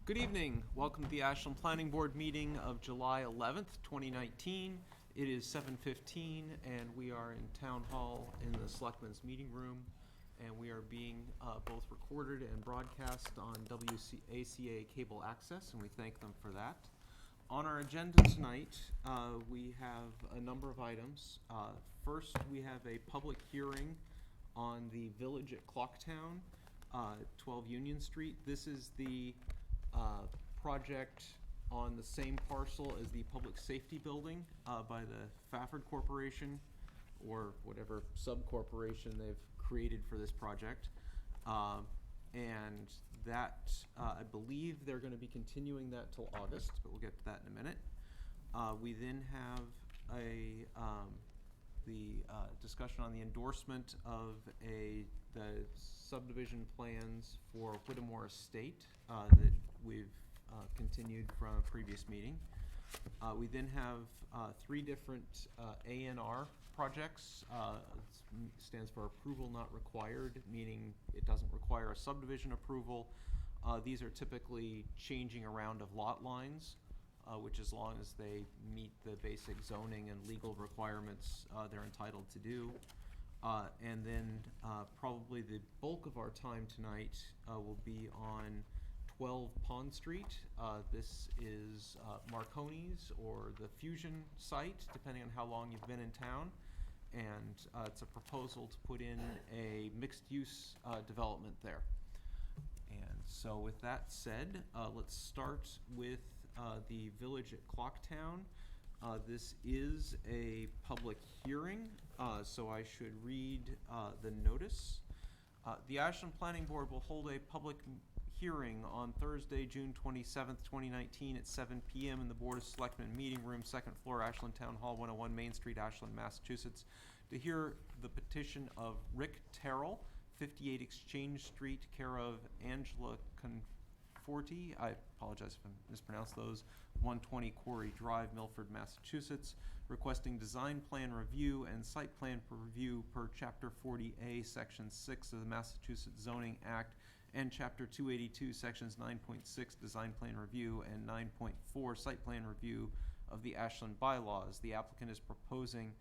Good evening. Welcome to the Ashland Planning Board meeting of July 11th, 2019. It is 7:15 and we are in Town Hall in the Selectmen's Meeting Room. And we are being both recorded and broadcast on WACA Cable Access, and we thank them for that. On our agenda tonight, we have a number of items. First, we have a public hearing on the Village at Clocktown, 12 Union Street. This is the project on the same parcel as the public safety building by the Fafford Corporation, or whatever sub-corporation they've created for this project. And that, I believe they're going to be continuing that till August, but we'll get to that in a minute. We then have the discussion on the endorsement of the subdivision plans for Whittemore Estate that we've continued from a previous meeting. We then have three different A&R projects. Stands for approval not required, meaning it doesn't require a subdivision approval. These are typically changing around of lot lines, which as long as they meet the basic zoning and legal requirements, they're entitled to do. And then probably the bulk of our time tonight will be on 12 Pond Street. This is Marconi's, or the Fusion site, depending on how long you've been in town. And it's a proposal to put in a mixed-use development there. And so with that said, let's start with the Village at Clocktown. This is a public hearing, so I should read the notice. The Ashland Planning Board will hold a public hearing on Thursday, June 27th, 2019 at 7 p.m. in the Board of Selectmen Meeting Room, 2nd floor, Ashland Town Hall, 101 Main Street, Ashland, Massachusetts, to hear the petition of Rick Terrell, 58 Exchange Street, care of Angela Conforti. I apologize if I mispronounced those. 120 Quarry Drive, Milford, Massachusetts, requesting design plan review and site plan review per Chapter 40A, Section 6 of the Massachusetts Zoning Act, and Chapter 282, Sections 9.6 Design Plan Review and 9.4 Site Plan Review of the Ashland Bylaws. The applicant is proposing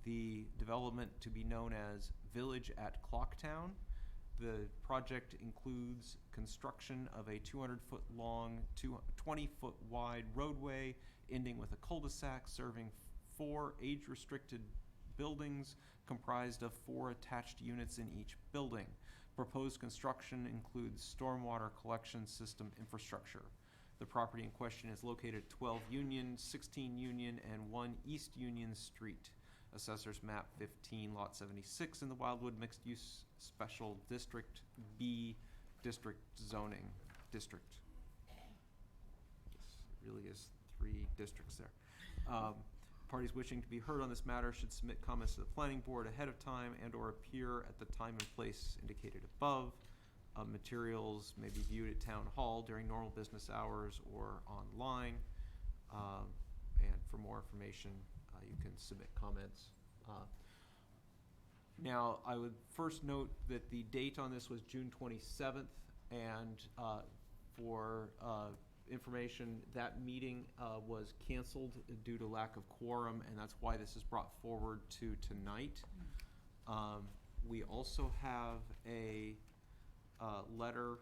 the development to be known as Village at Clocktown. The project includes construction of a 200-foot long, 20-foot wide roadway ending with a cul-de-sac serving 4 age-restricted buildings comprised of 4 attached units in each building. Proposed construction includes stormwater collection system infrastructure. The property in question is located at 12 Union, 16 Union, and 1 East Union Street. Assessors map 15, lot 76 in the Wildwood Mixed Use Special District B District Zoning District. Yes, it really is 3 districts there. Parties wishing to be heard on this matter should submit comments to the planning board ahead of time and or appear at the time and place indicated above. Materials may be viewed at Town Hall during normal business hours or online. And for more information, you can submit comments. Now, I would first note that the date on this was June 27th, and for information, that meeting was canceled due to lack of quorum, and that's why this is brought forward to tonight. We also have a letter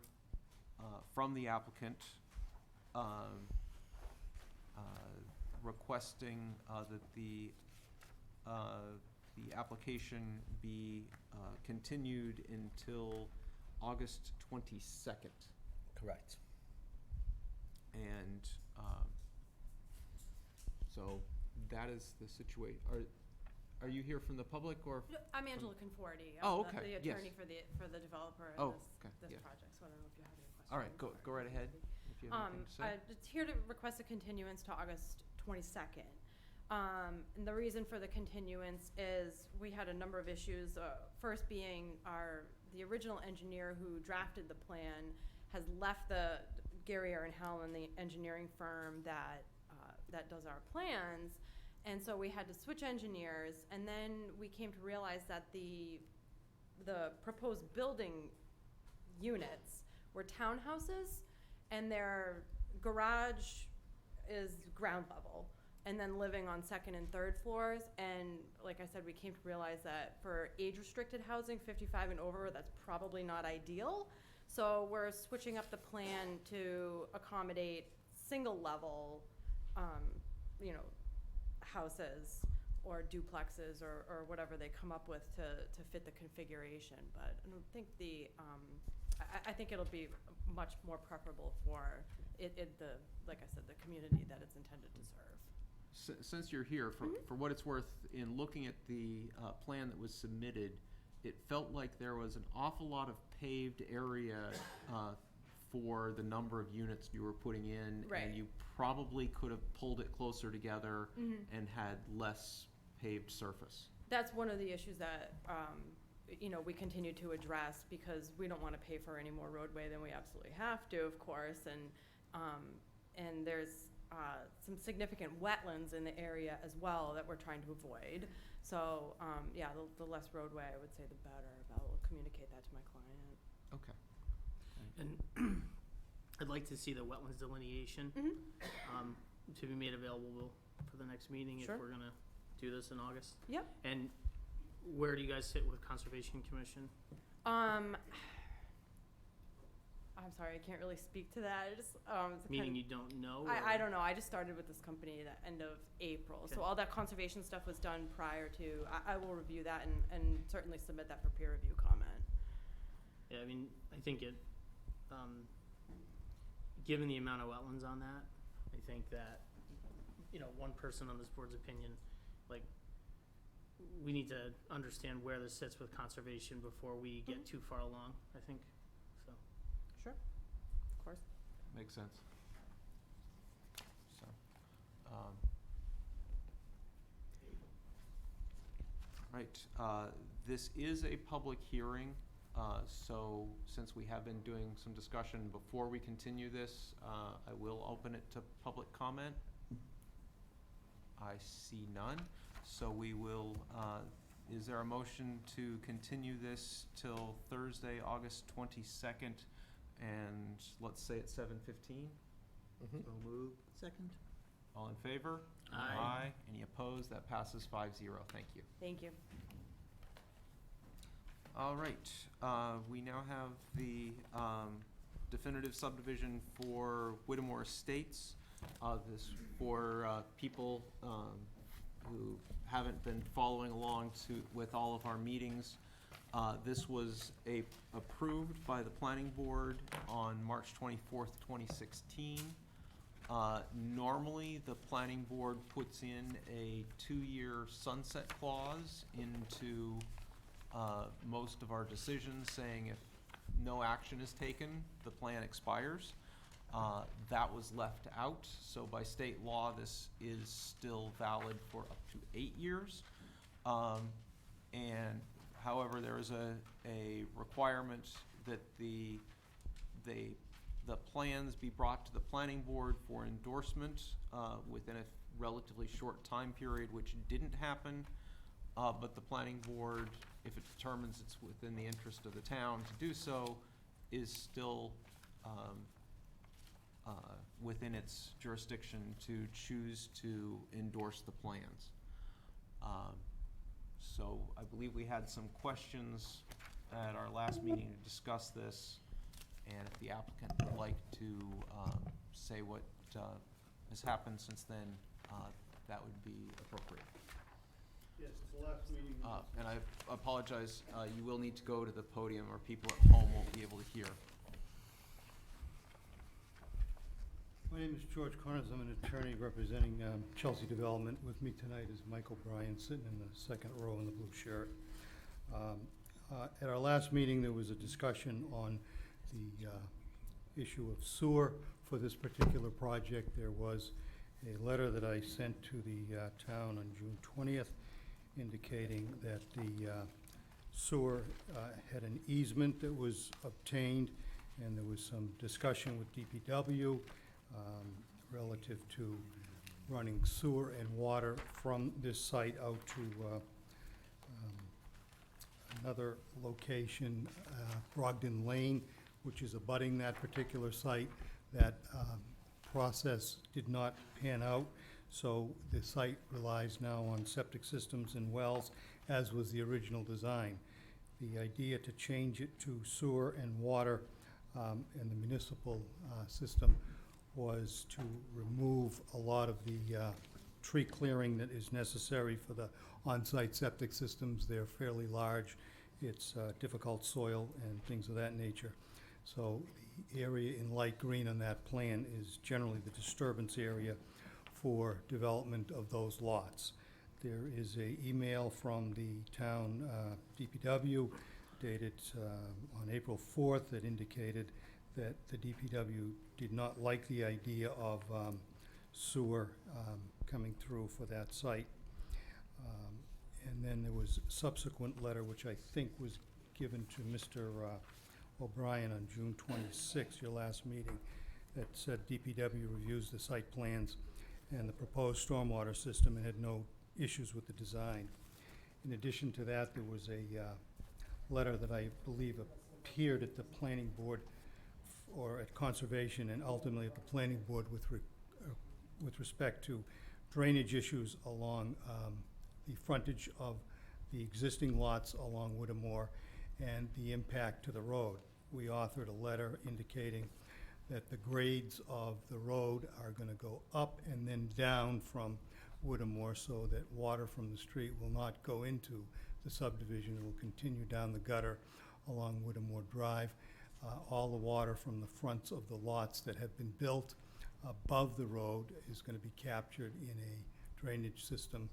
from the applicant requesting that the application be continued until August 22nd. Correct. And so that is the situation. Are you here from the public, or? No, I'm Angela Conforti. Oh, I'm okay. the attorney for the developer of this yeah. project. So I don't know if you have any questions. All right, go right ahead. If you have anything to say. It's here to request a continuance to August 22nd. And the reason for the continuance is we had a number of issues. First being the original engineer who drafted the plan has left Gary Aaron Howland, the engineering firm that does our plans. And so we had to switch engineers, and then we came to realize that the proposed building units were townhouses, and their garage is ground level, and then living on second and third floors. And like I said, we came to realize that for age-restricted housing, 55 and over, that's probably not ideal. So we're switching up the plan to accommodate single-level, houses or duplexes or whatever they come up with to fit the configuration. But I don't think I think it'll be much more preferable for like I said, the community that it's intended to serve. Since you're here, for what it's worth, in looking at the plan that was submitted, it felt like there was an awful lot of paved area for the number of units you were putting in. Right. And you probably could have pulled it closer together and had less paved surface. That's one of the issues that, we continue to address, because we don't want to pay for any more roadway than we absolutely have to, of course. And there's some significant wetlands in the area as well that we're trying to avoid. So, the less roadway, I would say, the better. I'll communicate that to my client. Okay. And I'd like to see the wetlands delineation to be made available for the next meeting. Sure. If we're gonna do this in August. Yep. And where do you guys sit with Conservation Commission? I'm sorry, I can't really speak to that. I just, it's Meaning kind you don't know? I don't know. I just started with this company at the end of April. Okay. So all that conservation stuff was done prior to, I will review that and certainly submit that for peer review comment. Yeah, I mean, I think it, given the amount of wetlands on that, I think that, one person on this board's opinion, like, we need to understand where this sits with conservation before we get too far along, I think, so. Sure, of course. Makes sense. So, right, this is a public hearing, so since we have been doing some discussion before we continue this, I will open it to public comment. I see none, so we will, is there a motion to continue this till Thursday, August 22nd, and let's say at 7:15? So moved. Second. All in favor? Aye. Any opposed? That passes 5-0. Thank you. Thank you. All right, we now have the definitive subdivision for Whittemore Estates. This for people who haven't been following along with all of our meetings. This was approved by the planning board on March 24th, 2016. Normally, the planning board puts in a 2-year sunset clause into most of our decisions, saying if no action is taken, the plan expires. That was left out, so by state law, this is still valid for up to 8 years. And however, there is a requirement that the plans be brought to the planning board for endorsement within a relatively short time period, which didn't happen. But the planning board, if it determines it's within the interest of the town to do so, is still within its jurisdiction to choose to endorse the plans. So I believe we had some questions at our last meeting to discuss this, and if the applicant would like to say what has happened since then, that would be appropriate. Yes, it's the last meeting. And I apologize, you will need to go to the podium or people at home won't be able to hear. My name is George Connors. I'm an attorney representing Chelsea Development. With me tonight is Michael Bryan, sitting in the second row in the blue shirt. At our last meeting, there was a discussion on the issue of sewer for this particular project. There was a letter that I sent to the town on June 20th indicating that the sewer had an easement that was obtained, and there was some discussion with DPW relative to running sewer and water from this site out to another location, Brogden Lane, which is abutting that particular site. That process did not pan out, so the site relies now on septic systems and wells, as was the original design. The idea to change it to sewer and water and the municipal system was to remove a lot of the tree clearing that is necessary for the on-site septic systems. They're fairly large. It's difficult soil and things of that nature. So the area in light green on that plan is generally the disturbance area for development of those lots. There is an email from the town DPW dated on April 4th that indicated that the DPW did not like the idea of sewer coming through for that site. And then there was a subsequent letter, which I think was given to Mr. O'Brien on June 26th, your last meeting, that said DPW reviews the site plans and the proposed stormwater system and had no issues with the design. In addition to that, there was a letter that I believe appeared at the planning board or at conservation and ultimately at the planning board with respect to drainage issues along the frontage of the existing lots along Whittemore and the impact to the road. We authored a letter indicating that the grades of the road are going to go up and then down from Whittemore so that water from the street will not go into the subdivision. It will continue down the gutter along Whittemore Drive. All the water from the fronts of the lots that have been built above the road is going to be captured in a drainage system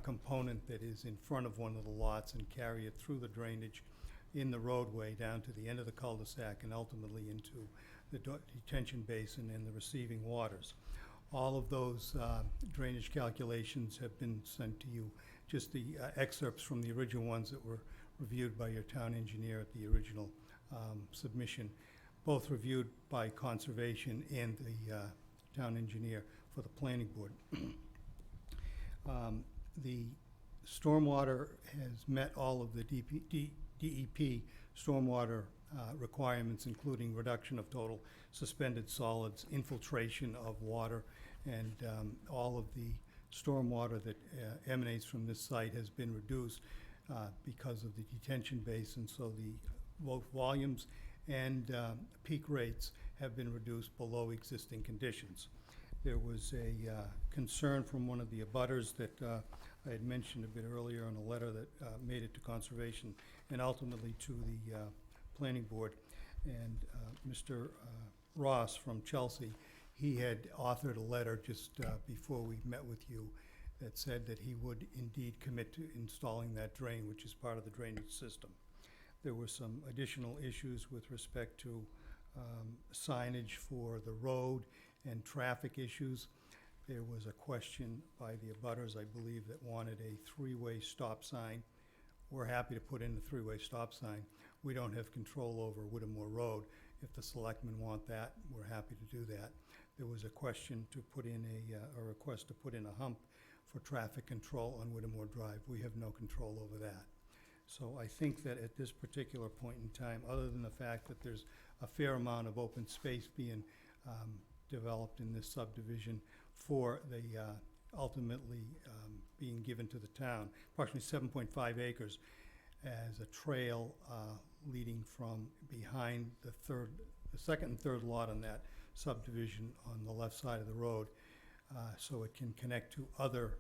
component that is in front of one of the lots and carry it through the drainage in the roadway down to the end of the cul-de-sac and ultimately into the detention basin and the receiving waters. All of those drainage calculations have been sent to you, just the excerpts from the original ones that were reviewed by your town engineer at the original submission, both reviewed by conservation and the town engineer for the planning board. The stormwater has met all of the DEP stormwater requirements, including reduction of total suspended solids, infiltration of water, and all of the stormwater that emanates from this site has been reduced because of the detention basin. So the both volumes and peak rates have been reduced below existing conditions. There was a concern from one of the abutters that I had mentioned a bit earlier on a letter that made it to conservation and ultimately to the planning board. And Mr. Ross from Chelsea, he had authored a letter just before we met with you that said that he would indeed commit to installing that drain, which is part of the drainage system. There were some additional issues with respect to signage for the road and traffic issues. There was a question by the abutters, I believe, that wanted a three-way stop sign. We're happy to put in the three-way stop sign. We don't have control over Whittemore Road. If the selectmen want that, we're happy to do that. There was a question to put in a request to put in a hump for traffic control on Whittemore Drive. We have no control over that. So I think that at this particular point in time, other than the fact that there's a fair amount of open space being developed in this subdivision for the ultimately being given to the town, approximately 7.5 acres as a trail leading from behind the second and third lot on that subdivision on the left side of the road, so it can connect to other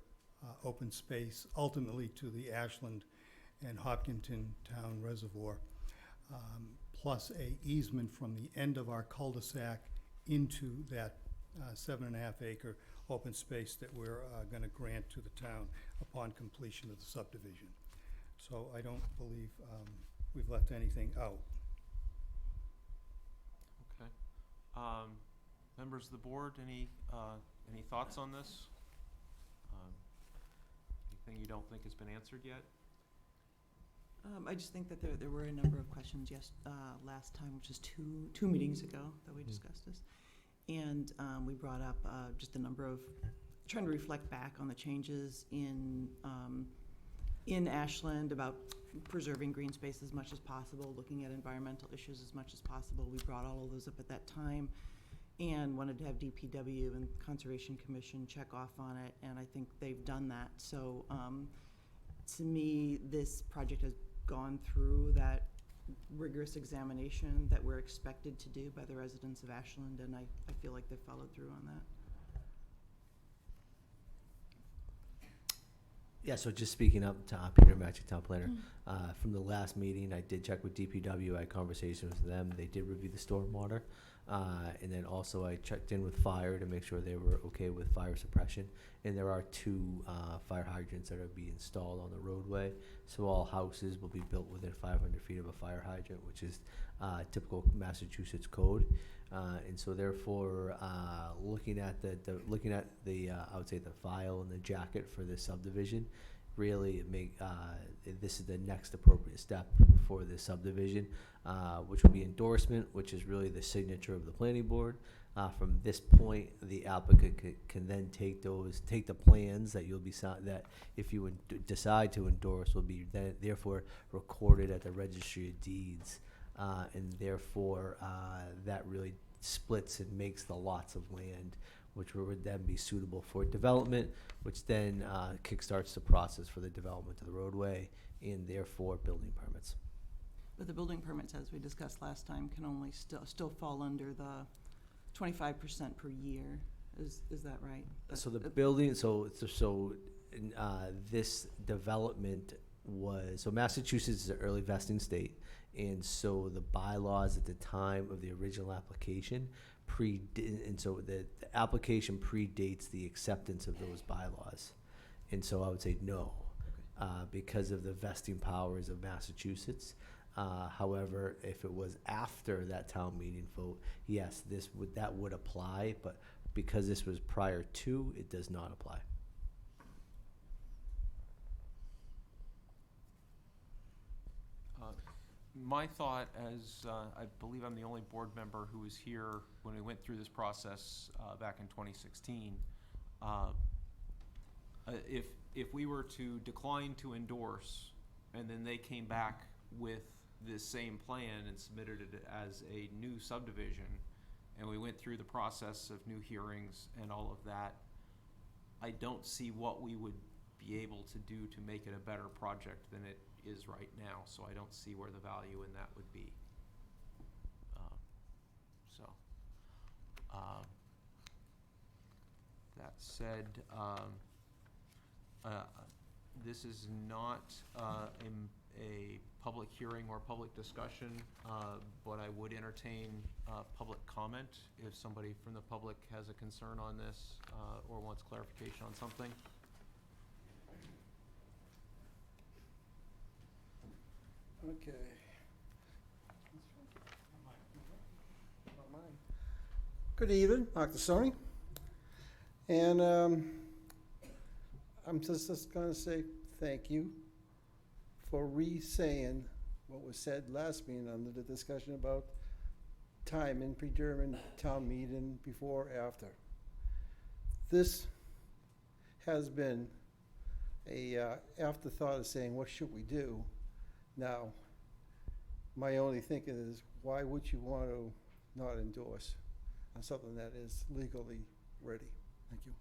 open space, ultimately to the Ashland and Hopkinton Town Reservoir, plus a easement from the end of our cul-de-sac into that 7.5 acre open space that we're going to grant to the town upon completion of the subdivision. So I don't believe we've left anything out. Okay. Members of the board, any thoughts on this? Anything you don't think has been answered yet? I just think that there were a number of questions last time, which is two meetings ago that we discussed this. And we brought up just a number of, trying to reflect back on the changes in Ashland about preserving green space as much as possible, looking at environmental issues as much as possible. We brought all of those up at that time. and wanted to have DPW and Conservation Commission check off on it, and I think they've done that. So to me, this project has gone through that rigorous examination that we're expected to do by the residents of Ashland, and I feel like they've followed through on that. Yeah, so just speaking up to Peter Matchett, Town Planner, from the last meeting, I did check with DPW, I had conversations with them, they did review the stormwater. And then also I checked in with fire to make sure they were okay with fire suppression. And there are 2 fire hydrants that are being installed on the roadway. So all houses will be built within 500 feet of a fire hydrant, which is typical Massachusetts code. And so therefore, looking at the I would say the file and the jacket for this subdivision, really this is the next appropriate step for this subdivision, which will be endorsement, which is really the signature of the planning board. From this point, the applicant can then take the plans that you'll be that if you would decide to endorse will be then therefore recorded at the registry of deeds, and therefore that really splits and makes the lots of land, which would then be suitable for development, which then kickstarts the process for the development of the roadway and therefore building permits. But the building permits, as we discussed last time, can only still fall under the 25% per year. Is that right? So the building, this development was, Massachusetts is an early vesting state, and so the bylaws at the time of the original application and so the application predates the acceptance of those bylaws. And so I would say no, because of the vesting powers of Massachusetts. However, if it was after that town meeting vote, yes, that would apply, but because this was prior to, it does not apply. My thought, as I believe I'm the only board member who was here when we went through this process back in 2016, if we were to decline to endorse and then they came back with this same plan and submitted it as a new subdivision, and we went through the process of new hearings and all of that, I don't see what we would be able to do to make it a better project than it is right now, so I don't see where the value in that would be. That said, this is not a public hearing or public discussion, but I would entertain public comment if somebody from the public has a concern on this or wants clarification on something. Okay. Good evening, Mark Tassoni. And I'm just going to say thank you for re-saying what was said last meeting under the discussion about time in pre-German town meeting before, after. This has been a afterthought of saying, what should we do? Now, my only thinking is, why would you want to not endorse on something that is legally ready? Thank you.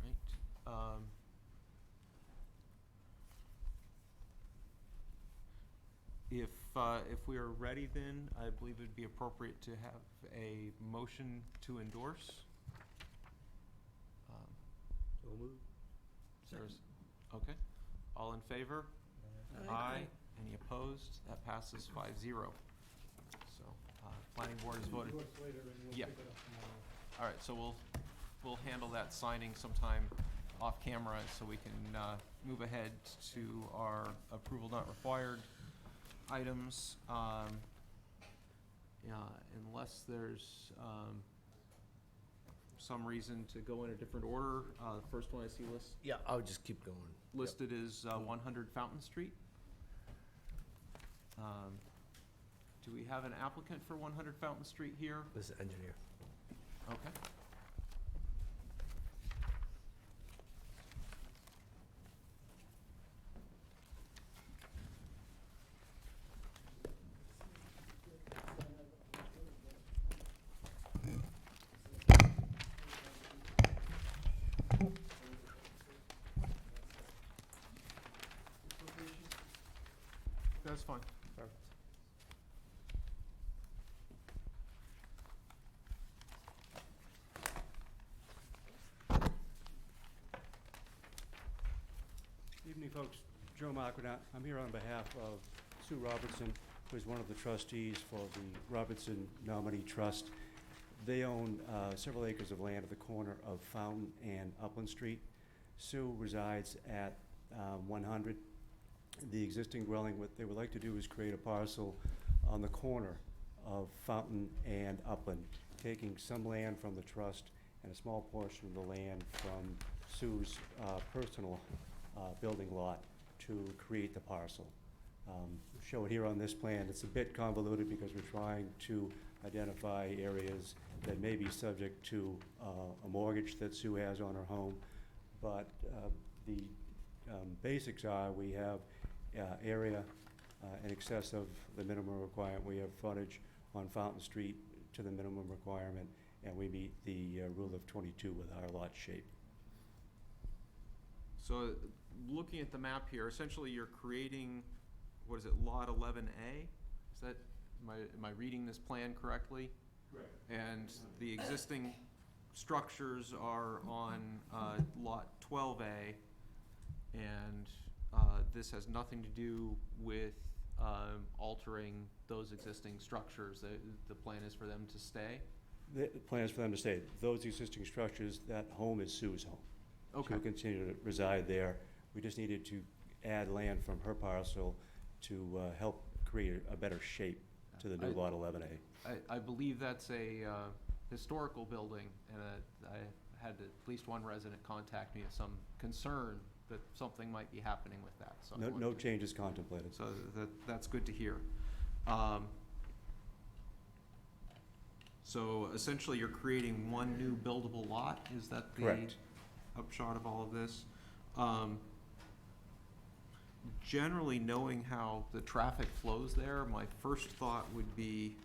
Right. If we are ready, then I believe it'd be appropriate to have a motion to endorse. Okay. All in favor? Aye. Any opposed? That passes 5-0. So, planning board has voted. Yeah. All right, so we'll handle that signing sometime off camera so we can move ahead to our approval not required items. Unless there's some reason to go in a different order. The first one I see Yeah, I would just keep going. listed is 100 Fountain Street. Do we have an applicant for 100 Fountain Street here? This is engineer. Okay. That's fine. Evening, folks. Joe Marquardt. I'm here on behalf of Sue Robertson, who is one of the trustees for the Robertson Nominee Trust. They own several acres of land at the corner of Fountain and Upland Street. Sue resides at 100. The existing dwelling, what they would like to do is create a parcel on the corner of Fountain and Upland, taking some land from the trust and a small portion of the land from Sue's personal building lot to create the parcel. Show it here on this plan. It's a bit convoluted because we're trying to identify areas that may be subject to a mortgage that Sue has on her home. But the basics are we have area in excess of the minimum requirement. We have frontage on Fountain Street to the minimum requirement, and we meet the rule of 22 with our lot shape. So, looking at the map here, essentially you're creating, what is it, lot 11A? Is that, am I reading this plan correctly? Correct. And the existing structures are on lot 12A, and this has nothing to do with altering those existing structures. The plan is for them to stay? The plan is for them to stay. Those existing structures, that home is Sue's home. Okay. She will continue to reside there. We just needed to add land from her parcel to help create a better shape to the new lot 11A. I believe that's a historical building, and I had at least one resident contact me with some concern that something might be happening with that, so. I No, wanted no to- changes contemplated. So that's good to hear. So essentially, you're creating one new buildable lot, is that the Correct. upshot of all of this? Generally, knowing how the traffic flows there, my first thought would be,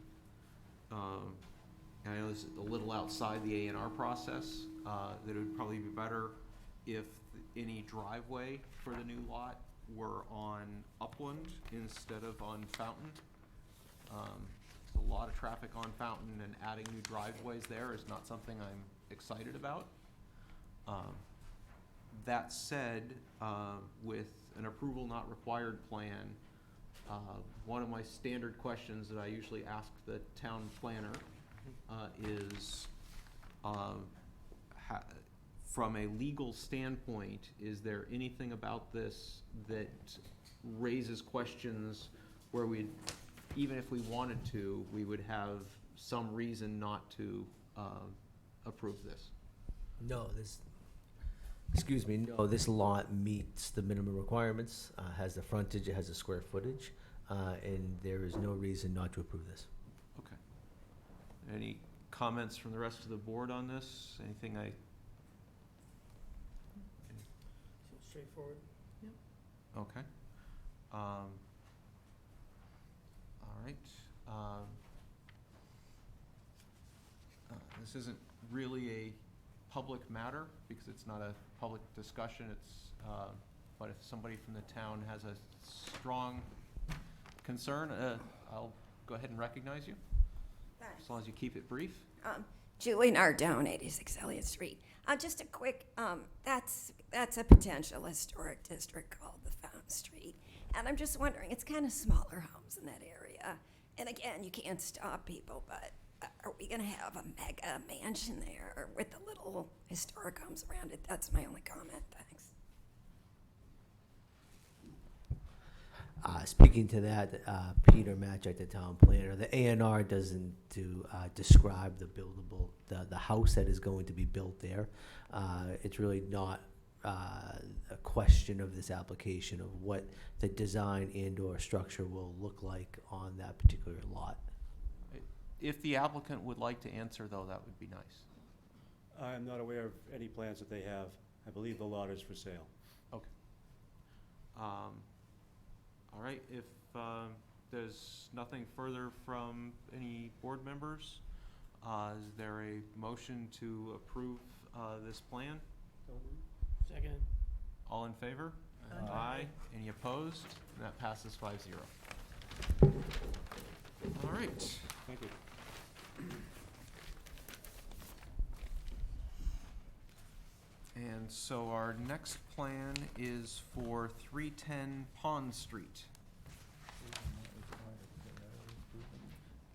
and I know this is a little outside the A&R process, that it would probably be better if any driveway for the new lot were on Upland instead of on Fountain. There's a lot of traffic on Fountain, and adding new driveways there is not something I'm excited about. That said, with an approval not required plan, one of my standard questions that I usually ask the town planner is, from a legal standpoint, is there anything about this that raises questions where we'd, even if we wanted to, we would have some reason not to approve this? No, this lot meets the minimum requirements, has the frontage, it has the square footage, and there is no reason not to approve this. Okay. Any comments from the rest of the board on this? Anything I, Seems straightforward. okay. All right. This isn't really a public matter because it's not a public discussion. It's, but if somebody from the town has a strong concern, I'll go ahead and recognize you, as long as you keep it brief. Julie Nardone, 86 Elliott Street. Just a quick, that's a potential historic district called the Fountain Street. And I'm just wondering, it's kind of smaller homes in that area. And again, you can't stop people, but are we going to have a mega mansion there with the little historic homes around it? That's my only comment. Thanks. Speaking to that, Peter Matchak, the town planner, the A&R doesn't describe the buildable, the house that is going to be built there. It's really not a question of this application of what the design and/or structure will look like on that particular lot. If the applicant would like to answer, though, that would be nice. I'm not aware of any plans that they have. I believe the lot is for sale. Okay. All right, if there's nothing further from any board members, is there a motion to approve this plan? Second. All in favor? Aye. Any opposed? And that passes 5-0. All right. Thank you. And so our next plan is for 310 Pond Street.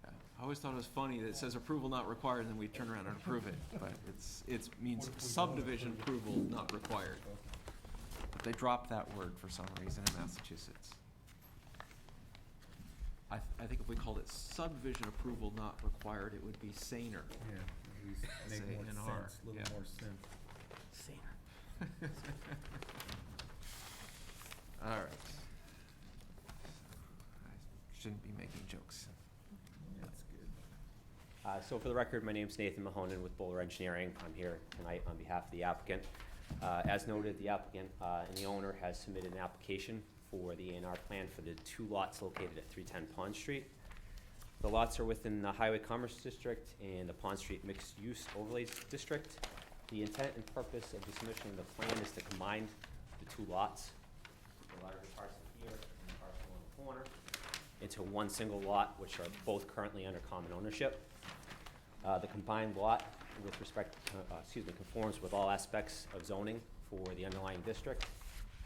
Yeah, I always thought it was funny that it says approval not required, and then we turn around and approve it, but it means subdivision approval not required. But they dropped that word for some reason in Massachusetts. I think if we called it subdivision approval not required, it would be saner. Yeah, at least Say make more NR, sense, a little yeah. more sense. Saner. All right. I shouldn't be making jokes. That's good. So for the record, my name's Nathan Mahonen with Bowler Engineering. I'm here tonight on behalf of the applicant. As noted, the applicant and the owner has submitted an application for the A&R plan for the 2 lots located at 310 Pond Street. The lots are within the Highway Commerce District and the Pond Street Mixed Use Overlay District. The intent and purpose of the submission of the plan is to combine the 2 lots, the larger parcel here and the parcel on the corner, into one single lot, which are both currently under common ownership. The combined lot, with respect, conforms with all aspects of zoning for the underlying district,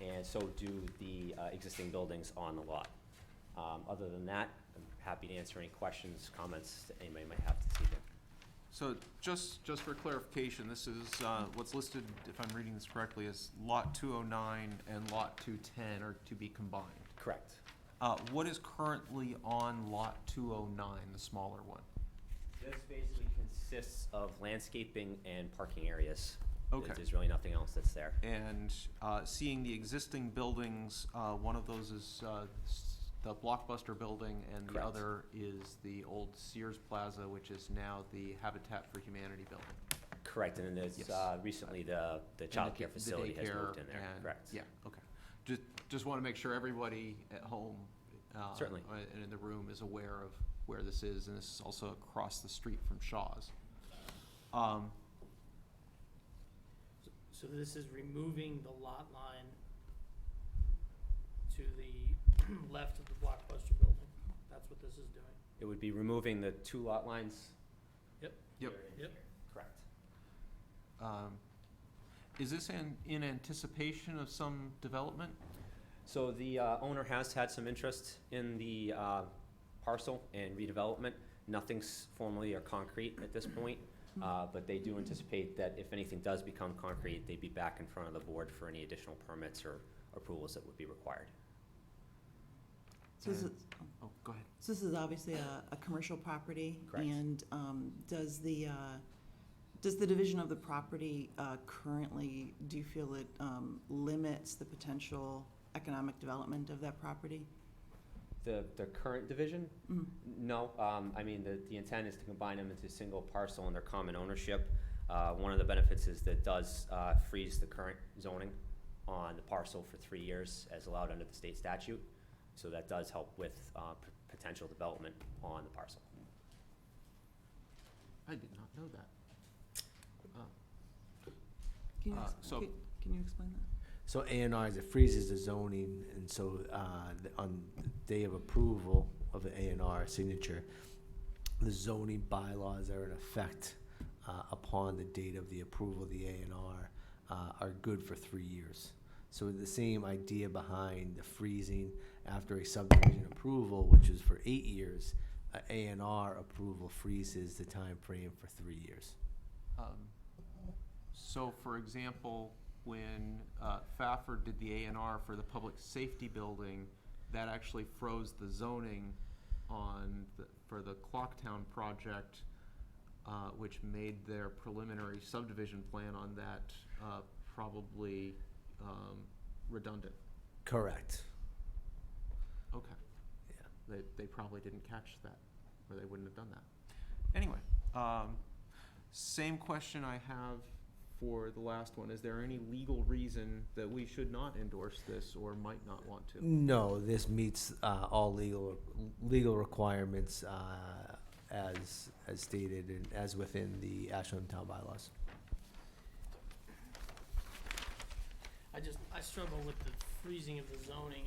and so do the existing buildings on the lot. Other than that, I'm happy to answer any questions, comments that anybody might have this evening. So just for clarification, this is what's listed, if I'm reading this correctly, as Lot 209 and Lot 210 are to be combined. Correct. What is currently on Lot 209, the smaller one? This basically consists of landscaping and parking areas. Okay. There's really nothing else that's there. And seeing the existing buildings, one of those is the Blockbuster building, and the Correct. other is the old Sears Plaza, which is now the Habitat for Humanity building. Correct, and then there's Yes. recently the childcare the facility has daycare moved in there. and- Correct. Yeah, okay. Just want to make sure everybody at home Certainly. and in the room is aware of where this is, and this is also across the street from Shaw's. So this is removing the lot line to the left of the Blockbuster building. That's what this is doing. It would be removing the 2 lot lines. Yep. Yep. here and Yep. here. Correct. Is this in anticipation of some development? So the owner has had some interest in the parcel and redevelopment. Nothing's formally or concrete at this point, but they do anticipate that if anything does become concrete, they'd be back in front of the board for any additional permits or approvals that would be required. So this is, Oh, go ahead. so this is obviously a commercial property? Correct. And does the division of the property currently, do you feel it limits the potential economic development of that property? The current division? Mhm. No, I mean, the intent is to combine them into a single parcel under common ownership. One of the benefits is that it does freeze the current zoning on the parcel for 3 years as allowed under the state statute. So that does help with potential development on the parcel. I did not know that. Can you, so- can you explain that? So A&R, it freezes the zoning, and so on the day of approval of the A&R signature, the zoning bylaws are in effect upon the date of the approval of the A&R are good for 3 years. So the same idea behind the freezing after a subdivision approval, which is for 8 years, A&R approval freezes the time frame for 3 years. So, for example, when Fafford did the A&R for the public safety building, that actually froze the zoning for the Clocktown project, which made their preliminary subdivision plan on that probably redundant. Correct. Okay. Yeah. They probably didn't catch that, or they wouldn't have done that. Anyway, same question I have for the last one. Is there any legal reason that we should not endorse this or might not want to? No, this meets all legal requirements as stated and as within the Ashland Town bylaws. I struggle with the freezing of the zoning.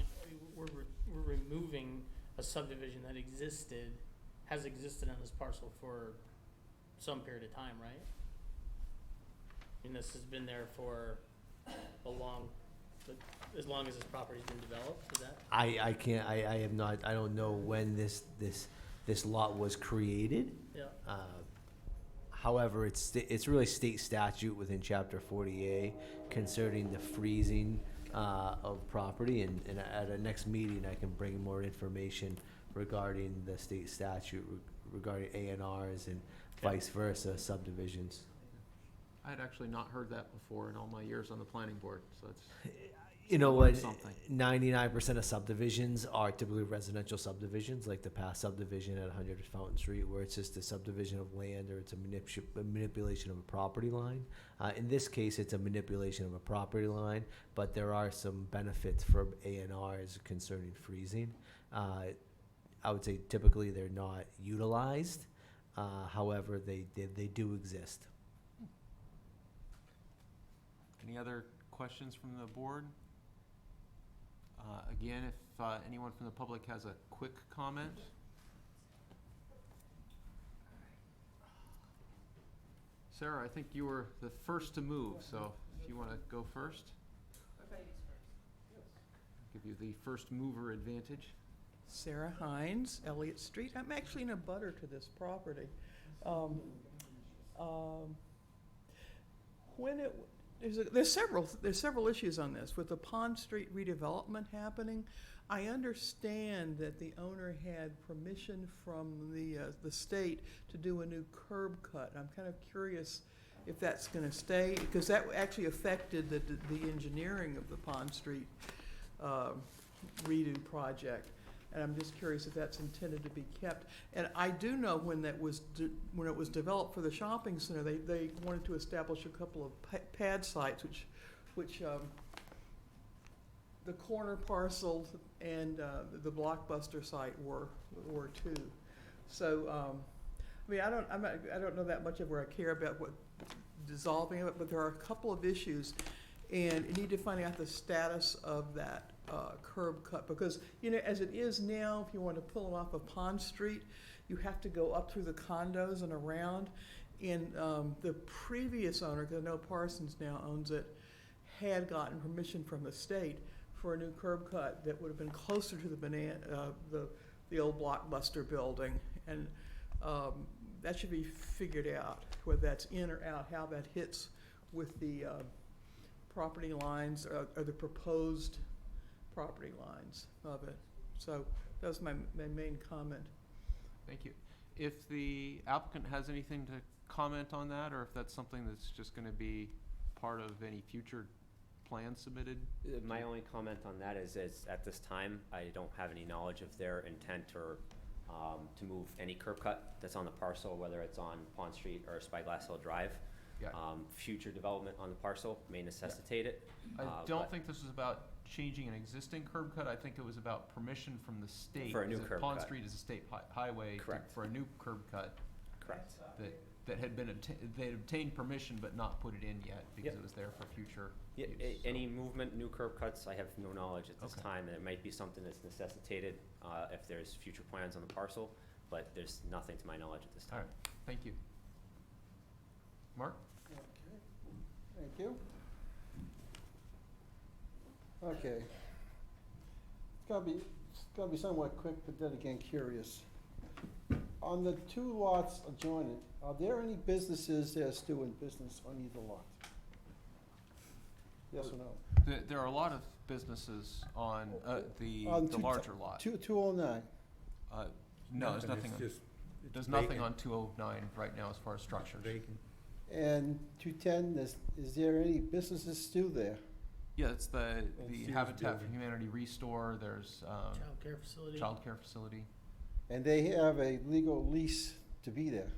We're removing a subdivision that has existed on this parcel for some period of time, right? And this has been there for as long as this property's been developed, is that? I can't, I have not, I don't know when this lot was created. Yeah. However, it's really state statute within chapter 40A concerning the freezing of property, and at a next meeting, I can bring more information regarding the state statute regarding A&Rs and vice versa subdivisions. I had actually not heard that before in all my years on the planning board, so it's, You know learn what? something. 99% of subdivisions are typically residential subdivisions, like the past subdivision at 100 Fountain Street, where it's just a subdivision of land or it's a manipulation of a property line. In this case, it's a manipulation of a property line, but there are some benefits for A&Rs concerning freezing. I would say typically they're not utilized. However, they do exist. Any other questions from the board? Again, if anyone from the public has a quick comment. Sarah, I think you were the first to move, so if you want to go first. Give you the first mover advantage. Sarah Hines, Elliott Street. I'm actually in a butter to this property. There's several issues on this. With the Pond Street redevelopment happening, I understand that the owner had permission from the state to do a new curb cut. I'm kind of curious if that's going to stay, because that actually affected the engineering of the Pond Street redo project. And I'm just curious if that's intended to be kept. And I do know when it was developed for the shopping center, they wanted to establish a couple of pad sites, which the corner parcel and the Blockbuster site were too. So I mean, I don't know that much of where I care about what dissolving of it, but there are a couple of issues, and you need to find out the status of that curb cut, because, you know, as it is now, if you want to pull it off of Pond Street, you have to go up through the condos and around. And the previous owner, because I know Parsons now owns it, had gotten permission from the state for a new curb cut that would have been closer to the old Blockbuster building. And that should be figured out, whether that's in or out, how that hits with the property lines or the proposed property lines of it. So that was my main comment. Thank you. If the applicant has anything to comment on that, or if that's something that's just going to be part of any future plan submitted? My only comment on that is at this time, I don't have any knowledge of their intent or to move any curb cut that's on the parcel, whether it's on Pond Street or Spyglass Hill Drive. Yeah. Future development on the parcel may necessitate it. I don't think this was about changing an existing curb cut. I think it was about permission from the state. For a new because curb Pond cut. Street is a state highway. Correct. For a new curb cut Correct. that had been, they had obtained permission but not put it in yet because Yep. it was there for future Yeah, use. any movement, new curb cuts, I have no knowledge at this Okay. time, and it might be something that's necessitated if there's future plans on the parcel, but there's nothing to my knowledge at this All time. right, thank you. Mark? Okay, thank you. Okay. It's gonna be somewhat quick, but then again curious. On the two lots adjoining, are there any businesses that are still in business on either lot? Yes or no? There are a lot of businesses on the On larger lot. 209. No, there's nothing, there's nothing on 209 right now as far as structures. And 210, is there any businesses still there? Yeah, it's the Sears Habitat for building. Humanity Restore, there's Child care facility. childcare facility. And they have a legal lease to be there?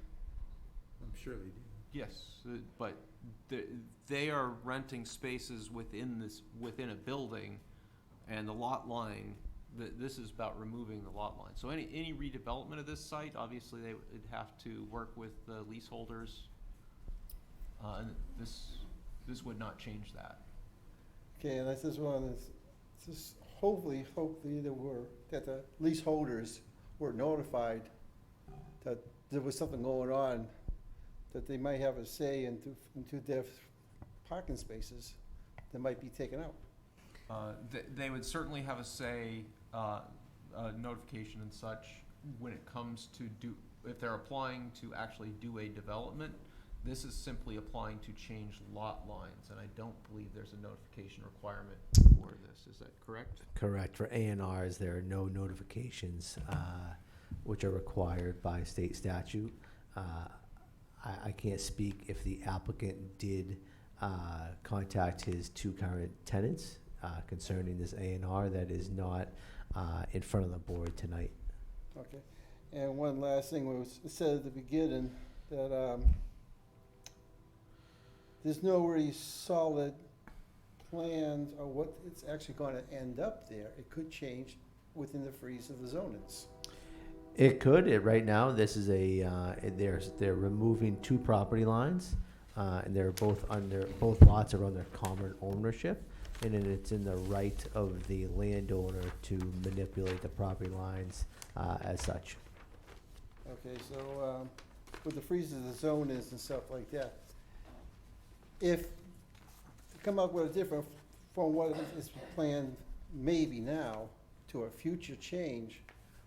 I'm sure they do. Yes, but they are renting spaces within a building, and the lot line, this is about removing the lot line. So any redevelopment of this site, obviously they would have to work with the leaseholders. And this would not change that. Okay, and this is one, this hopefully that the leaseholders were notified that there was something going on, that they might have a say into their parking spaces that might be taken out. They would certainly have a say, notification and such, when it comes to if they're applying to actually do a development. This is simply applying to change lot lines, and I don't believe there's a notification requirement for this. Is that correct? Correct. For A&Rs, there are no notifications which are required by state statute. I can't speak if the applicant did contact his two current tenants concerning this A&R. That is not in front of the board tonight. Okay. And one last thing was said at the beginning that there's no really solid plans or what it's actually going to end up there. It could change within the freeze of the zonings. It could. Right now, this is they're removing two property lines, and both lots are under common ownership, and then it's in the right of the landowner to manipulate the property lines as such. Okay, so with the freeze of the zonings and stuff like that, if to come up with a different, from what is planned maybe now to a future change,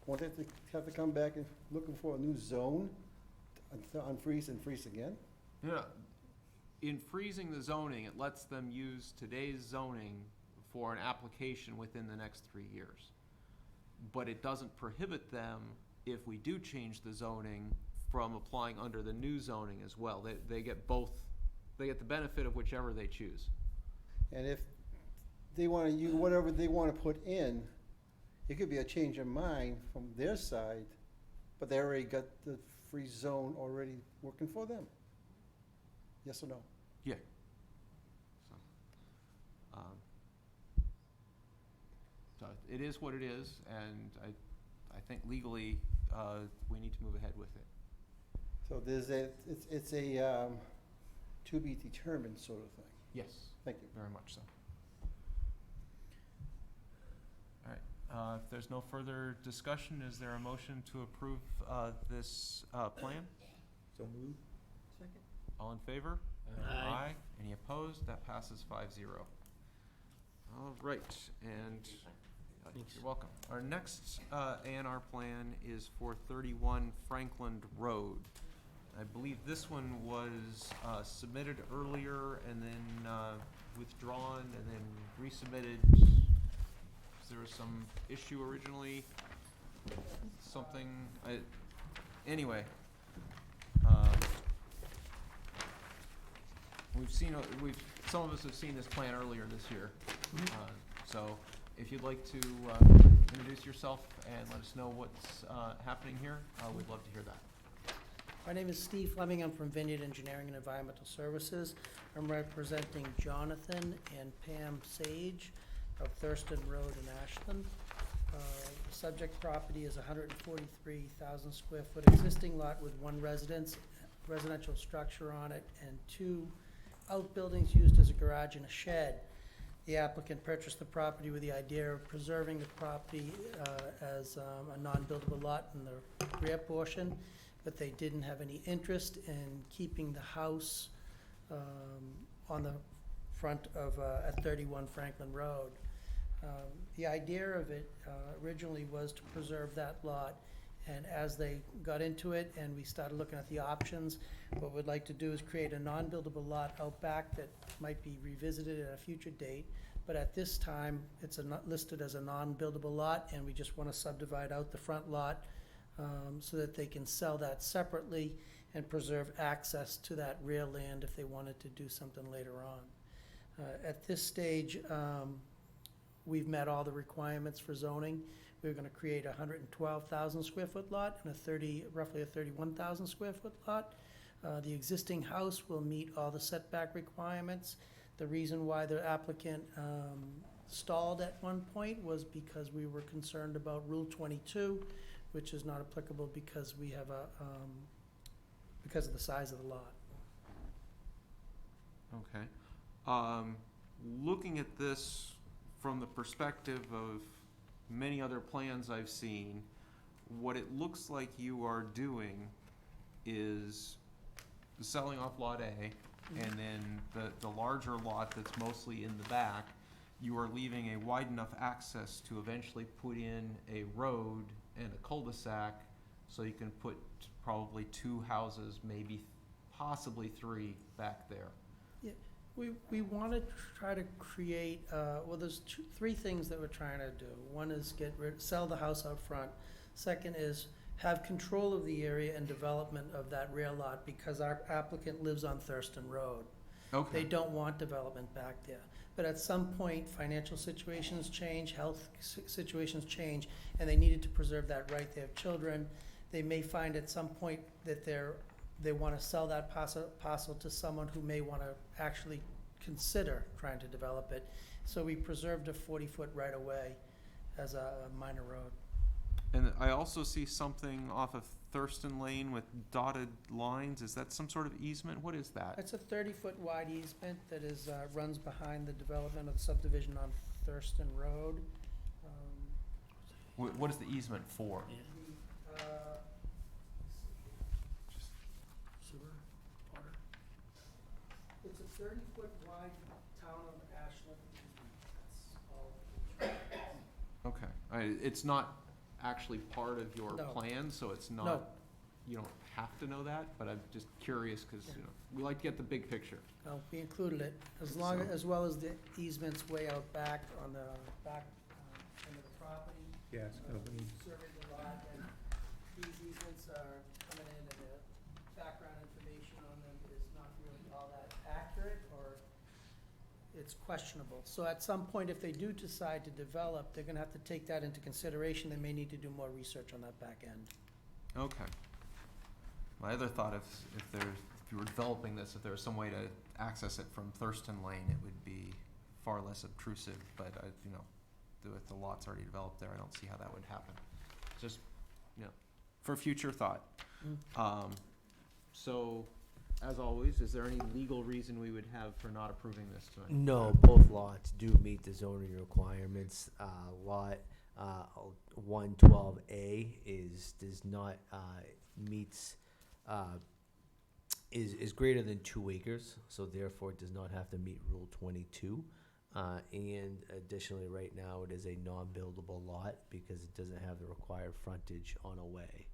won't they have to come back and looking for a new zone to unfreeze and freeze again? Yeah. In freezing the zoning, it lets them use today's zoning for an application within the next 3 years. But it doesn't prohibit them, if we do change the zoning, from applying under the new zoning as well. They get both, they get the benefit of whichever they choose. And if they want to use whatever they want to put in, it could be a change of mind from their side, but they already got the free zone already working for them. Yes or no? Yeah. So it is what it is, and I think legally we need to move ahead with it. So it's a to be determined sort of thing. Yes. Thank you. Very much so. All right. If there's no further discussion, is there a motion to approve this plan? So moved. Second. All in favor? Aye. Any opposed? That passes 5-0. All right, and Thanks. you're welcome. Our next A&R plan is for 31 Franklin Road. I believe this one was submitted earlier and then withdrawn and then resubmitted. There was some issue originally, something, anyway. Some of us have seen this plan earlier this year. So if you'd like to introduce yourself and let us know what's happening here, we'd love to hear that. My name is Steve Fleming. I'm from Vineyard Engineering and Environmental Services. I'm representing Jonathan and Pam Sage of Thurston Road in Ashland. The subject property is 143,000 square foot existing lot with one residential structure on it and two outbuildings used as a garage and a shed. The applicant purchased the property with the idea of preserving the property as a non-buildable lot in the rear portion, but they didn't have any interest in keeping the house on the front of at 31 Franklin Road. The idea of it originally was to preserve that lot, and as they got into it and we started looking at the options, what we'd like to do is create a non-buildable lot out back that might be revisited at a future date. But at this time, it's listed as a non-buildable lot, and we just want to subdivide out the front lot so that they can sell that separately and preserve access to that rear land if they wanted to do something later on. At this stage, we've met all the requirements for zoning. We're going to create a 112,000 square foot lot and roughly a 31,000 square foot lot. The existing house will meet all the setback requirements. The reason why the applicant stalled at one point was because we were concerned about Rule 22, which is not applicable because we have because of the size of the lot. Okay. Looking at this from the perspective of many other plans I've seen, what it looks like you are doing is selling off Lot A, and then the larger lot that's mostly in the back, you are leaving a wide enough access to eventually put in a road and a cul-de-sac, so you can put probably 2 houses, maybe possibly 3 back there. We want to try to create, well, there's 3 things that we're trying to do. One is sell the house out front. Second is have control of the area and development of that rear lot, because our applicant lives on Thurston Road. They Okay, don't want development back there. But at some point, financial situations change, health situations change, and they needed to preserve that right. They have children. They may find at some point that they want to sell that parcel to someone who may want to actually consider trying to develop it. So we preserved a 40-foot right-of-way as a minor road. and I also see something off of Thurston Lane with dotted lines. Is that some sort of easement? What is that? It's a 30-foot wide easement that runs behind the development of the subdivision on Thurston Road. What is the easement for? Sewer, water. It's a 30-foot wide town of Ashland easement. That's all. Okay, it's not actually part of your No. plan, so it's No. not, you don't have to know that, but I'm just curious, because, Yeah. we like to get the big picture. No, we included it, as well as the easements way out back on the back end of the property. Gas company. Surveyed the lot, and these easements are coming in, and the background information on them is not really all that accurate, or it's questionable. So at some point, if they do decide to develop, they're gonna have to take that into consideration. They may need to do more research on that back end. Okay. My other thought, if you were developing this, if there was some way to access it from Thurston Lane, it would be far less obtrusive, but with the lots already developed there, I don't see how that would happen. Just, for future thought. So, as always, is there any legal reason we would have for not approving this tonight? No, both lots do meet the zoning requirements. Lot 112A does not meets is greater than 2 acres, so therefore it does not have to meet Rule 22. And additionally, right now, it is a non-buildable lot because it doesn't have the required frontage on a way.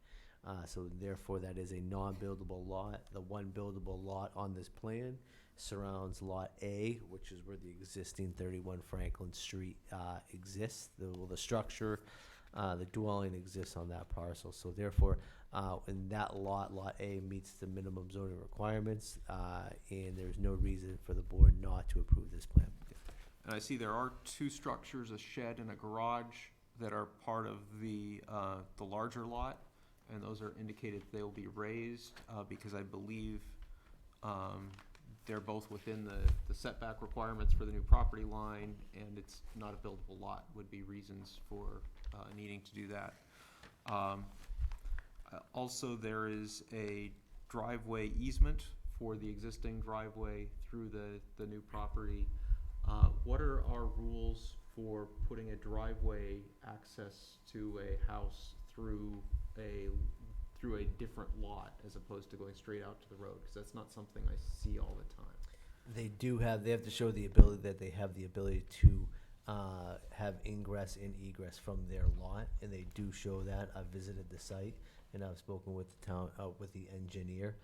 So therefore, that is a non-buildable lot. The one buildable lot on this plan surrounds Lot A, which is where the existing 31 Franklin Street exists. The structure, the dwelling exists on that parcel. So therefore, in that lot, Lot A meets the minimum zoning requirements, and there's no reason for the board not to approve this plan. And I see there are 2 structures, a shed and a garage, that are part of the larger lot, and those are indicated they'll be raised, because I believe, they're both within the setback requirements for the new property line, and it's not a buildable lot, would be reasons for, needing to do that. Also, there is a driveway easement for the existing driveway through the new property. What are our rules for putting a driveway access to a house through a different lot as opposed to going straight out to the road? Because that's not something I see all the time. They have to show the ability that they have the ability to have ingress and egress from their lot, and they do show that. I've visited the site, and I've spoken with the town, with the engineer.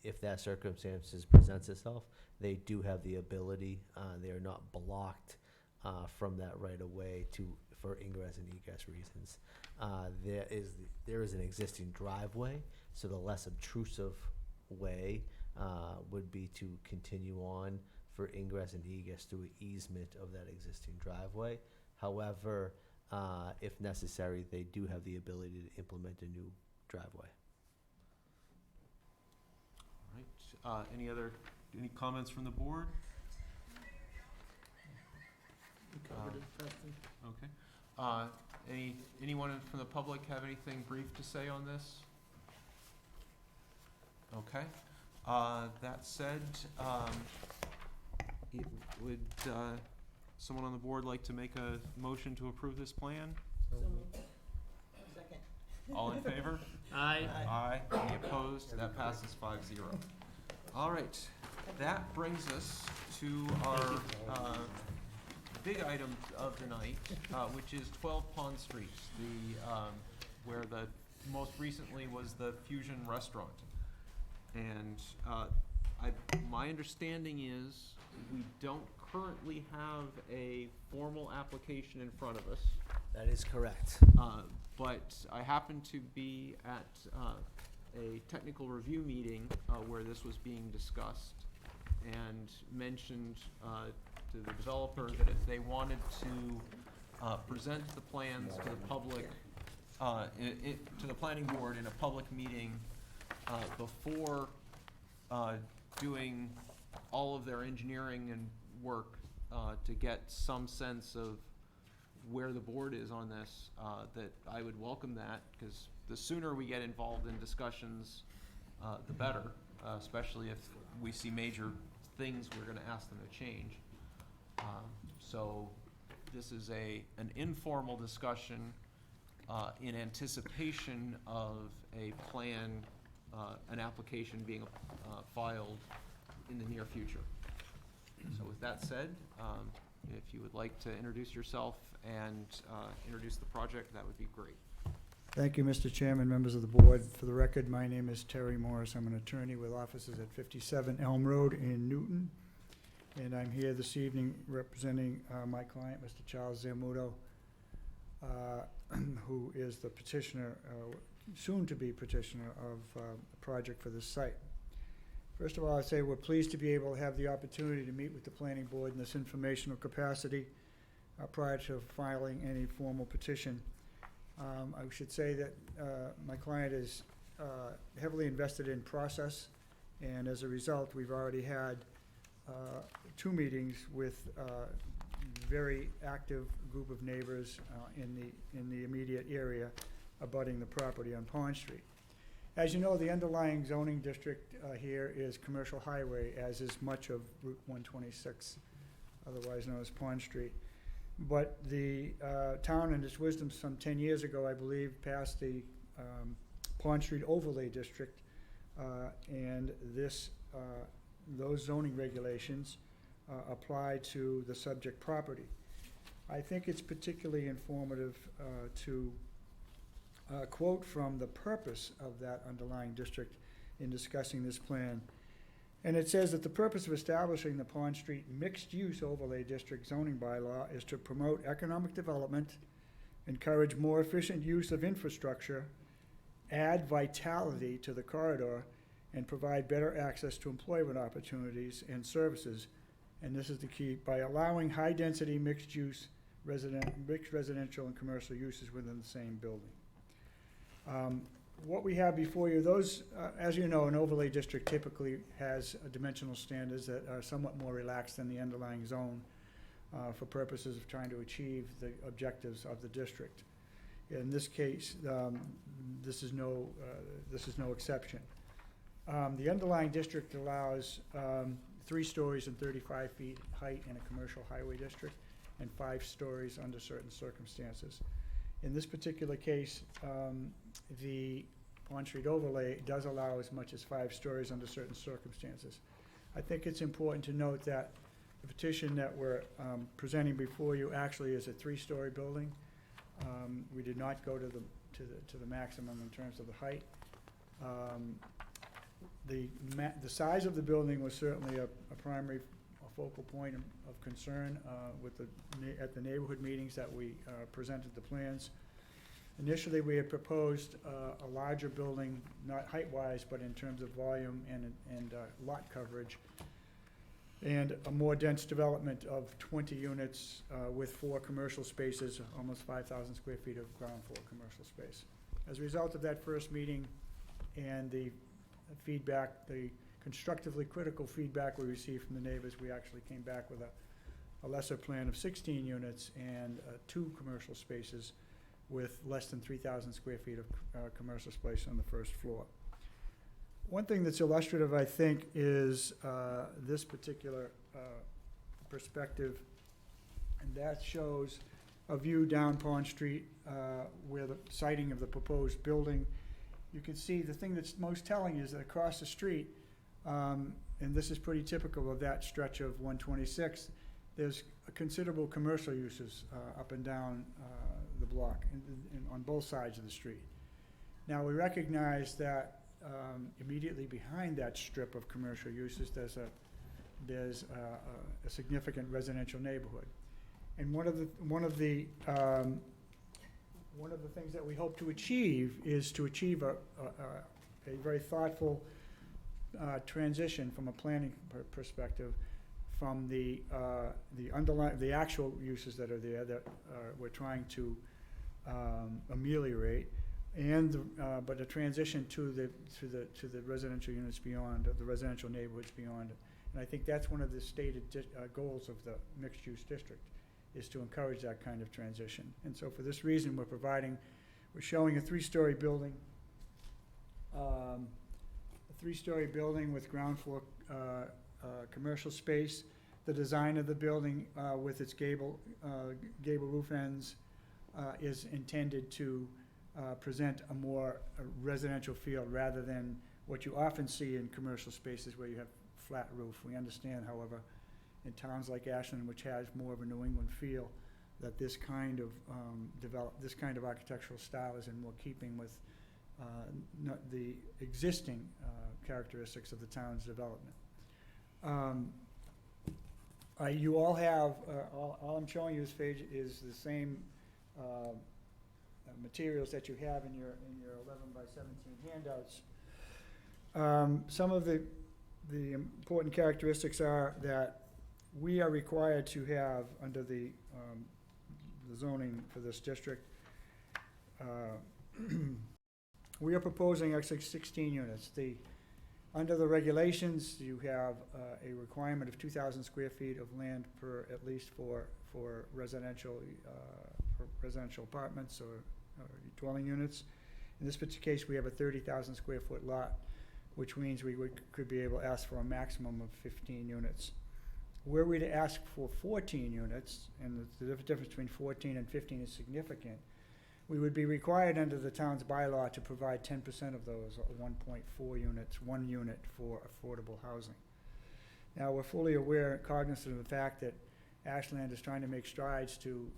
If that circumstances presents itself, they do have the ability, they are not blocked from that right of way for ingress and egress reasons. There is an existing driveway, so the less obtrusive way would be to continue on for ingress and egress through an easement of that existing driveway. However, if necessary, they do have the ability to implement a new driveway. All right, any comments from the board? You covered it, Preston. Okay. Anyone from the public have anything brief to say on this? Okay. That said, it would Someone on the board like to make a motion to approve this plan? Second. All in favor? Aye. Aye. Any opposed? That passes 5-0. All right, that brings us to our big item of the night, which is 12 Pond Street, where the most recently was the Fusion Restaurant. And my understanding is we don't currently have a formal application in front of us. That is correct. But I happened to be at a technical review meeting where this was being discussed, and mentioned to the developer that if they wanted to present the plans to the public, to the planning board in a public meeting before doing all of their engineering and work to get some sense of where the board is on this, that I would welcome that, because the sooner we get involved in discussions, the better, especially if we see major things we're gonna ask them to change. So this is an informal discussion in anticipation of a plan, an application being filed in the near future. So with that said, if you would like to introduce yourself and introduce the project, that would be great. Thank you, Mr. Chairman, members of the board. For the record, my name is Terry Morris. I'm an attorney with offices at 57 Elm Road in Newton. And I'm here this evening representing my client, Mr. Charles Zamuto, who is the petitioner, soon-to-be petitioner of the project for this site. First of all, I'd say we're pleased to be able to have the opportunity to meet with the planning board in this informational capacity prior to filing any formal petition. I should say that my client is heavily invested in process, and as a result, we've already had 2 meetings with very active group of neighbors in the immediate area abutting the property on Pond Street. As you know, the underlying zoning district here is commercial highway, as is much of Route 126, otherwise known as Pond Street. But the town, in its wisdom, some 10 years ago, I believe, passed the Pond Street Overlay District, and those zoning regulations apply to the subject property. I think it's particularly informative to quote from the purpose of that underlying district in discussing this plan. And it says that the purpose of establishing the Pond Street Mixed-Use Overlay District zoning bylaw is to promote economic development, encourage more efficient use of infrastructure, add vitality to the corridor, and provide better access to employment opportunities and services. And this is the key, by allowing high-density mixed-use mixed residential and commercial uses within the same building. What we have before you, those, as you know, an overlay district typically has dimensional standards that are somewhat more relaxed than the underlying zone for purposes of trying to achieve the objectives of the district. In this case, this is no exception. The underlying district allows 3 stories and 35 feet height in a commercial highway district, and 5 stories under certain circumstances. In this particular case, the Pond Street overlay does allow as much as 5 stories under certain circumstances. I think it's important to note that the petition that we're presenting before you actually is a 3-story building. We did not go to the maximum in terms of the height. The size of the building was certainly a primary focal point of concern at the neighborhood meetings that we presented the plans. Initially, we had proposed a larger building, not height-wise, but in terms of volume and lot coverage, and a more dense development of 20 units with 4 commercial spaces, almost 5,000 square feet of ground floor commercial space. As a result of that first meeting and the feedback, the constructively critical feedback we received from the neighbors, we actually came back with a lesser plan of 16 units and 2 commercial spaces with less than 3,000 square feet of commercial space on the first floor. One thing that's illustrative, I think, is this particular perspective And that shows a view down Pond Street, where the siting of the proposed building. You can see the thing that's most telling is that across the street, and this is pretty typical of that stretch of 126, there's a considerable commercial uses up and down the block and on both sides of the street. Now, we recognize that immediately behind that strip of commercial uses, there's a significant residential neighborhood. And one of the things that we hope to achieve is to achieve a very thoughtful transition from a planning perspective from the actual uses that are there that we're trying to ameliorate, and but a transition to the residential units beyond, the residential neighborhoods beyond. And I think that's one of the stated goals of the mixed-use district, is to encourage that kind of transition. And so for this reason, we're showing a three-story building, with ground floor commercial space. The design of the building with its gable roof ends is intended to present a more residential feel rather than what you often see in commercial spaces where you have flat roof. We understand, however, in towns like Ashland, which has more of a New England feel, that this kind of architectural style is in more keeping with the existing characteristics of the town's development. You all have, all I'm showing you this page is the same materials that you have in your 11 by 17 handouts. Some of the important characteristics are that we are required to have, under the zoning for this district, we are proposing actually 16 units. Under the regulations, you have a requirement of 2,000 square feet of land per, at least for residential apartments or dwelling units. In this particular case, we have a 30,000 square foot lot, which means we could be able to ask for a maximum of 15 units. Were we to ask for 14 units, and the difference between 14 and 15 is significant, we would be required under the town's bylaw to provide 10% of those, 1.4 units, 1 unit for affordable housing. Now, we're fully aware and cognizant of the fact that Ashland is trying to make strides to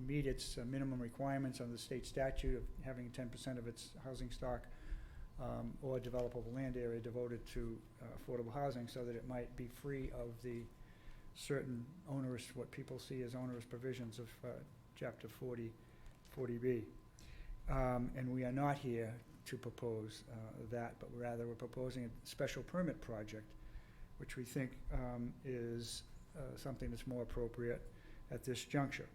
meet its minimum requirements under the state statute of having 10% of its housing stock or developable land area devoted to affordable housing, so that it might be free of the certain onerous, what people see as onerous provisions of Chapter 40B. And we are not here to propose that, but rather we're proposing a special permit project, which we think is something that's more appropriate at this juncture.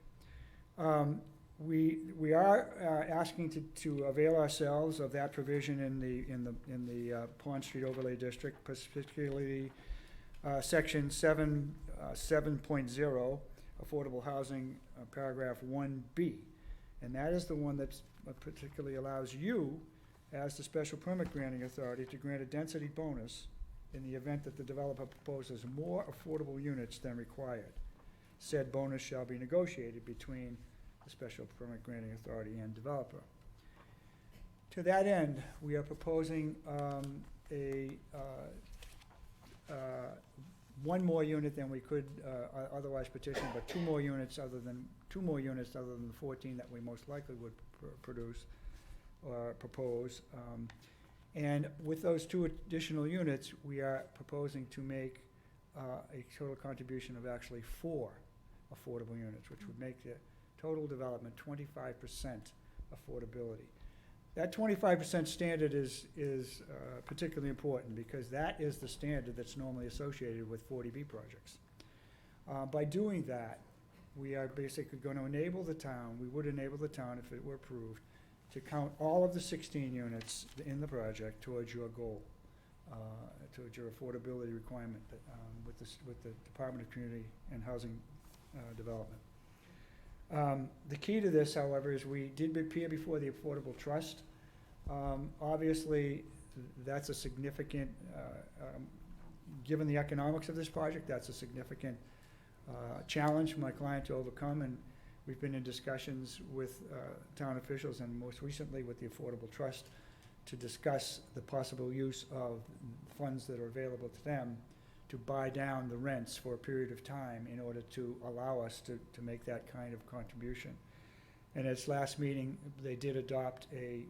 We are asking to avail ourselves of that provision in the Pond Street Overlay District, particularly Section 7.0, Affordable Housing, Paragraph 1B. And that is the one that particularly allows you, as the special permit granting authority, to grant a density bonus in the event that the developer proposes more affordable units than required. Said bonus shall be negotiated between the special permit granting authority and developer. To that end, we are proposing one more unit than we could otherwise petition, but two more units other than the 14 that we most likely would produce or propose. And with those two additional units, we are proposing to make a total contribution of actually 4 affordable units, which would make the total development 25% affordability. That 25% standard is particularly important because that is the standard that's normally associated with 40B projects. By doing that, we are basically going to enable the town, we would enable the town if it were approved, to count all of the 16 units in the project towards your goal, towards your affordability requirement with the Department of Community and Housing Development. The key to this, however, is we did appear before the Affordable Trust. Obviously, that's a significant, given the economics of this project, that's a significant challenge for my client to overcome, and we've been in discussions with town officials and most recently with the Affordable Trust to discuss the possible use of funds that are available to them to buy down the rents for a period of time in order to allow us to make that kind of contribution. And at its last meeting, they did adopt a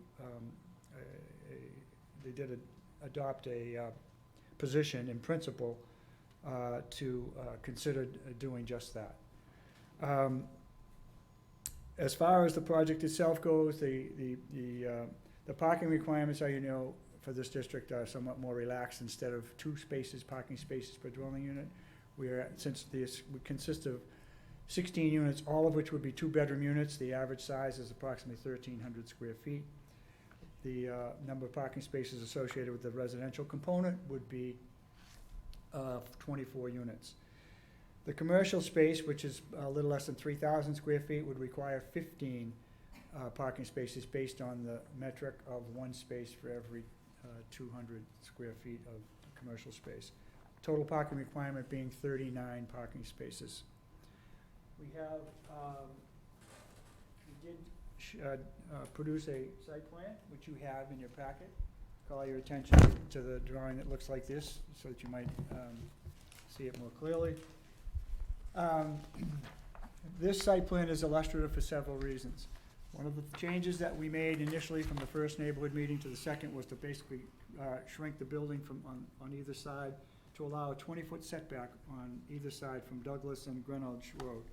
position in principle to consider doing just that. As far as the project itself goes, the parking requirements, as you know, for this district are somewhat more relaxed. Instead of 2 parking spaces per dwelling unit, since this would consist of 16 units, all of which would be 2-bedroom units. The average size is approximately 1,300 square feet. The number of parking spaces associated with the residential component would be 24 units. The commercial space, which is a little less than 3,000 square feet, would require 15 parking spaces based on the metric of 1 space for every 200 square feet of commercial space. Total parking requirement being 39 parking spaces. We have, we did produce a site plan, which you have in your packet. Call your attention to the drawing that looks like this, so that you might see it more clearly. This site plan is illustrative for several reasons. One of the changes that we made initially from the first neighborhood meeting to the second was to basically shrink the building from on either side to allow a 20-foot setback on either side from Douglas and Greenwich Road.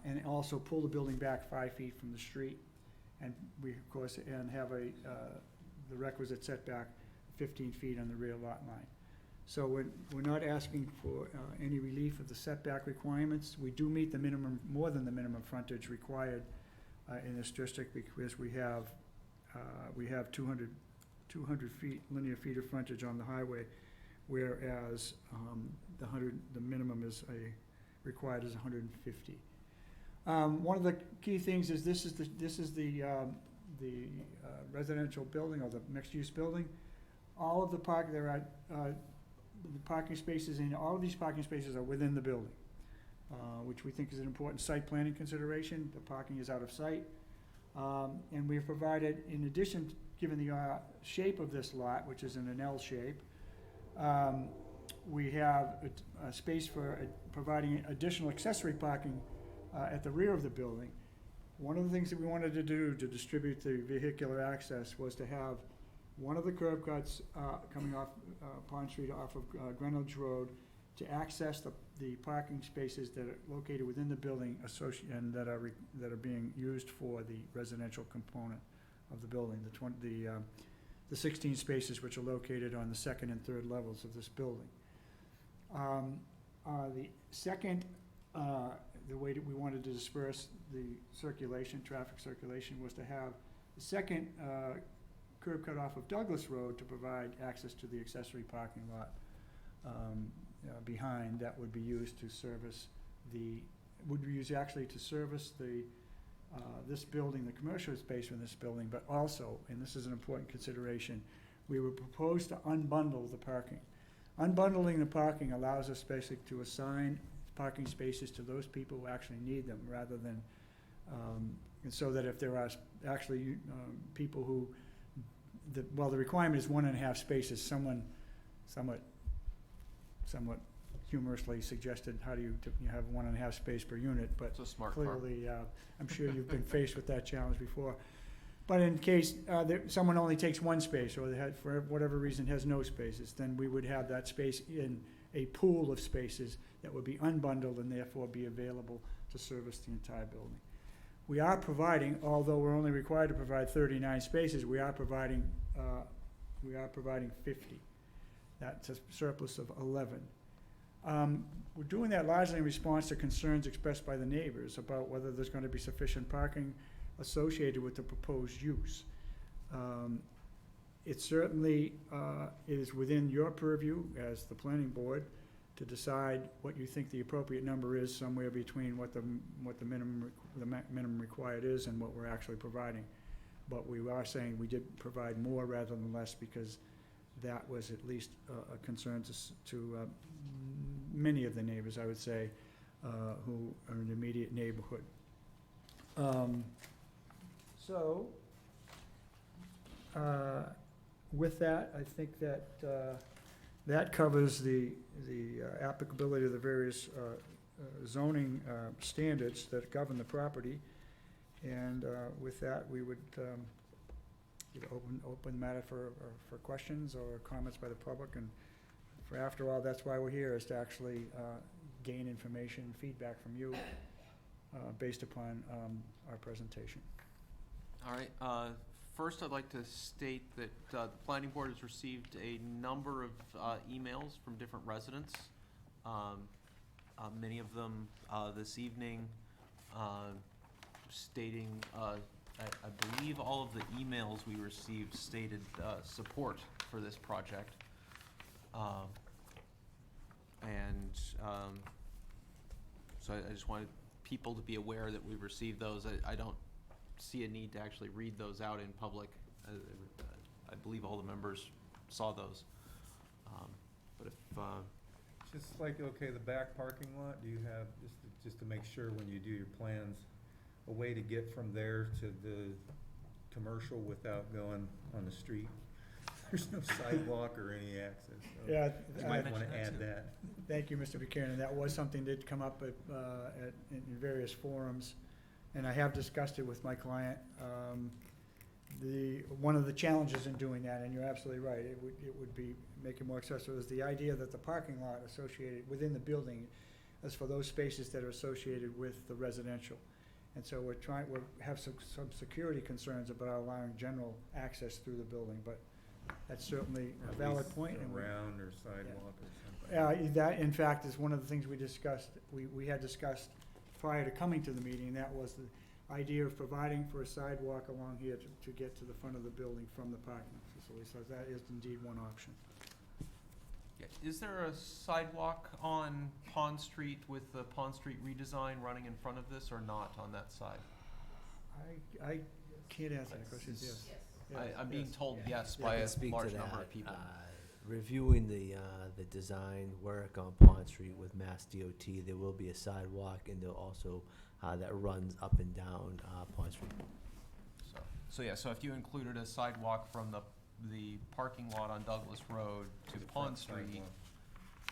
And also pull the building back 5 feet from the street. And we, of course, have the requisite setback 15 feet on the rear lot line. So we're not asking for any relief of the setback requirements. We do meet the minimum, more than the minimum frontage required in this district, because we have 200 feet, linear feet of frontage on the highway, whereas the minimum is required is 150. One of the key things is this is the residential building, or the mixed-use building. All of the the parking spaces in all of these parking spaces are within the building, which we think is an important site planning consideration. The parking is out of sight. And we've provided, in addition, given the shape of this lot, which is in an L shape, we have a space for providing additional accessory parking at the rear of the building. One of the things that we wanted to do to distribute the vehicular access was to have one of the curb cuts coming off Pond Street off of Greenwich Road to access the parking spaces that are located within the building and that are being used for the residential component of the building. The 16 spaces which are located on the 2nd and 3rd levels of this building. The second, the way that we wanted to disperse the traffic circulation, was to have the second curb cut off of Douglas Road to provide access to the accessory parking lot behind that would be used to service this building, the commercial space in this building, but also, and this is an important consideration, we would propose to unbundle the parking. Unbundling the parking allows us basically to assign parking spaces to those people who actually need them, rather than, and so that if there are actually people who, the requirement is 1.5 spaces, someone somewhat humorously suggested, how do you have 1.5 space per unit, but It's a smart car. clearly, I'm sure you've been faced with that challenge before. But in case someone only takes 1 space, or they had, for whatever reason, has no spaces, then we would have that space in a pool of spaces that would be unbundled and therefore be available to service the entire building. We are providing, although we're only required to provide 39 spaces, we are providing 50. That's a surplus of 11. We're doing that largely in response to concerns expressed by the neighbors about whether there's going to be sufficient parking associated with the proposed use. It certainly is within your purview as the planning board to decide what you think the appropriate number is, somewhere between what the minimum required is and what we're actually providing. But we are saying we did provide more rather than less, because that was at least a concern to many of the neighbors, I would say, who are in the immediate neighborhood. So, with that, I think that that covers the applicability of the various zoning standards that govern the property. And with that, we would open matter for questions or comments by the public. And for after all, that's why we're here, is to actually gain information, feedback from you based upon our presentation. All right, first I'd like to state that the planning board has received a number of emails from different residents. Many of them this evening stating, I believe all of the emails we received stated support for this project. So I just wanted people to be aware that we've received those. I don't see a need to actually read those out in public. I believe all the members saw those. But if, Just like, okay, the back parking lot, do you have, just to make sure when you do your plans, a way to get from there to the commercial without going on the street? There's no sidewalk or any access, so Yeah, you might wanna add that. Thank you, Mr. Buchanan. That was something that did come up in various forums, and I have discussed it with my client. One of the challenges in doing that, and you're absolutely right, it would be make it more accessible, is the idea that the parking lot associated within the building is for those spaces that are associated with the residential. And so we have some security concerns about allowing general access through the building, but that's certainly Or a at valid least point. and we- Around or sidewalk or something. That, in fact, is one of the things we discussed, we had discussed prior to coming to the meeting, and that was the idea of providing for a sidewalk along here to get to the front of the building from the parking facility, so that is indeed one option. yeah, is there a sidewalk on Pond Street with the Pond Street redesign running in front of this or not on that side? I can't answer that question, yes. I'm being Yes. told yes Yeah, by I can a speak to large number that. of people. Reviewing the design work on Pond Street with Mass DOT, there will be a sidewalk, and there'll also, that runs up and down Pond Street. So yeah, so if you included a sidewalk from the parking lot on Douglas Road to The Pond front Street, sidewalk.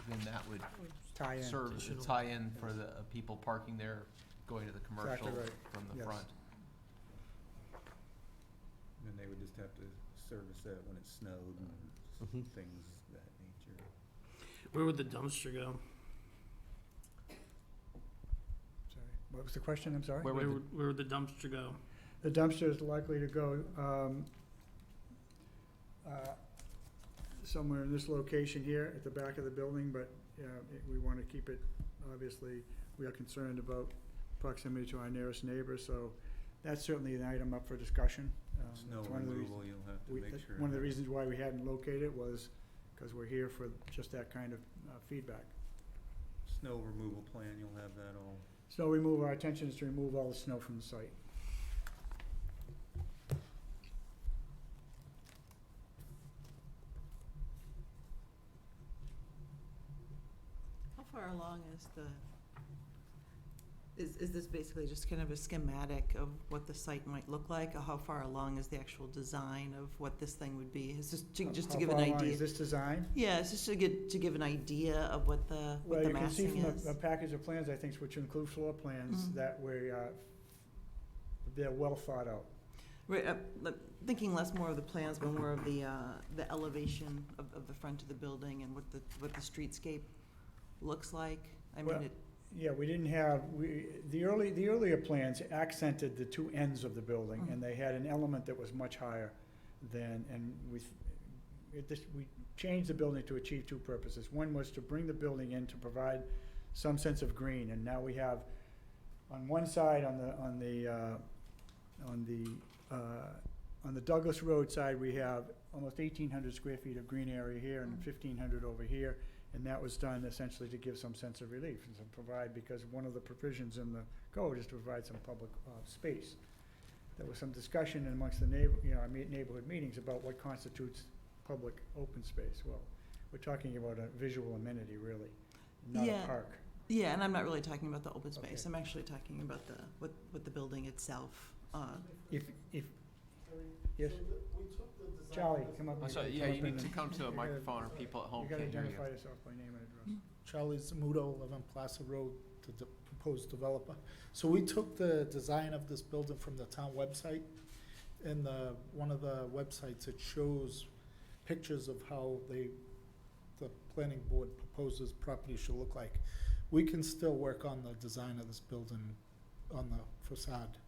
then that would Tie in. serve as a tie-in for the people parking there, going to the commercial Exactly right. from the Yes. front. And they would just have to service that when it snowed and Mhm. things of that nature. Where would the dumpster go? Sorry, what was the question, I'm sorry? Where would the- Where would the dumpster go? The dumpster is likely to go somewhere in this location here at the back of the building, but we want to keep it, obviously, we are concerned about proximity to our nearest neighbor, so that's certainly an item up for discussion. Snow It's one of the removal, you'll have to make sure. One of the reasons why we hadn't located it was because we're here for just that kind of feedback. Snow removal plan, you'll have that all. Snow removal, our intention is to remove all the snow from the site. How far along is is this basically just kind of a schematic of what the site might look like? Or how far along is the actual design of what this thing would be? Is this just to How give an far along idea? is this design? Yeah, it's just to give an idea of what the Well, you can see massing from is. a package of plans, I think, which include floor plans, Mhm. that they're well thought out. Right, thinking less more of the plans, but more of the elevation of the front of the building and what the streetscape looks like. I Well, mean, Yeah, we didn't have, the earlier plans accented the two ends of the building, Mhm. and they had an element that was much higher than, and we changed the building to achieve two purposes. One was to bring the building in to provide some sense of green, and now we have, on one side, on the Douglas Road side, we have almost 1,800 square feet of green area here and 1,500 over here. And that was done essentially to give some sense of relief and to provide, because one of the provisions in the code is to provide some public space. There was some discussion amongst the neighborhood meetings about what constitutes public open space. Well, we're talking about a visual amenity, really, not Yeah. a park. Yeah, and I'm not really talking about the open space. Okay. I'm actually talking about the, what the building itself. If, yes? Charlie, come up. So, yeah, you need to come to the microphone or people at home You gotta can't hear you. identify yourself by name and address. Charlie Zamudo, 11 Plaza Road, the proposed developer. So we took the design of this building from the town website. In one of the websites, it shows pictures of how the planning board proposes property should look like. We can still work on the design of this building on the facade.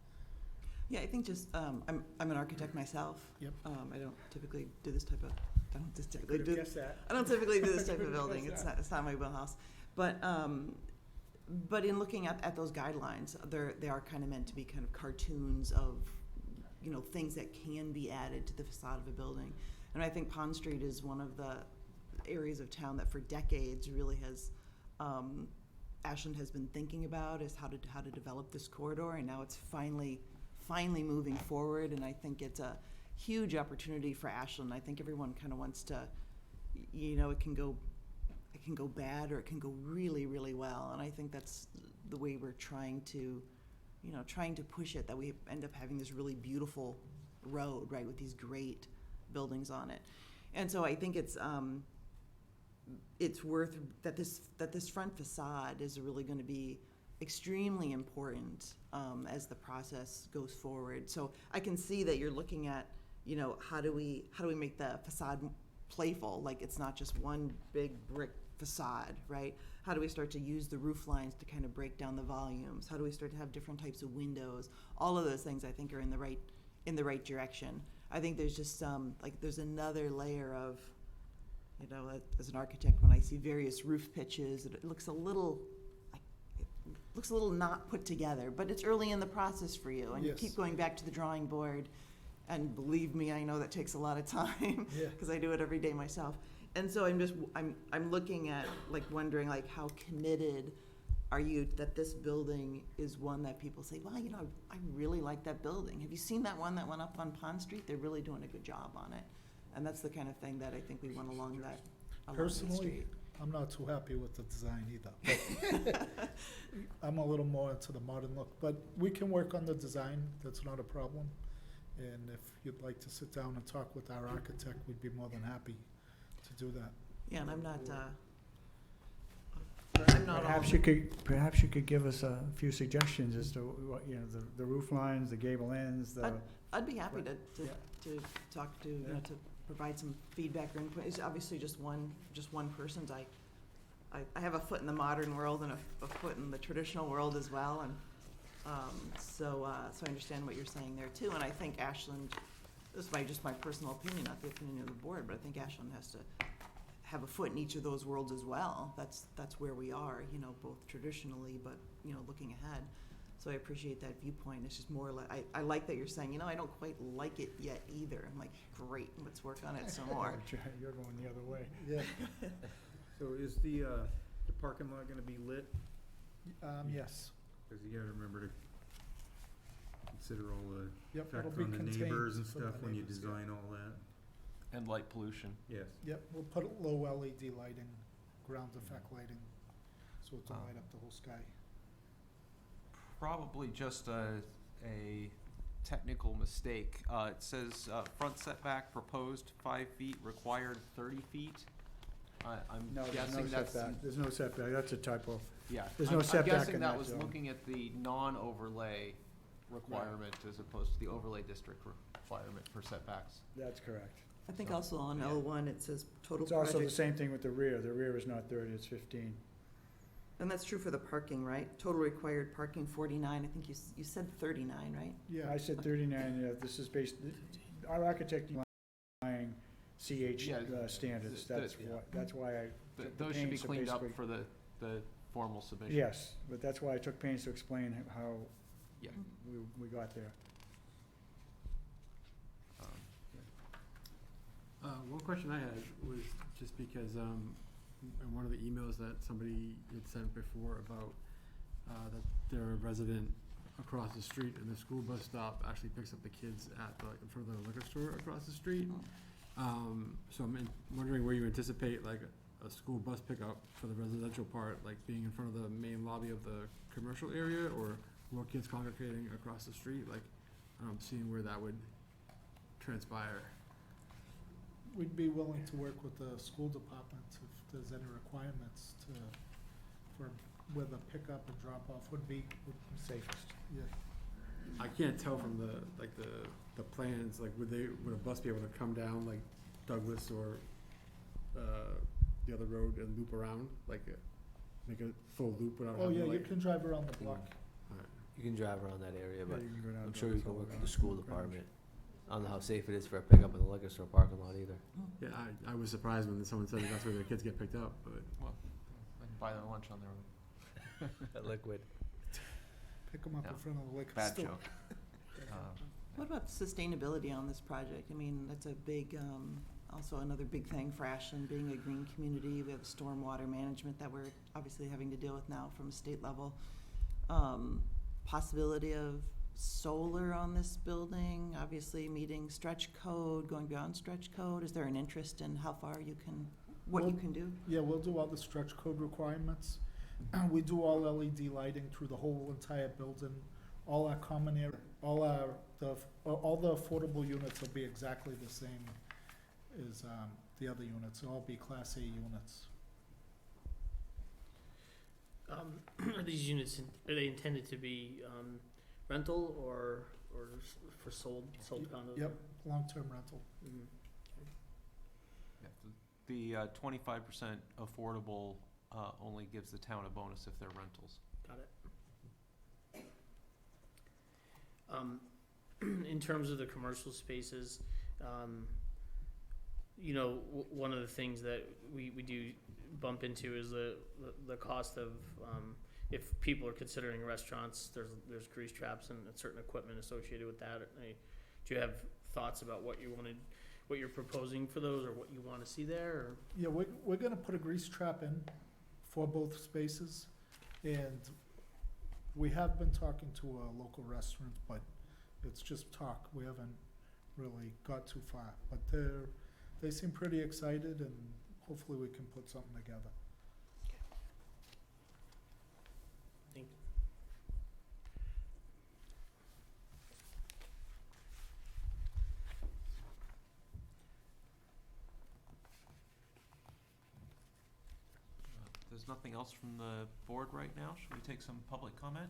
Yeah, I think just, I'm an architect myself. Yep. I don't typically do this type of, I don't just typically Could've do, guessed that. I don't typically do this type of Could've building. guessed It's not my wheelhouse. But in looking at those guidelines, they are kind of meant to be kind of cartoons of, you know, things that can be added to the facade of a building. And I think Pond Street is one of the areas of town that for decades really has, Ashland has been thinking about, is how to develop this corridor, and now it's finally moving forward, and I think it's a huge opportunity for Ashland. I think everyone kind of wants to, you know, it can go bad or it can go really, really well, and I think that's the way we're trying to push it, that we end up having this really beautiful road, right, with these great buildings on it. And so I think it's worth that this front facade is really going to be extremely important as the process goes forward. So I can see that you're looking at, you know, how do we make the facade playful, like it's not just one big brick facade, right? How do we start to use the roof lines to kind of break down the volumes? How do we start to have different types of windows? All of those things I think are in the right direction. I think there's just there's another layer of, you know, as an architect, when I see various roof pitches, it looks a little not put together, but it's early in the process for you, and Yes. you keep going back to the drawing board, and believe me, I know that takes a lot of time, Yeah. because I do it every day myself. And so I'm looking at, like, wondering, like, how committed are you that this building is one that people say, well, you know, I really like that building. Have you seen that one that went up on Pond Street? They're really doing a good job on it. And that's the kind of thing that I think we want along that Personally, street. I'm not too happy with the design either. I'm a little more into the modern look, but we can work on the design, that's not a problem. And if you'd like to sit down and talk with our architect, we'd be more than happy to do that. Yeah, and I'm not Perhaps you could give us a few suggestions as to what, you know, the roof lines, the gable ends, the. I'd be happy to Yeah. talk to, you know, to provide some feedback or input. It's obviously just one person's. I have a foot in the modern world and a foot in the traditional world as well, and so I understand what you're saying there too. And I think Ashland, this is just my personal opinion, not the opinion of the board, but I think Ashland has to have a foot in each of those worlds as well. That's where we are, you know, both traditionally, but, you know, looking ahead. So I appreciate that viewpoint. It's just more like, I like that you're saying, you know, I don't quite like it yet either. I'm like, great, let's work on it some more. You're going the other way. Yeah. So is the parking lot gonna be lit? Yes. Cause you gotta remember to consider all the Yep, it'll effect be on the contained neighbors and for the stuff when you neighbors, yeah. design all that. And light pollution. Yes. Yep, we'll put low LED lighting, ground effect lighting, so it'll light up the whole sky. Probably just a technical mistake. It says front setback proposed 5 feet, required 30 feet. I'm No, there's guessing no that's. setback. There's no setback. That's a typo. Yeah. There's no I'm setback guessing in that that was zone. looking at the non-overlay requirement as opposed to the overlay district requirement for setbacks. That's correct. I think So, also on yeah. L1, it says total It's also the project, same thing with the rear. The rear is not 30, it's 15. and that's true for the parking, right? Total required parking 49, I think you said 39, right? Yeah. I said 39, yeah, this is based, our architect applying CH Yeah, standards. yeah. That's why I took the Those should be pains to cleaned up basically- for the formal submission. Yes, but that's why I took pains to explain how Yeah. we got there. One question I had was just because in one of the emails that somebody had sent before about that they're a resident across the street and the school bus stop actually picks up the kids at in front of the liquor store across the street. So I'm wondering where you anticipate like a school bus pickup for the residential part, like being in front of the main lobby of the commercial area, or more kids congregating across the street, like, seeing where that would transpire. We'd be willing to work with the school department if there's any requirements for where the pickup and drop off would be safest. Yeah. I can't tell from the plans, like, would a bus be able to come down like Douglas or, the other road and loop around, like, make a full loop without Oh, having yeah, to, you like? can drive around the block. Alright. You can drive around that area, Yeah, but you can go down I'm to sure the you can school work with garage. the school Garage. department. I don't know how safe it is for a pickup in the liquor store parking lot either. Yeah, I was surprised when someone said that that's where their kids get picked up, but. Well, I can buy their lunch on their own. That liquid. Pick them up No. in front of the liquor Bad store. joke. What about sustainability on this project? I mean, that's a big, also another big thing for Ashland, being a green community. We have stormwater management that we're obviously having to deal with now from a state level. Possibility of solar on this building, obviously meeting stretch code, going beyond stretch code. Is there an interest in how far you can, what you Well, can do? Yeah, we'll do all the stretch code requirements. We do all LED lighting through the whole entire building. All our common area, all the affordable units will be exactly the same as the other units. They'll all be Class A units. Are these units, are they intended to be rental or for sold condos? Yep, long-term rental. Mhm. The 25% affordable only gives the town a bonus if they're rentals. Got it. In terms of the commercial spaces, one of the things that we do bump into is the cost of, if people are considering restaurants, there's grease traps and certain equipment associated with that. Do you have thoughts about what you're proposing for those, or what you want to see there, or? Yeah, we're gonna put a grease trap in for both spaces, and we have been talking to a local restaurant, but it's just talk. We haven't really got too far, but they seem pretty excited, and hopefully we can put something together. Thank you. There's nothing else from the board right now. Should we take some public comment?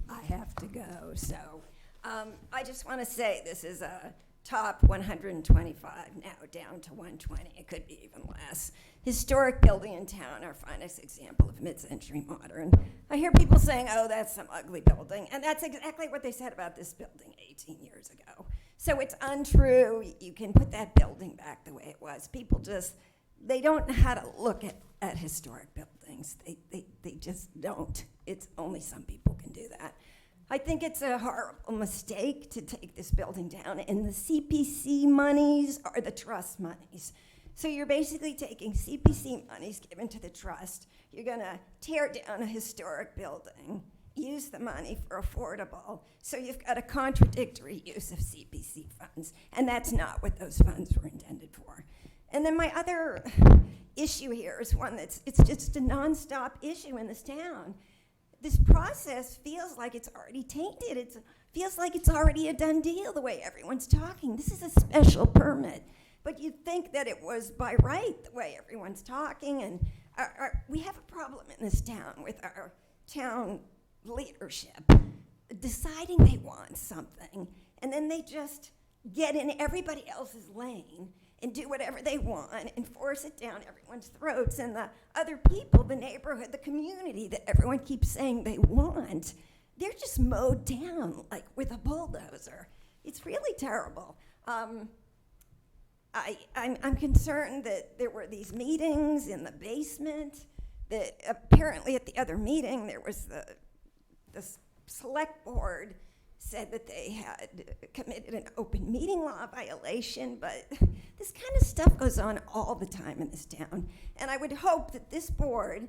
I have to go, so I just want to say this is a top 125, now down to 120. It could be even less. Historic building in town, our finest example of mid-century modern. I hear people saying, oh, that's some ugly building, and that's exactly what they said about this building 18 years ago. So it's untrue. You can put that building back the way it was. People just, they don't know how to look at historic buildings. They just don't. It's only some people can do that. I think it's a horrible mistake to take this building down, and the CPC monies are the trust monies. So you're basically taking CPC monies given to the trust. You're gonna tear down a historic building, use the money for affordable, so you've got a contradictory use of CPC funds, and that's not what those funds were intended for. And then my other issue here is one it's just a nonstop issue in this town. This process feels like it's already tainted. It feels like it's already a done deal the way everyone's talking. This is a special permit. But you'd think that it was by right the way everyone's talking. And we have a problem in this town with our town leadership deciding they want something, and then they just get in everybody else's lane and do whatever they want and force it down everyone's throats, and the other people, the neighborhood, the community that everyone keeps saying they want, they're just mowed down like with a bulldozer. It's really terrible. I'm concerned that there were these meetings in the basement, that apparently at the other meeting there was the select board said that they had committed an open meeting law violation, but this kind of stuff goes on all the time in this town. And I would hope that this board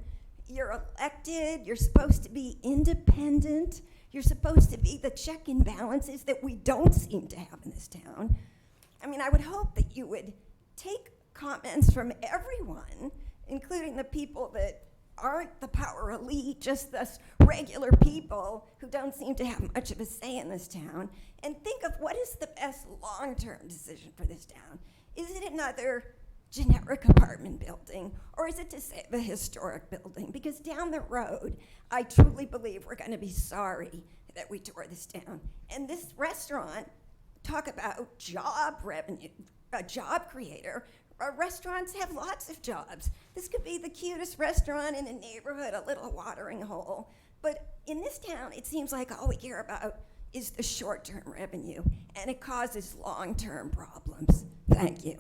you're elected, you're supposed to be independent, you're supposed to be the check and balances that we don't seem to have in this town. I mean, I would hope that you would take comments from everyone, including the people that aren't the power elite, just us regular people who don't seem to have much of a say in this town, and think of what is the best long-term decision for this town. Is it another generic apartment building, or is it to save a historic building? Because down the road, I truly believe we're going to be sorry that we tore this down. And this restaurant, talk about job revenue, a job creator. Restaurants have lots of jobs. This could be the cutest restaurant in a neighborhood, a little watering hole. But in this town, it seems like all we care about is the short-term revenue, and it causes long-term problems. Thank you.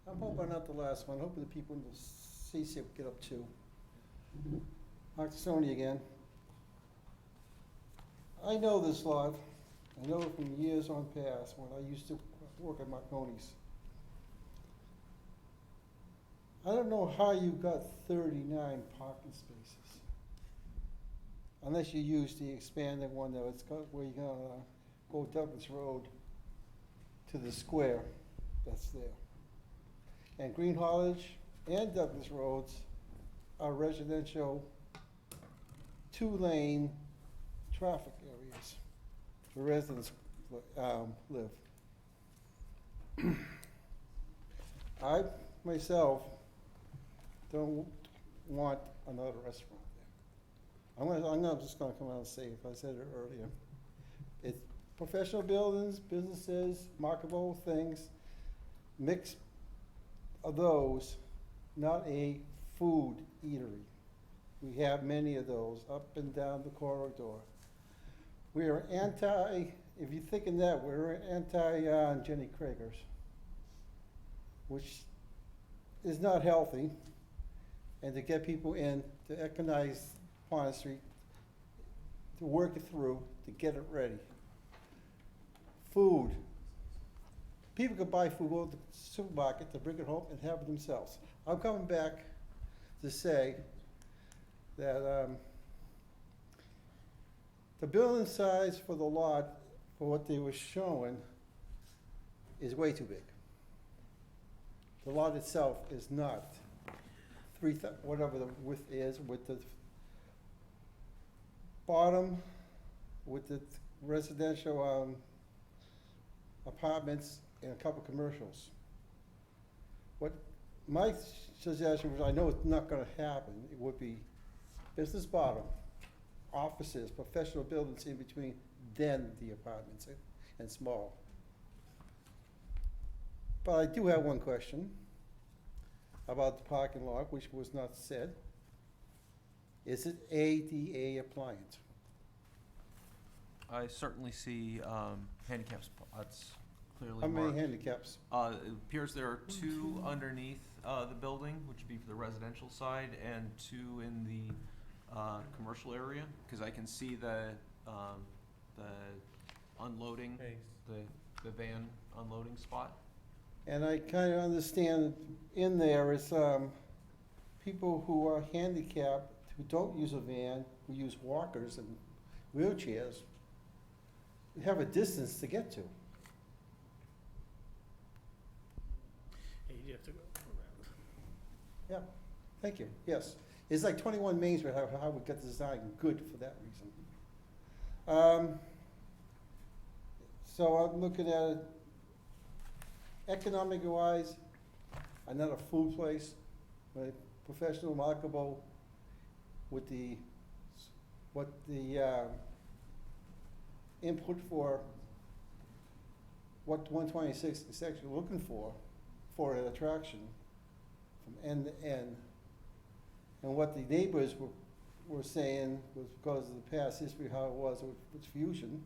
I'm hoping not the last one, hoping the people in the CC will get up too. Mark Sony again. I know this lot. I know it from years on past when I used to work at Marconi's. I don't know how you got 39 parking spaces. Unless you use the expanded one that it's got where you're gonna go Douglas Road to the square that's there. And Green Hollage and Douglas Roads are residential 2-lane traffic areas where residents live. I myself don't want another restaurant there. I'm just gonna come out and say, if I said it earlier, it's professional buildings, businesses, marketable things, mix of those, not a food eatery. We have many of those up and down the corridor. We are anti, if you're thinking that, we're anti Jenny Craigers, which is not healthy, and to get people in to economize Pond Street, to work it through, to get it ready. Food. People could buy food, go to the supermarket, to bring it home and have it themselves. I'm coming back to say that the building size for the lot, for what they were showing, is way too big. The lot itself is not whatever the width is, with the bottom, with the residential apartments and a couple commercials. What my suggestion was, I know it's not gonna happen, it would be business bottom, offices, professional buildings in between, then the apartments and small. But I do have one question about the parking lot, which was not said. Is it ADA appliant? I certainly see handicap spots clearly How many marked. handicaps? It appears there are 2 underneath the building, which would be for the residential side, and 2 in the commercial area, because I can see the unloading, the van unloading spot. And I kind of understand in there is people who are handicapped, who don't use a van, who use walkers and wheelchairs, have a distance to get to. Yeah, you do have to go around. Yeah, thank you, yes. It's like 21 Main Street, how we got designed good for that reason. So I'm looking at it, economic-wise, another food place, right? Professional, marketable, with what the input for what 126 is actually looking for an attraction from end to end. And what the neighbors were saying was because of the past history, how it was with Fusion.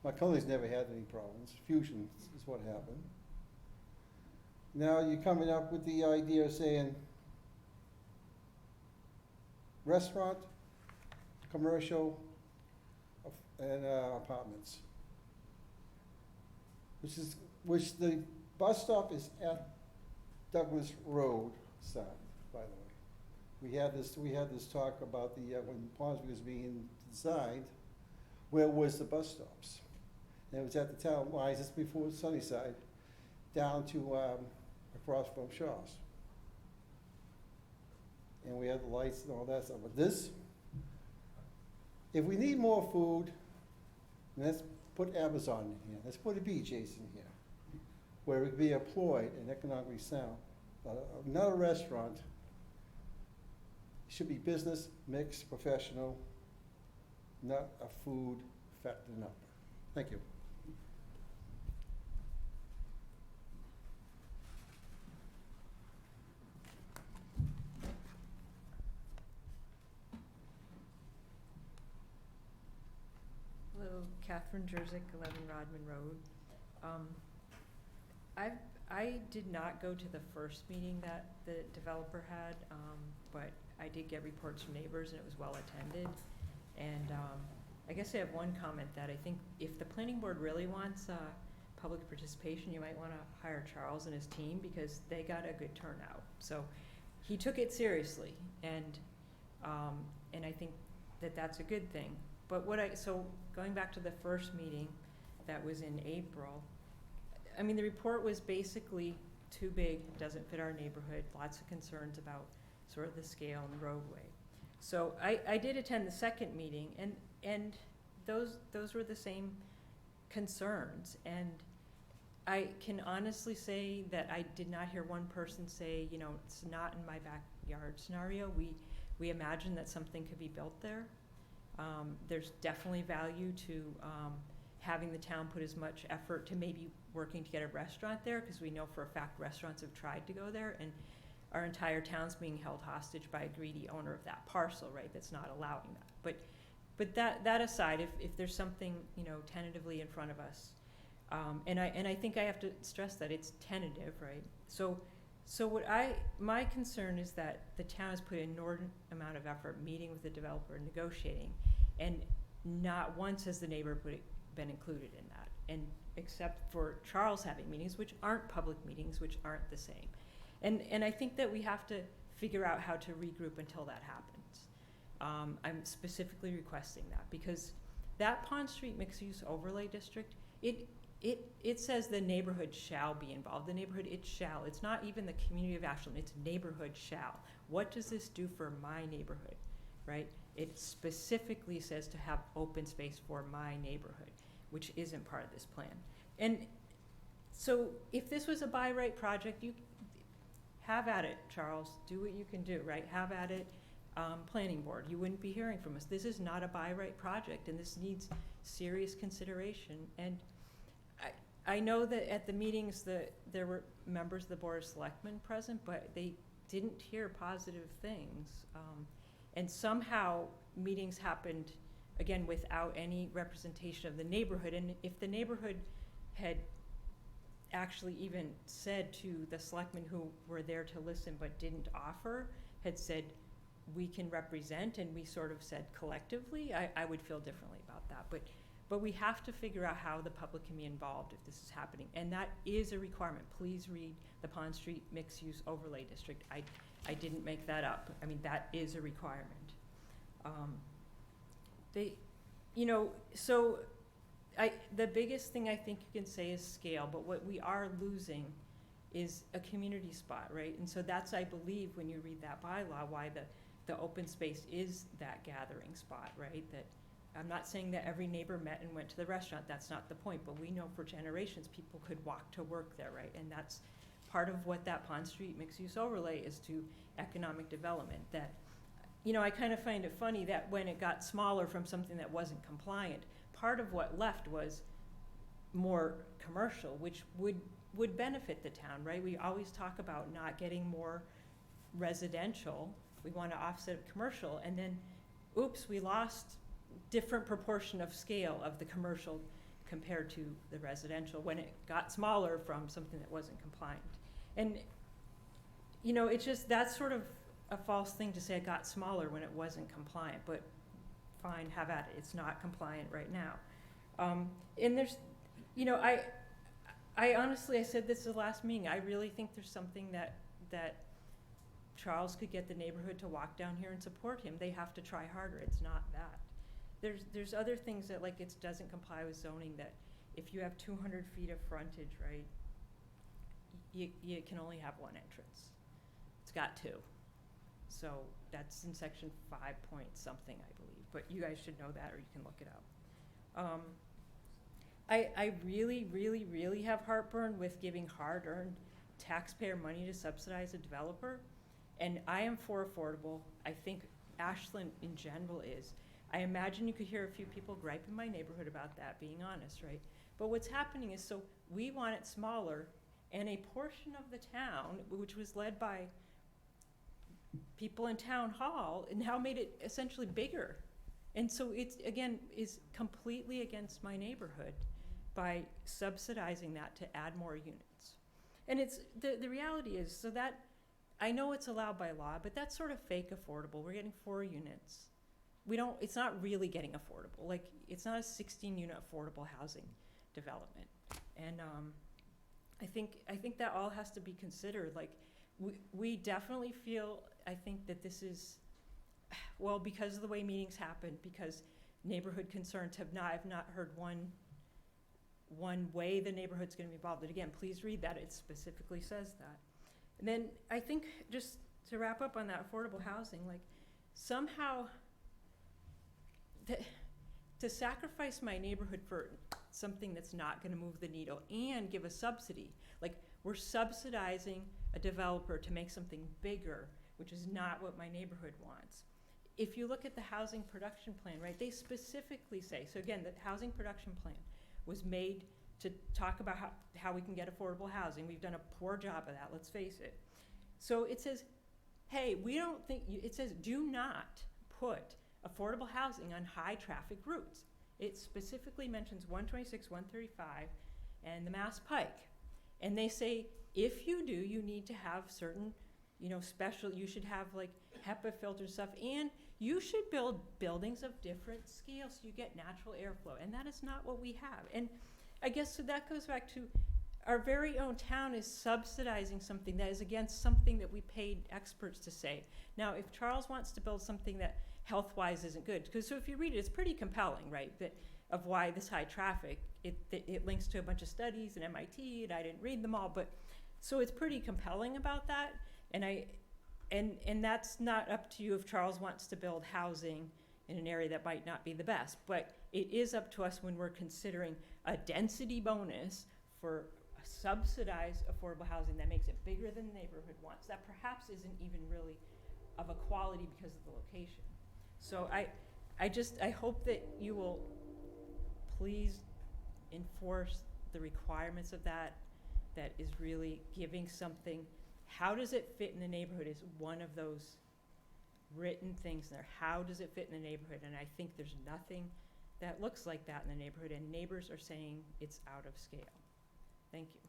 Marconi's never had any problems. Fusion is what happened. Now you're coming up with the idea of saying restaurant, commercial, and apartments. which the bus stop is at Douglas Road side, by the way. We had this talk about the, when Ponsonby was being designed, where was the bus stops? And it was at the town lines, just before Sunnyside, down to, across from Shaw's. And we had the lights and all that stuff, but this, if we need more food, let's put Amazon in here, let's put a BJ's in here, where it could be employed and economically sound. Not a restaurant. It should be business, mixed, professional, not a food factory number. Thank you. Hello, Catherine Jerzyk, 11 Rodman Road. I did not go to the first meeting that the developer had, but I did get reports from neighbors and it was well attended. And I guess I have one comment that I think if the planning board really wants public participation, you might want to hire Charles and his team because they got a good turnout. So he took it seriously, and I think that that's a good thing. But so going back to the first meeting that was in April, I mean, the report was basically too big, doesn't fit our neighborhood, lots of concerns about sort of the scale and the roadway. So I did attend the second meeting, and those were the same concerns. And I can honestly say that I did not hear one person say, you know, it's not in my backyard scenario. We imagine that something could be built there. There's definitely value to having the town put as much effort to maybe working to get a restaurant there, because we know for a fact restaurants have tried to go there, and our entire town's being held hostage by a greedy owner of that parcel, right, that's not allowing that. But that aside, if there's something, you know, tentatively in front of us, and I think I have to stress that it's tentative, right? So my concern is that the town has put an inordinate amount of effort meeting with the developer and negotiating, and not once has the neighborhood been included in that, and except for Charles having meetings, which aren't public meetings, which aren't the same. And I think that we have to figure out how to regroup until that happens. I'm specifically requesting that because that Pond Street mixed-use overlay district, it says the neighborhood shall be involved. The neighborhood, it shall. It's not even the community of Ashland, it's neighborhood shall. What does this do for my neighborhood, right? It specifically says to have open space for my neighborhood, which isn't part of this plan. And so if this was a by right project, you have at it, Charles. Do what you can do, right? Have at it, planning board. You wouldn't be hearing from us. This is not a by right project, and this needs serious consideration. And I know that at the meetings there were members of the Board of Selectmen present, but they didn't hear positive things. And somehow meetings happened, again, without any representation of the neighborhood. And if the neighborhood had actually even said to the selectmen who were there to listen but didn't offer, had said, we can represent, and we sort of said collectively, I would feel differently about that. But we have to figure out how the public can be involved if this is happening. And that is a requirement. Please read the Pond Street Mixed-Use Overlay District. I didn't make that up. I mean, that is a requirement. The biggest thing I think you can say is scale, but what we are losing is a community spot, right? And so that's, I believe, when you read that bylaw, why the open space is that gathering spot, right? That I'm not saying that every neighbor met and went to the restaurant. That's not the point. But we know for generations people could walk to work there, right? And that's part of what that Pond Street mixed-use overlay is to economic development. That, you know, I kind of find it funny that when it got smaller from something that wasn't compliant, part of what left was more commercial, which would benefit the town, right? We always talk about not getting more residential. We want to offset commercial, and then, oops, we lost different proportion of scale of the commercial compared to the residential when it got smaller from something that wasn't compliant. And, you know, it's just, that's sort of a false thing to say it got smaller when it wasn't compliant, but fine, have at it. It's not compliant right now. And there's, you know, I honestly, I said this the last meeting, I really think there's something that Charles could get the neighborhood to walk down here and support him. They have to try harder, it's not that. There's other things that, like, it doesn't comply with zoning, that if you have 200 feet of frontage, right, you can only have one entrance. It's got two. So that's in section 5 point something, I believe, but you guys should know that, or you can look it up. I really, really, really have heartburn with giving hard-earned taxpayer money to subsidize a developer, and I am for affordable. I think Ashland in general is. I imagine you could hear a few people gripe in my neighborhood about that, being honest, right? But what's happening is, so we want it smaller, and a portion of the town, which was led by people in town hall, and now made it essentially bigger. And so it's, again, is completely against my neighborhood by subsidizing that to add more units. And it's, the reality is, so that, I know it's allowed by law, but that's sort of fake affordable. We're getting 4 units. It's not really getting affordable. Like, it's not a 16-unit affordable housing development. And I think that all has to be considered. Like, we definitely feel, I think that this is, well, because of the way meetings happen, because neighborhood concerns I've not heard one way the neighborhood's gonna be involved. And again, please read that, it specifically says that. And then I think, just to wrap up on that affordable housing, like, somehow, to sacrifice my neighborhood for something that's not gonna move the needle and give a subsidy, like, we're subsidizing a developer to make something bigger, which is not what my neighborhood wants. If you look at the housing production plan, right, they specifically say, so again, the housing production plan was made to talk about how we can get affordable housing. We've done a poor job of that, let's face it. So it says, hey, we don't think, it says do not put affordable housing on high traffic routes. It specifically mentions 126, 135, and the Mass Pike. And they say, if you do, you need to have certain, you should have like HEPA filter stuff, and you should build buildings of different scales so you get natural airflow. And that is not what we have. And I guess so that goes back to our very own town is subsidizing something that is against something that we paid experts to say. Now, if Charles wants to build something that health-wise isn't good, because so if you read it, it's pretty compelling, right? That of why this high traffic, it links to a bunch of studies and MIT, and I didn't read them all, but so it's pretty compelling about that. And that's not up to you if Charles wants to build housing in an area that might not be the best, but it is up to us when we're considering a density bonus for a subsidized affordable housing that makes it bigger than the neighborhood wants, that perhaps isn't even really of a quality because of the location. So I hope that you will please enforce the requirements of that is really giving something. How does it fit in the neighborhood is one of those written things there. How does it fit in the neighborhood? And I think there's nothing that looks like that in the neighborhood, and neighbors are saying it's out of scale. Thank you.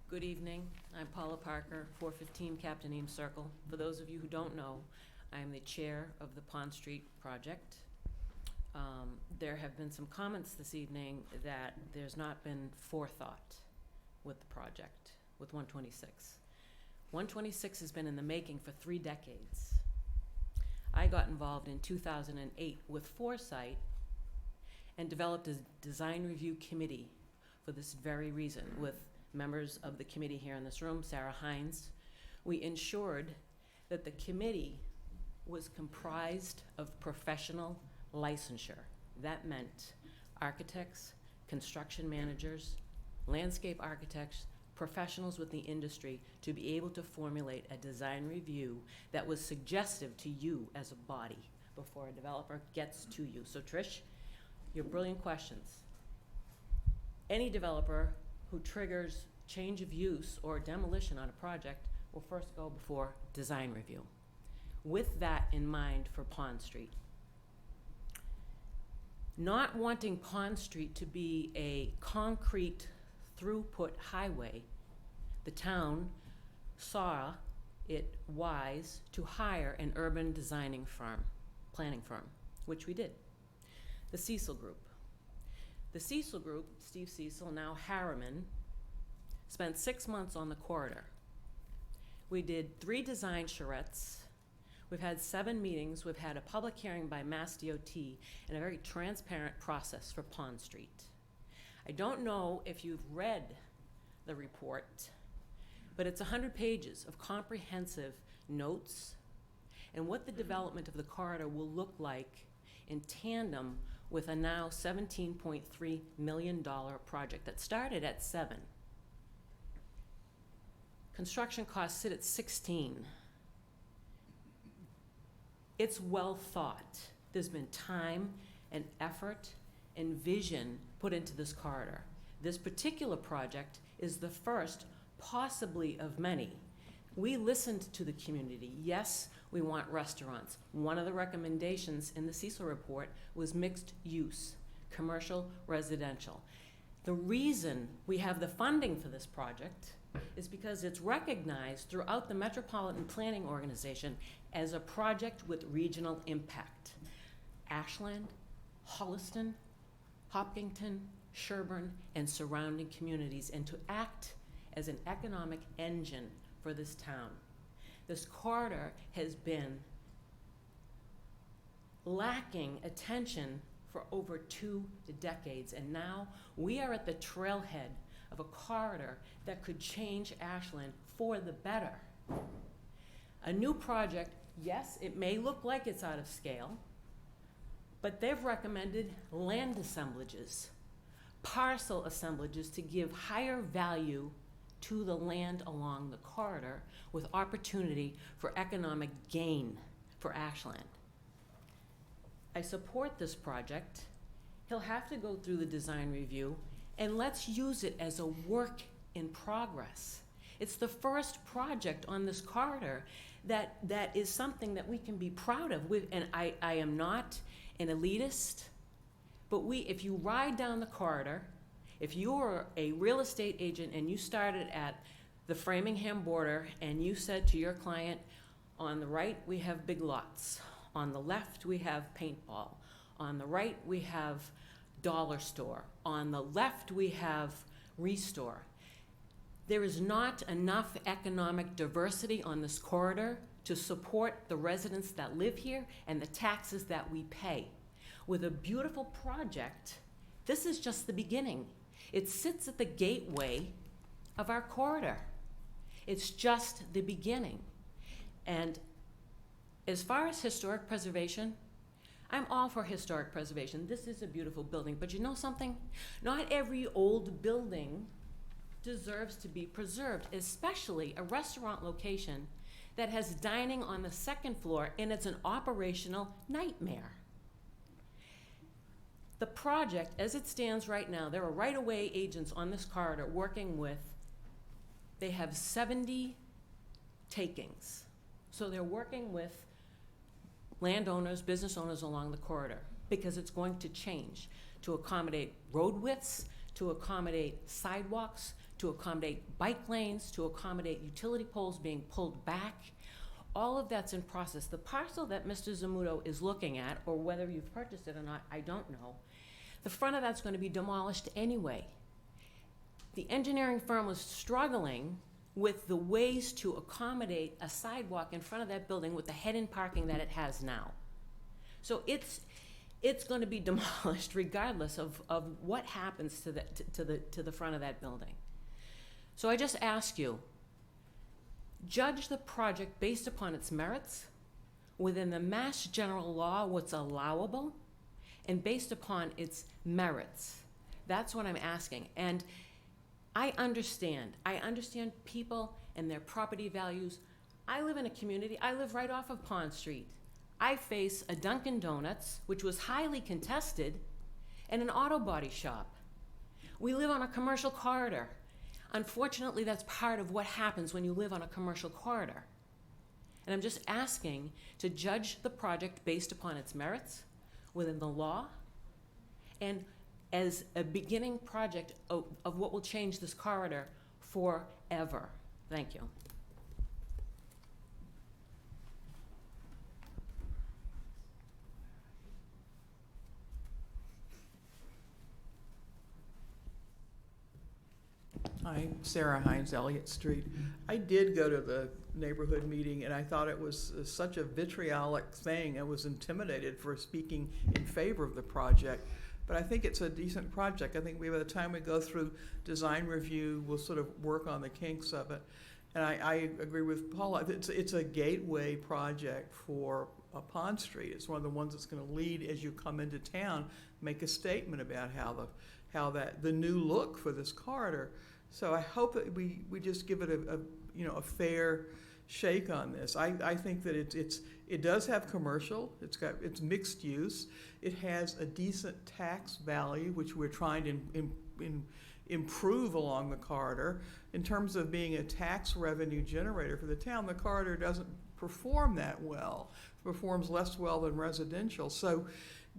Good evening. I'm Paula Parker, 415 Captain Eames Circle. For those of you who don't know, I am the chair of the Pond Street project. There have been some comments this evening that there's not been forethought with the project, with 126. 126 has been in the making for 3 decades. I got involved in 2008 with foresight and developed a design review committee for this very reason with members of the committee here in this room, Sarah Hines. We ensured that the committee was comprised of professional licensure. That meant architects, construction managers, landscape architects, professionals with the industry to be able to formulate a design review that was suggestive to you as a body before a developer gets to you. So Trish, your brilliant questions. Any developer who triggers change of use or demolition on a project will first go before design review. With that in mind for Pond Street, not wanting Pond Street to be a concrete throughput highway, the town saw it wise to hire an urban designing firm, planning firm, which we did, the Cecil Group. The Cecil Group, Steve Cecil, now Harriman, spent 6 months on the corridor. We did 3 design charrettes. We've had 7 meetings. We've had a public hearing by Mass DOT and a very transparent process for Pond Street. I don't know if you've read the report, but it's 100 pages of comprehensive notes and what the development of the corridor will look like in tandem with a now $17.3 million project that started at 7. Construction costs sit at 16. It's well thought. There's been time and effort and vision put into this corridor. This particular project is the first, possibly of many. We listened to the community. Yes, we want restaurants. One of the recommendations in the Cecil report was mixed use, commercial, residential. The reason we have the funding for this project is because it's recognized throughout the Metropolitan Planning Organization as a project with regional impact. Ashland, Holliston, Hopkinton, Sherburne, and surrounding communities, and to act as an economic engine for this town. This corridor has been lacking attention for over 2 decades, and now we are at the trailhead of a corridor that could change Ashland for the better. A new project, yes, it may look like it's out of scale, but they've recommended land assemblages, parcel assemblages to give higher value to the land along the corridor with opportunity for economic gain for Ashland. I support this project. He'll have to go through the design review, and let's use it as a work in progress. It's the first project on this corridor that is something that we can be proud of. And I am not an elitist, but if you ride down the corridor, if you're a real estate agent and you started at the Framingham border and you said to your client, on the right we have Big Lots, on the left we have paintball, on the right we have dollar store, on the left we have Restore. There is not enough economic diversity on this corridor to support the residents that live here and the taxes that we pay. With a beautiful project, this is just the beginning. It sits at the gateway of our corridor. It's just the beginning. And as far as historic preservation, I'm all for historic preservation. This is a beautiful building, but you know something? Not every old building deserves to be preserved, especially a restaurant location that has dining on the 2nd floor and it's an operational nightmare. The project, as it stands right now, there are right-of-way agents on this corridor working with, they have 70 takings. So they're working with landowners, business owners along the corridor, because it's going to change to accommodate road widths, to accommodate sidewalks, to accommodate bike lanes, to accommodate utility poles being pulled back. All of that's in process. The parcel that Mr. Zamuto is looking at, or whether you've purchased it or not, I don't know, the front of that's going to be demolished anyway. The engineering firm was struggling with the ways to accommodate a sidewalk in front of that building with the head-in parking that it has now. So it's going to be demolished regardless of what happens to the front of that building. So I just ask you, judge the project based upon its merits, within the Mass General Law, what's allowable, and based upon its merits. That's what I'm asking. And I understand people and their property values. I live in a community, I live right off of Pond Street. I face a Dunkin' Donuts, which was highly contested, and an auto body shop. We live on a commercial corridor. Unfortunately, that's part of what happens when you live on a commercial corridor. And I'm just asking to judge the project based upon its merits within the law and as a beginning project of what will change this corridor forever. Thank you. Hi, Sarah Hines, Elliott Street. I did go to the neighborhood meeting, and I thought it was such a vitriolic thing. I was intimidated for speaking in favor of the project. But I think it's a decent project. I think by the time we go through design review, we'll sort of work on the kinks of it. And I agree with Paula. It's a gateway project for Pond Street. It's one of the ones that's going to lead as you come into town, make a statement about how the new look for this corridor. So I hope that we just give it a fair shake on this. I think that it does have commercial. It's mixed use. It has a decent tax value, which we're trying to improve along the corridor. In terms of being a tax revenue generator for the town, the corridor doesn't perform that well. It performs less well than residential. So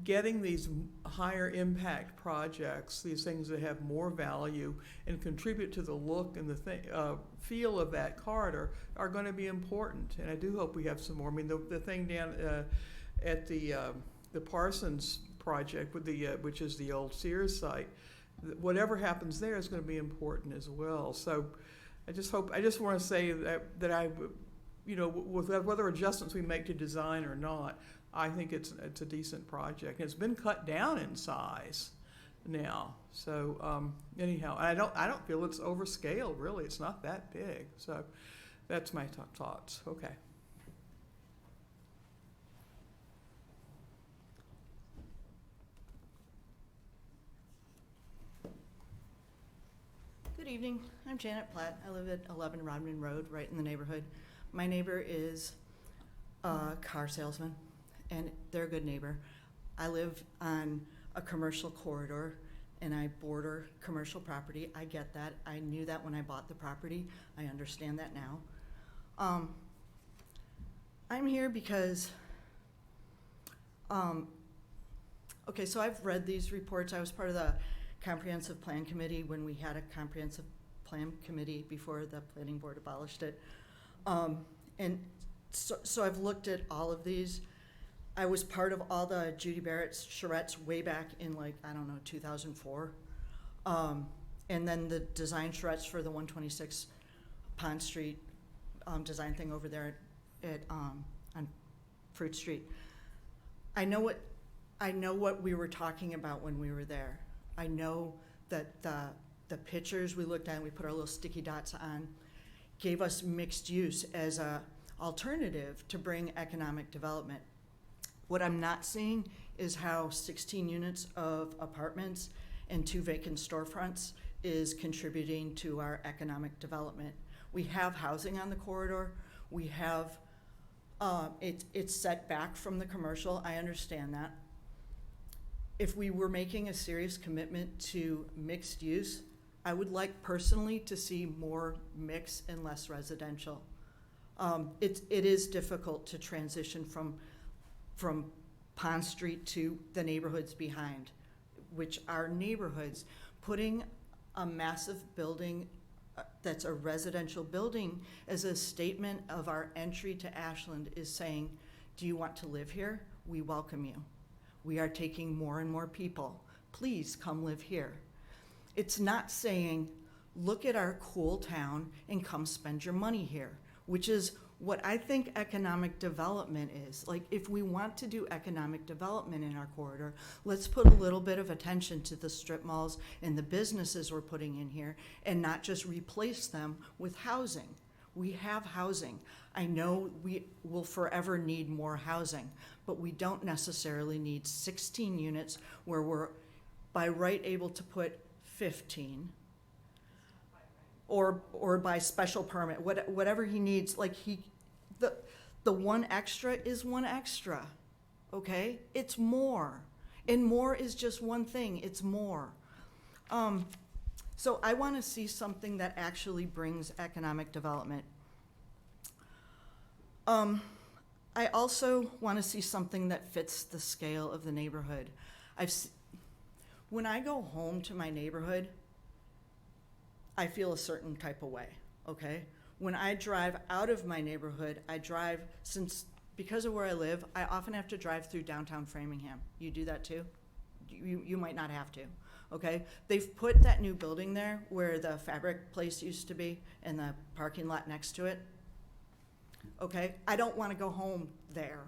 getting these higher impact projects, these things that have more value and contribute to the look and the feel of that corridor are going to be important. And I do hope we have some more. I mean, the thing down at the Parsons project, with which is the old Sears site, whatever happens there is going to be important as well. So I just want to say that I, with whether adjustments we make to design or not, I think it's a decent project. And it's been cut down in size now. So anyhow, I don't feel it's overscaled really. It's not that big. So that's my thoughts. Okay. Good evening. I'm Janet Platt. I live at 11 Rodman Road, right in the neighborhood. My neighbor is a car salesman, and they're a good neighbor. I live on a commercial corridor, and I border commercial property. I get that. I knew that when I bought the property. I understand that now. I'm here because, okay, so I've read these reports. I was part of the comprehensive plan committee when we had a comprehensive plan committee before the planning board abolished it. And so I've looked at all of these. I was part of all the Judy Barrett's charrettes way back in 2004. And then the design charrettes for the 126 Pond Street design thing over there on Fruit Street. I know what we were talking about when we were there. I know that the pictures we looked at and we put our little sticky dots on gave us mixed use as a alternative to bring economic development. What I'm not seeing is how 16 units of apartments and 2 vacant storefronts is contributing to our economic development. We have housing on the corridor. We have, it's set back from the commercial. I understand that. If we were making a serious commitment to mixed use, I would like personally to see more mix and less residential. It is difficult to transition from Pond Street to the neighborhoods behind, which are neighborhoods. Putting a massive building that's a residential building as a statement of our entry to Ashland is saying, do you want to live here? We welcome you. We are taking more and more people. Please come live here. It's not saying, look at our cool town and come spend your money here, which is what I think economic development is. Like, if we want to do economic development in our corridor, let's put a little bit of attention to the strip malls and the businesses we're putting in here and not just replace them with housing. We have housing. I know we will forever need more housing, but we don't necessarily need 16 units where we're by right able to put 15 or by special permit, whatever he needs. Like the one extra is one extra, okay? It's more, and more is just one thing. It's more. So I want to see something that actually brings economic development. I also want to see something that fits the scale of the neighborhood. When I go home to my neighborhood, I feel a certain type of way, okay? When I drive out of my neighborhood, because of where I live, I often have to drive through downtown Framingham. You do that too? You might not have to. okay? They've put that new building there where the fabric place used to be and the parking lot next to it. Okay, I don't want to go home there.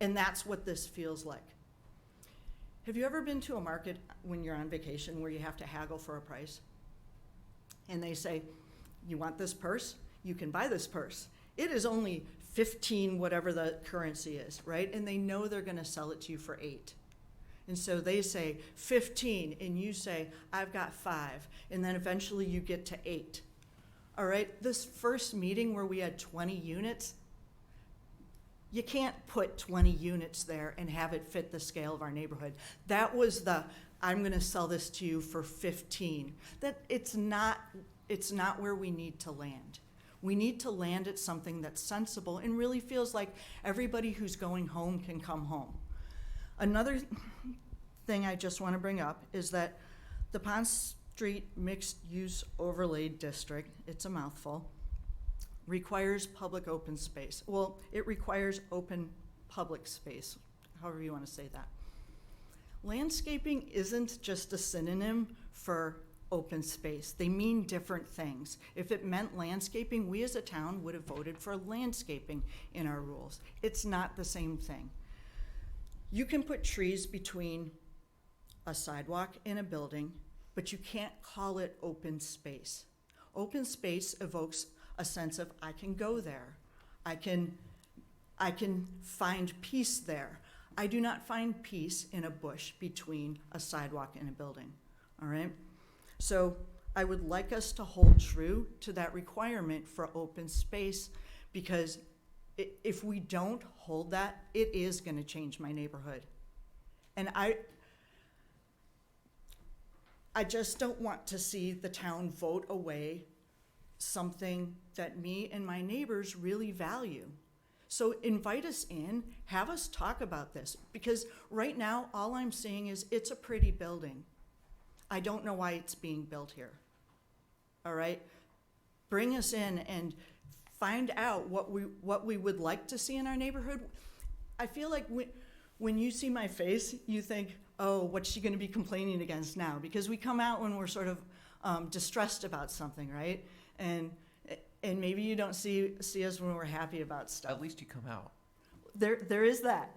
And that's what this feels like. Have you ever been to a market when you're on vacation where you have to haggle for a price? And they say, you want this purse? You can buy this purse. It is only 15, whatever the currency is, right? And they know they're going to sell it to you for 8. And so they say 15, and you say, I've got 5. And then eventually you get to 8. All right, this first meeting where we had 20 units, you can't put 20 units there and have it fit the scale of our neighborhood. That was the, I'm gonna sell this to you for 15. That it's not where we need to land. We need to land at something that's sensible and really feels like everybody who's going home can come home. Another thing I just wanna bring up is that the Pond Street Mixed Use Overlay District, it's a mouthful, requires public open space. Well, it requires open public space, however you want to say that. Landscaping isn't just a synonym for open space. They mean different things. If it meant landscaping, we as a town would have voted for landscaping in our rules. It's not the same thing. You can put trees between a sidewalk and a building, but you can't call it open space. Open space evokes a sense of I can go there. I can find peace there. I do not find peace in a bush between a sidewalk and a building, all right? So I would like us to hold true to that requirement for open space, because if we don't hold that, it is gonna change my neighborhood. And I just don't want to see the town vote away something that me and my neighbors really value. So invite us in, have us talk about this, because right now, all I'm seeing is it's a pretty building. I don't know why it's being built here, all right? Bring us in and find out what we would like to see in our neighborhood. I feel like when you see my face, you think, oh, what's she gonna be complaining against now? Because we come out when we're sort of distressed about something, right? And maybe you don't see us when we're happy about stuff. At least you come out. There is that.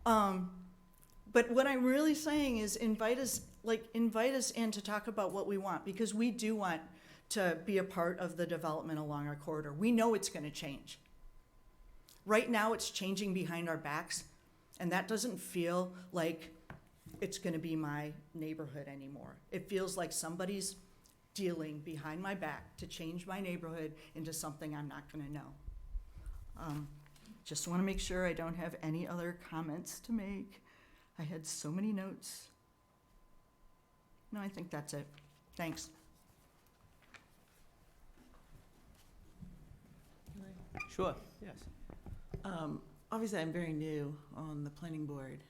But what I'm really saying is invite us in to talk about what we want, because we do want to be a part of the development along our corridor. We know it's gonna change. Right now, it's changing behind our backs, and that doesn't feel like it's gonna be my neighborhood anymore. It feels like somebody's dealing behind my back to change my neighborhood into something I'm not gonna know. Just wanna make sure I don't have any other comments to make. I had so many notes. No, I think that's it. Thanks. Sure, yes. Obviously, I'm very new on the planning board,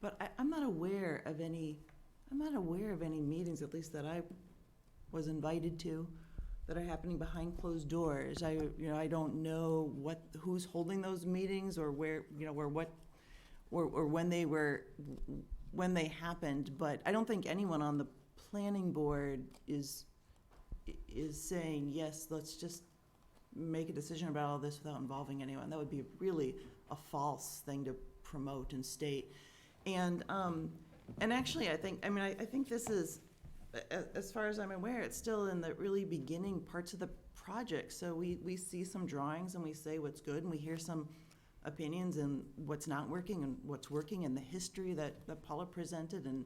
but I'm not aware of any meetings, at least that I was invited to, that are happening behind closed doors. I don't know who's holding those meetings or where, or when they happened, but I don't think anyone on the planning board is saying, yes, let's just make a decision about all this without involving anyone. That would be really a false thing to promote and state. And actually, I think this is, as far as I'm aware, it's still in the really beginning parts of the project. So we see some drawings and we say what's good, and we hear some opinions and what's not working and what's working, and the history that Paula presented, and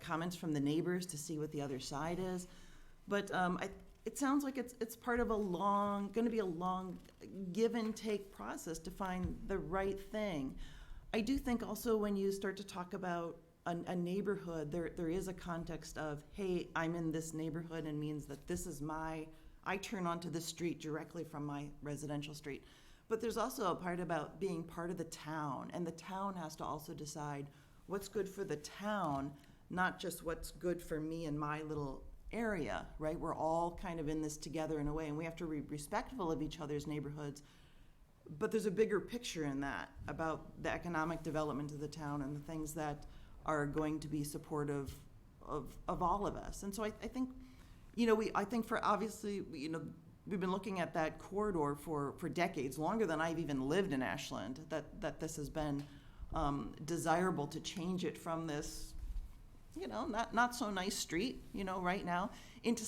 comments from the neighbors to see what the other side is. But it sounds like it's part of going to be a long give and take process to find the right thing. I do think also when you start to talk about a neighborhood, there is a context of, hey, I'm in this neighborhood, and means that this is I turn onto this street directly from my residential street. But there's also a part about being part of the town, and the town has to also decide what's good for the town, not just what's good for me and my little area, right? We're all kind of in this together in a way, and we have to be respectful of each other's neighborhoods. But there's a bigger picture in that about the economic development of the town and the things that are going to be supportive of all of us. And so I think, I think for obviously, we've been looking at that corridor for decades, longer than I've even lived in Ashland, that this has been desirable to change it from this, not so nice street, right now, into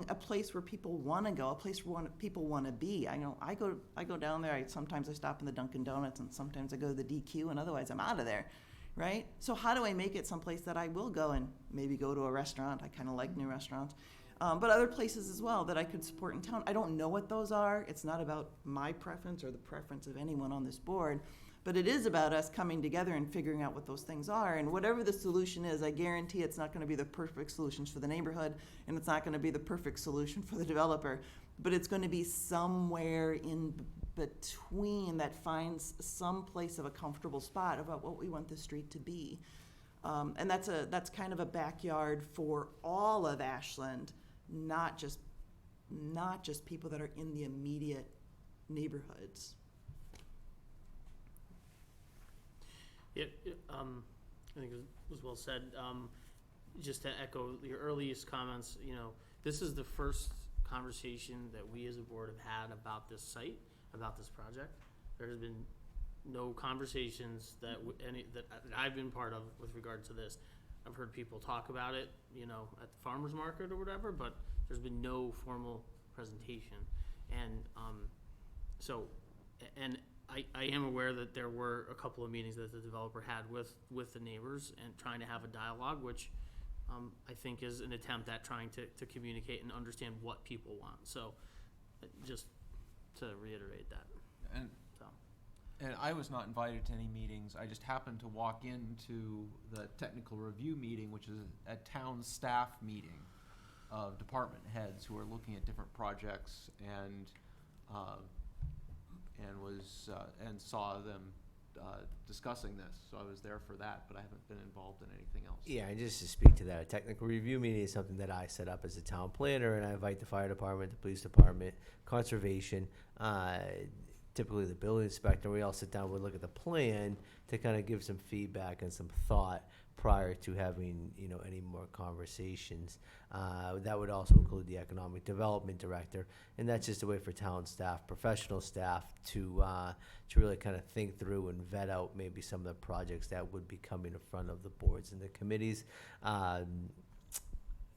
a place where people want to go, a place where people want to be. I know I go down there. Sometimes I stop in the Dunkin' Donuts, and sometimes I go to the DQ, and otherwise I'm out of there, right? So how do I make it someplace that I will go and maybe go to a restaurant? I kind of like new restaurants. But other places as well that I could support in town. I don't know what those are. It's not about my preference or the preference of anyone on this board, but it is about us coming together and figuring out what those things are. And whatever the solution is, I guarantee it's not going to be the perfect solutions for the neighborhood, and it's not going to be the perfect solution for the developer, but it's going to be somewhere in between that finds some place of a comfortable spot about what we want the street to be. And that's kind of a backyard for all of Ashland, not just people that are in the immediate neighborhoods. I think it was well said. Just to echo your earliest comments, this is the first conversation that we as a board have had about this site, about this project. There has been no conversations that I've been part of with regard to this. I've heard people talk about it, at the farmer's market or whatever, but there's been no formal presentation. And I am aware that there were a couple of meetings that the developer had with the neighbors and trying to have a dialogue, which I think is an attempt at trying to communicate and understand what people want. So just to reiterate that. And I was not invited to any meetings. I just happened to walk into the technical review meeting, which is a town staff meeting of department heads who are looking at different projects, and saw them discussing this. So I was there for that, but I haven't been involved in anything else. Yeah, and just to speak to that, a technical review meeting is something that I set up as a town planner, and I invite the fire department, the police department, conservation, typically the building inspector. We all sit down, we look at the plan to kind of give some feedback and some thought prior to having any more conversations. That would also include the economic development director, and that's just a way for town staff, professional staff, to really kind of think through and vet out maybe some of the projects that would be coming in front of the boards and the committees.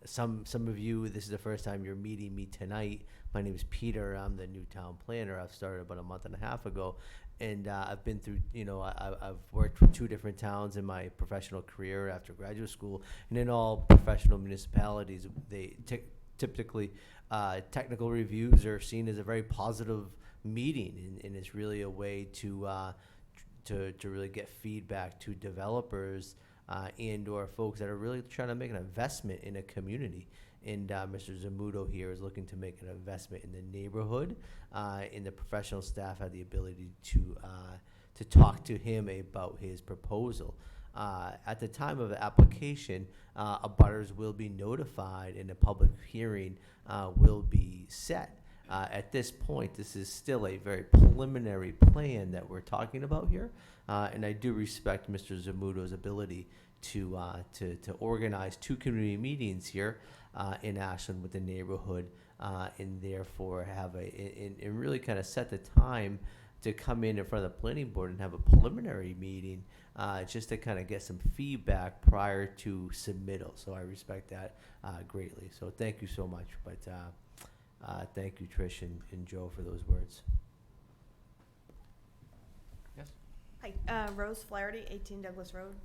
Some of you, this is the first time you're meeting me tonight. My name is Peter. I'm the new town planner. I've started about a month and a half ago, and I've been through, I've worked for 2 different towns in my professional career after graduate school, and in all professional municipalities, they typically technical reviews are seen as a very positive meeting, and it's really a way to really get feedback to developers and or folks that are really trying to make an investment in a community. And Mr. Zamuto here is looking to make an investment in the neighborhood, and the professional staff had the ability to talk to him about his proposal. At the time of the application, abutters will be notified and a public hearing will be set. At this point, this is still a very preliminary plan that we're talking about here, and I do respect Mr. Zamuto's ability to organize 2 community meetings here in Ashland with the neighborhood, and therefore have and really kind of set the time to come in front of the planning board and have a preliminary meeting, just to kind of get some feedback prior to submittal. So I respect that greatly. So thank you so much. But thank you, Trish and Joe, for those words. Yes? Hi, Rose Flaherty, 18 Douglas Road.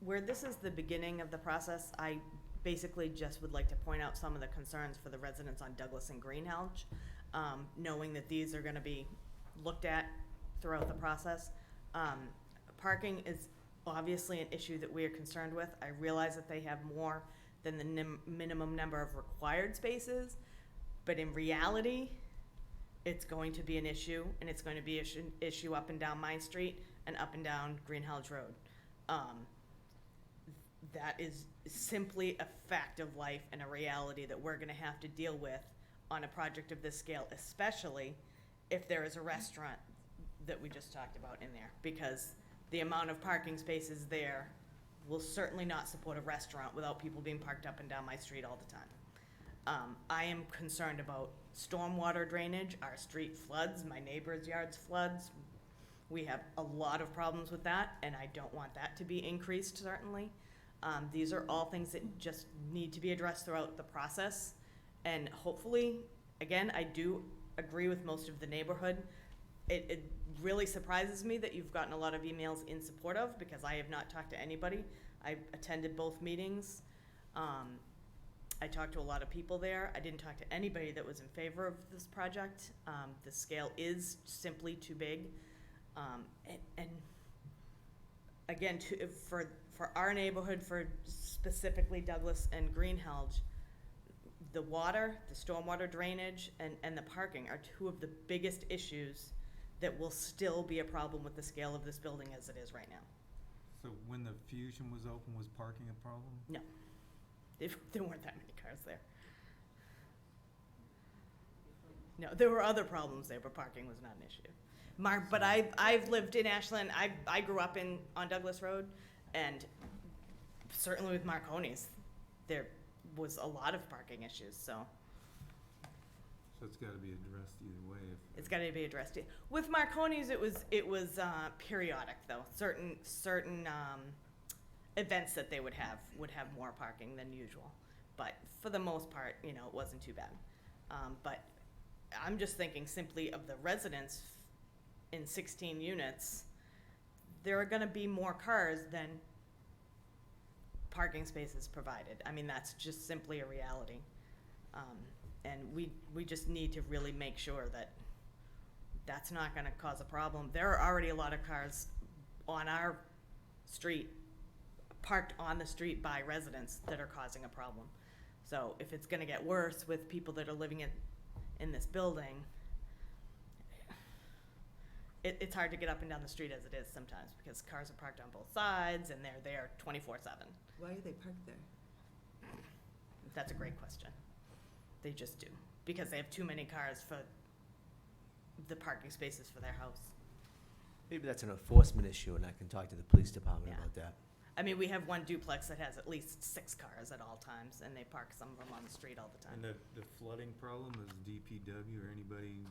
Where this is the beginning of the process, I basically just would like to point out some of the concerns for the residents on Douglas and Greenhalgh, knowing that these are going to be looked at throughout the process. Parking is obviously an issue that we are concerned with. I realize that they have more than the minimum number of required spaces, but in reality, it's going to be an issue, and it's going to be an issue up and down Mine Street and up and down Greenhalgh Road. That is simply a fact of life and a reality that we're going to have to deal with on a project of this scale, especially if there is a restaurant that we just talked about in there, because the amount of parking spaces there will certainly not support a restaurant without people being parked up and down my street all the time. I am concerned about stormwater drainage, our street floods, my neighbor's yards floods. We have a lot of problems with that, and I don't want that to be increased, certainly. These are all things that just need to be addressed throughout the process. And hopefully, again, I do agree with most of the neighborhood. It really surprises me that you've gotten a lot of emails in support of, because I have not talked to anybody. I attended both meetings. I talked to a lot of people there. I didn't talk to anybody that was in favor of this project. The scale is simply too big. And again, for our neighborhood, for specifically Douglas and Greenhalgh, the water, the stormwater drainage, and the parking are two of the biggest issues that will still be a problem with the scale of this building as it is right now. So when the Fusion was open, was parking a problem? No, there weren't that many cars there. No, there were other problems there, but parking was not an issue. But I've lived in Ashland. I grew up on Douglas Road, and certainly with Marconi's, there was a lot of parking issues. So it's got to be addressed either way. it's got to be addressed. With Marconi's, it was periodic though. Certain events that they would have more parking than usual, but for the most part, it wasn't too bad. But I'm just thinking simply of the residents in 16 units. There are going to be more cars than parking spaces provided. I mean, that's just simply a reality. And we just need to really make sure that that's not going to cause a problem. There are already a lot of cars on our street, parked on the street by residents, that are causing a problem. So if it's going to get worse with people that are living in this building, it's hard to get up and down the street as it is sometimes, because cars are parked on both sides and they're there 24/7. Why are they parked there? That's a great question. They just do, because they have too many cars for the parking spaces for their house. Maybe that's an enforcement issue, and I can talk to the police department Yeah. about that. I mean, we have one duplex that has at least 6 cars at all times, and they park some of them on the street all the time. And the flooding problem, is DPW or anybody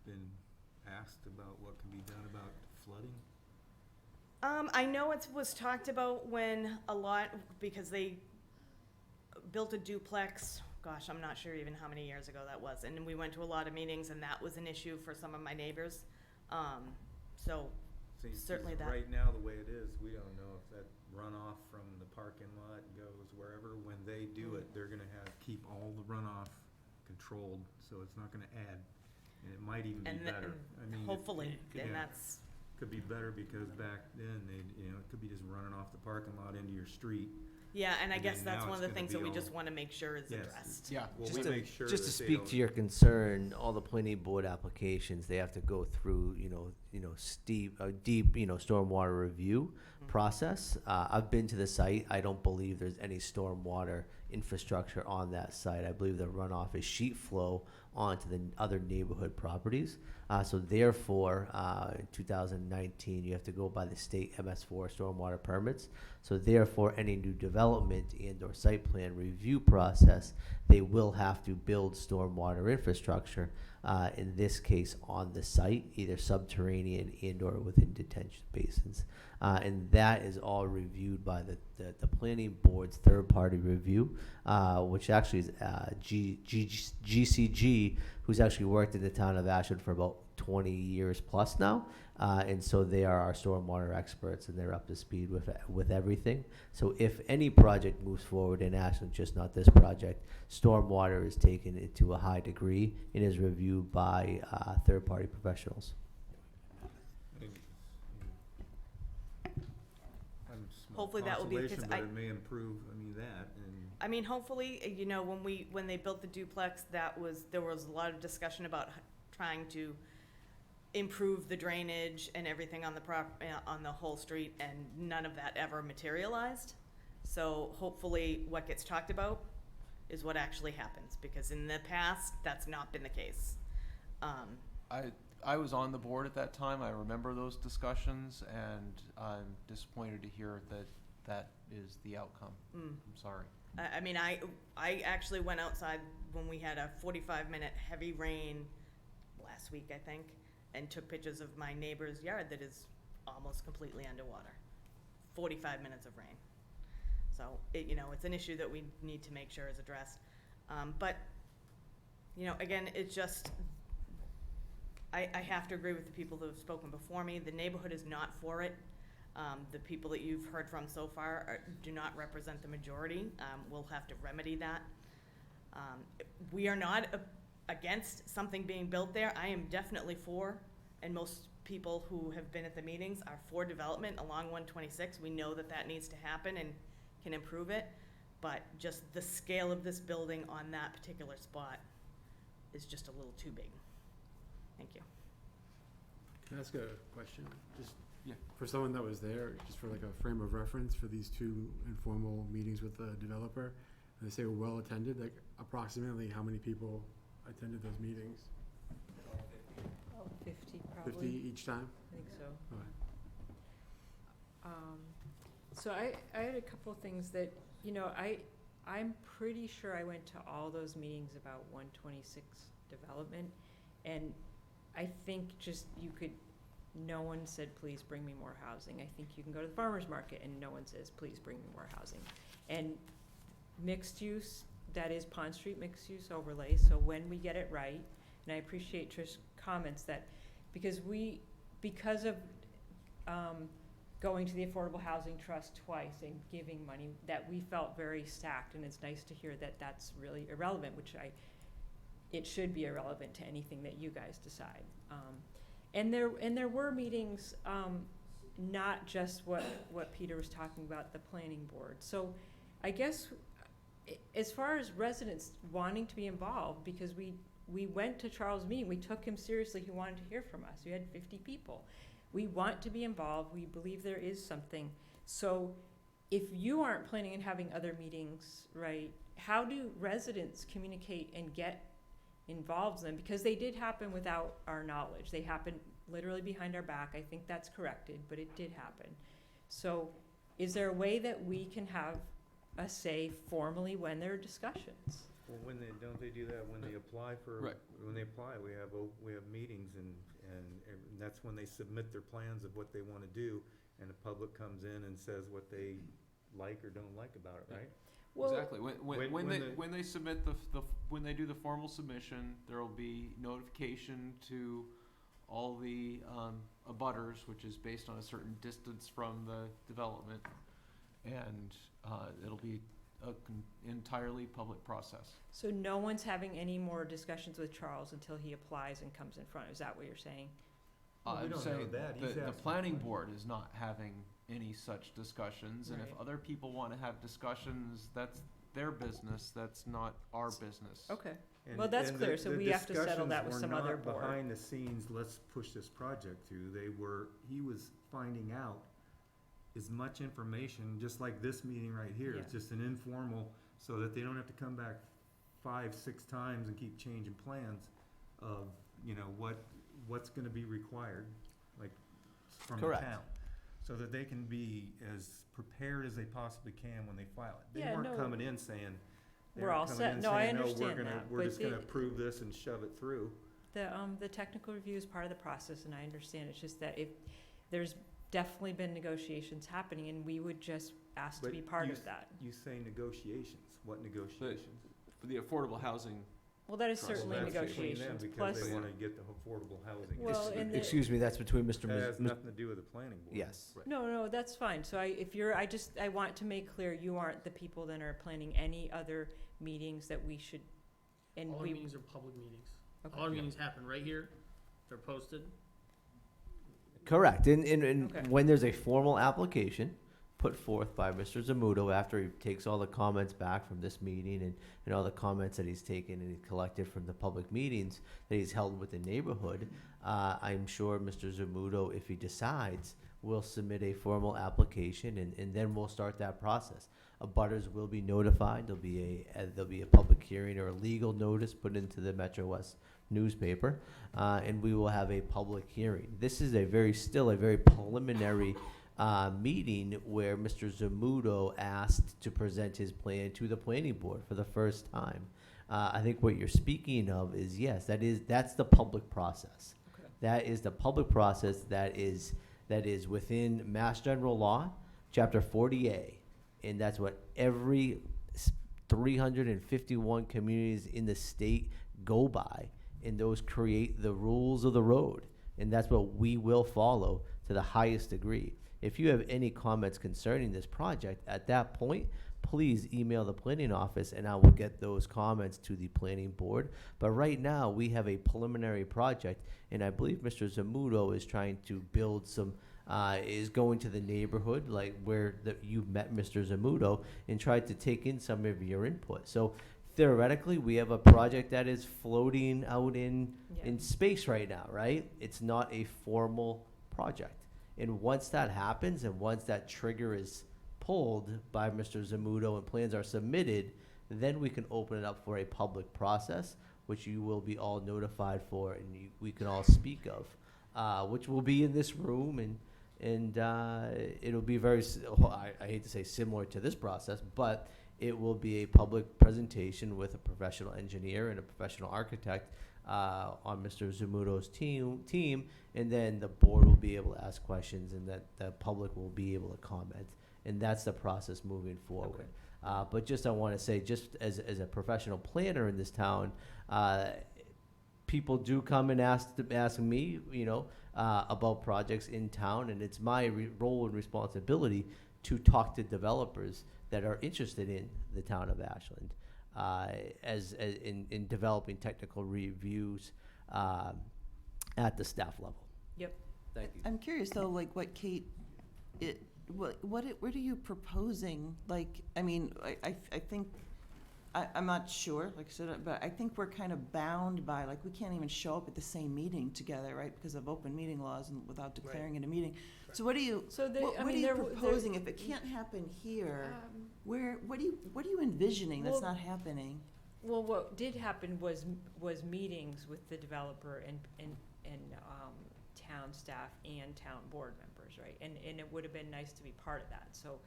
been asked about what can be done about flooding? I know it was talked about because they built a duplex, gosh, I'm not sure even how many years ago that was, and we went to a lot of meetings, and that was an issue for some of my neighbors. So See, certainly 'cause that. right now, the way it is, we don't know if that runoff from the parking lot goes wherever. When they do it, they're gonna keep all the runoff controlled, so it's not gonna add. And it might even be better. I mean, Hopefully, and yeah. that's, Could be better, because back then, it could be just running off the parking lot into your street. yeah, and I And guess then that's now one of it's the gonna things that be we all- just want to make sure is Yes. addressed. Yeah. Well, Just we to, make sure just to that they speak don't- to your concern, all the planning board applications, they have to go through, deep, stormwater review process. I've been to the site. I don't believe there's any stormwater infrastructure on that site. I believe the runoff is sheet flow onto the other neighborhood properties. So therefore, in 2019, you have to go by the state MS4 stormwater permits. So therefore, any new development and/or site plan review process, they will have to build stormwater infrastructure, in this case on the site, either subterranean and/or within detention basins. And that is all reviewed by the planning board's third-party review, which actually is GCG, who's actually worked in the town of Ashland for about 20 years plus now. And so they are our stormwater experts, and they're up to speed with everything. So if any project moves forward in Ashland, just not this project, stormwater is taken into a high degree and is reviewed by third-party professionals. Hopefully that will be the case. But it may improve, that, and. I mean, hopefully, when they built the duplex, there was a lot of discussion about trying to improve the drainage and everything on the whole street, and none of that ever materialized. So hopefully what gets talked about is what actually happens, because in the past, that's not been the case. I was on the board at that time. I remember those discussions, and I'm disappointed to hear that that is the outcome. I'm sorry. I mean, I actually went outside when we had a 45-minute heavy rain last week, I think, and took pictures of my neighbor's yard that is almost completely underwater. 45 minutes of rain. So, it's an issue that we need to make sure is addressed. But, again, it's just, I have to agree with the people that have spoken before me. The neighborhood is not for it. The people that you've heard from so far do not represent the majority. We'll have to remedy that. We are not against something being built there. I am definitely for, and most people who have been at the meetings are for development along 126. We know that that needs to happen and can improve it, but just the scale of this building on that particular spot is just a little too big. Thank you. Can I ask a question? Just Yeah. for someone that was there, just for like a frame of reference for these two informal meetings with the developer, and they say were well attended, like approximately how many people attended those meetings? Oh, 50 probably. 50 each time? I think so. Okay. So I had a couple things that, I'm pretty sure I went to all those meetings about 126 development, and I think just no one said, please bring me more housing. I think you can go to the farmer's market and no one says, please bring me more housing. And mixed use, that is Pond Street mixed use overlay, so when we get it right, and I appreciate Trish's comments that, because of going to the Affordable Housing Trust twice and giving money, that we felt very stacked, and it's nice to hear that that's really irrelevant, it should be irrelevant to anything that you guys decide. And there were meetings, not just what Peter was talking about, the planning board. So I guess as far as residents wanting to be involved, because we went to Charles' meeting, we took him seriously, he wanted to hear from us. We had 50 people. We want to be involved, we believe there is something. So if you aren't planning on having other meetings, right, how do residents communicate and get involved in them? Because they did happen without our knowledge. They happened literally behind our back. I think that's corrected, but it did happen. So is there a way that we can have a say formally when there are discussions? Well, don't they do that when they apply for? Right. When they apply, we have meetings and that's when they submit their plans of what they wanna do, and the public comes in and says what they like or don't like about it, right? Well, Exactly. When they submit when they do the formal submission, there will be notification to all the abutters, which is based on a certain distance from the development, and it'll be an entirely public process. So no one's having any more discussions with Charles until he applies and comes in front. Is that what you're saying? Well, we I'm don't know saying that. He's the asking planning for- board is not having any such discussions, and if Right. other people want to have discussions, that's their business, that's not our business. Okay. And- Well, that's and clear, the- so the we have to settle that with discussions some were other not board. behind the scenes, let's push this project through. He was finding out as much information, just like this meeting right here. It's Yeah. just an informal, so that they don't have to come back 5-6 times and keep changing plans of, what's gonna be required, like, from the Correct. town. So that they can be as prepared as they possibly can when they file it. They Yeah, weren't no. coming in saying, We're all set. No, I understand that, we're but just gonna the- approve this and shove it through. The technical review is part of the process, and I understand. It's just that if there's definitely been negotiations happening, and we would just ask to But be part you of that. You say negotiations, what negotiations? For the affordable housing, Well, that is Trust. certainly Well, that's between them negotiations. because Plus, they wanna get the affordable housing. Well, and the- Excuse me, that's between Mr. That Ms. has nothing to do with the planning board. Yes. no, that's fine. So I want to make clear you aren't the people that are planning any other meetings that we should, and All our we. meetings are public meetings. Okay. All our meetings happen right here. They're posted. Correct. And Okay. when there's a formal application put forth by Mr. Zamuto after he takes all the comments back from this meeting and all the comments that he's taken and he's collected from the public meetings that he's held with the neighborhood, I'm sure Mr. Zamuto, if he decides, will submit a formal application and then we'll start that process. Abutters will be notified. There'll be a public hearing or a legal notice put into the Metro West newspaper, and we will have a public hearing. This is still a very preliminary meeting where Mr. Zamudo asked to present his plan to the planning board for the first time. I think what you're speaking of is, yes, that's the public process. Okay. That is the public process that is within Mass General Law, Chapter 40A, and that's what every 351 communities in the state go by, and those create the rules of the road, and that's what we will follow to the highest degree. If you have any comments concerning this project, at that point, please email the planning office and I will get those comments to the planning board. But right now, we have a preliminary project, and I believe Mr. Zamudo is trying to build some, is going to the neighborhood, like where you met Mr. Zamudo, and tried to take in some of your input. So theoretically, we have a project that is floating out in space right now, right? It's not a formal project. And once that happens, and once that trigger is pulled by Mr. Zamudo and plans are submitted, then we can open it up for a public process, which you will be all notified for, and we can all speak of, which will be in this room, and it'll be very, I hate to say similar to this process, but it will be a public presentation with a professional engineer and a professional architect on Mr. Zamudo's team, and then the board will be able to ask questions, and that the public will be able to comment, and that's the process moving forward. Okay. But just I want to say, just as a professional planner in this town, people do come and ask me, about projects in town, and it's my role and responsibility to talk to developers that are interested in the town of Ashland, as in developing technical reviews at the staff level. Yep. Thank you. I'm curious though, like what Kate, what are you proposing? Like, I mean, I think, I'm not sure, like I said, but I think we're kind of bound by, like, we can't even show up at the same meeting together, right? Because of open meeting laws and without declaring it a meeting. So what are you, what are you proposing? If it can't happen here, what are you envisioning that's not happening? Well, what did happen was meetings with the developer and town staff and town board members, right? And it would have been nice to be part of that. So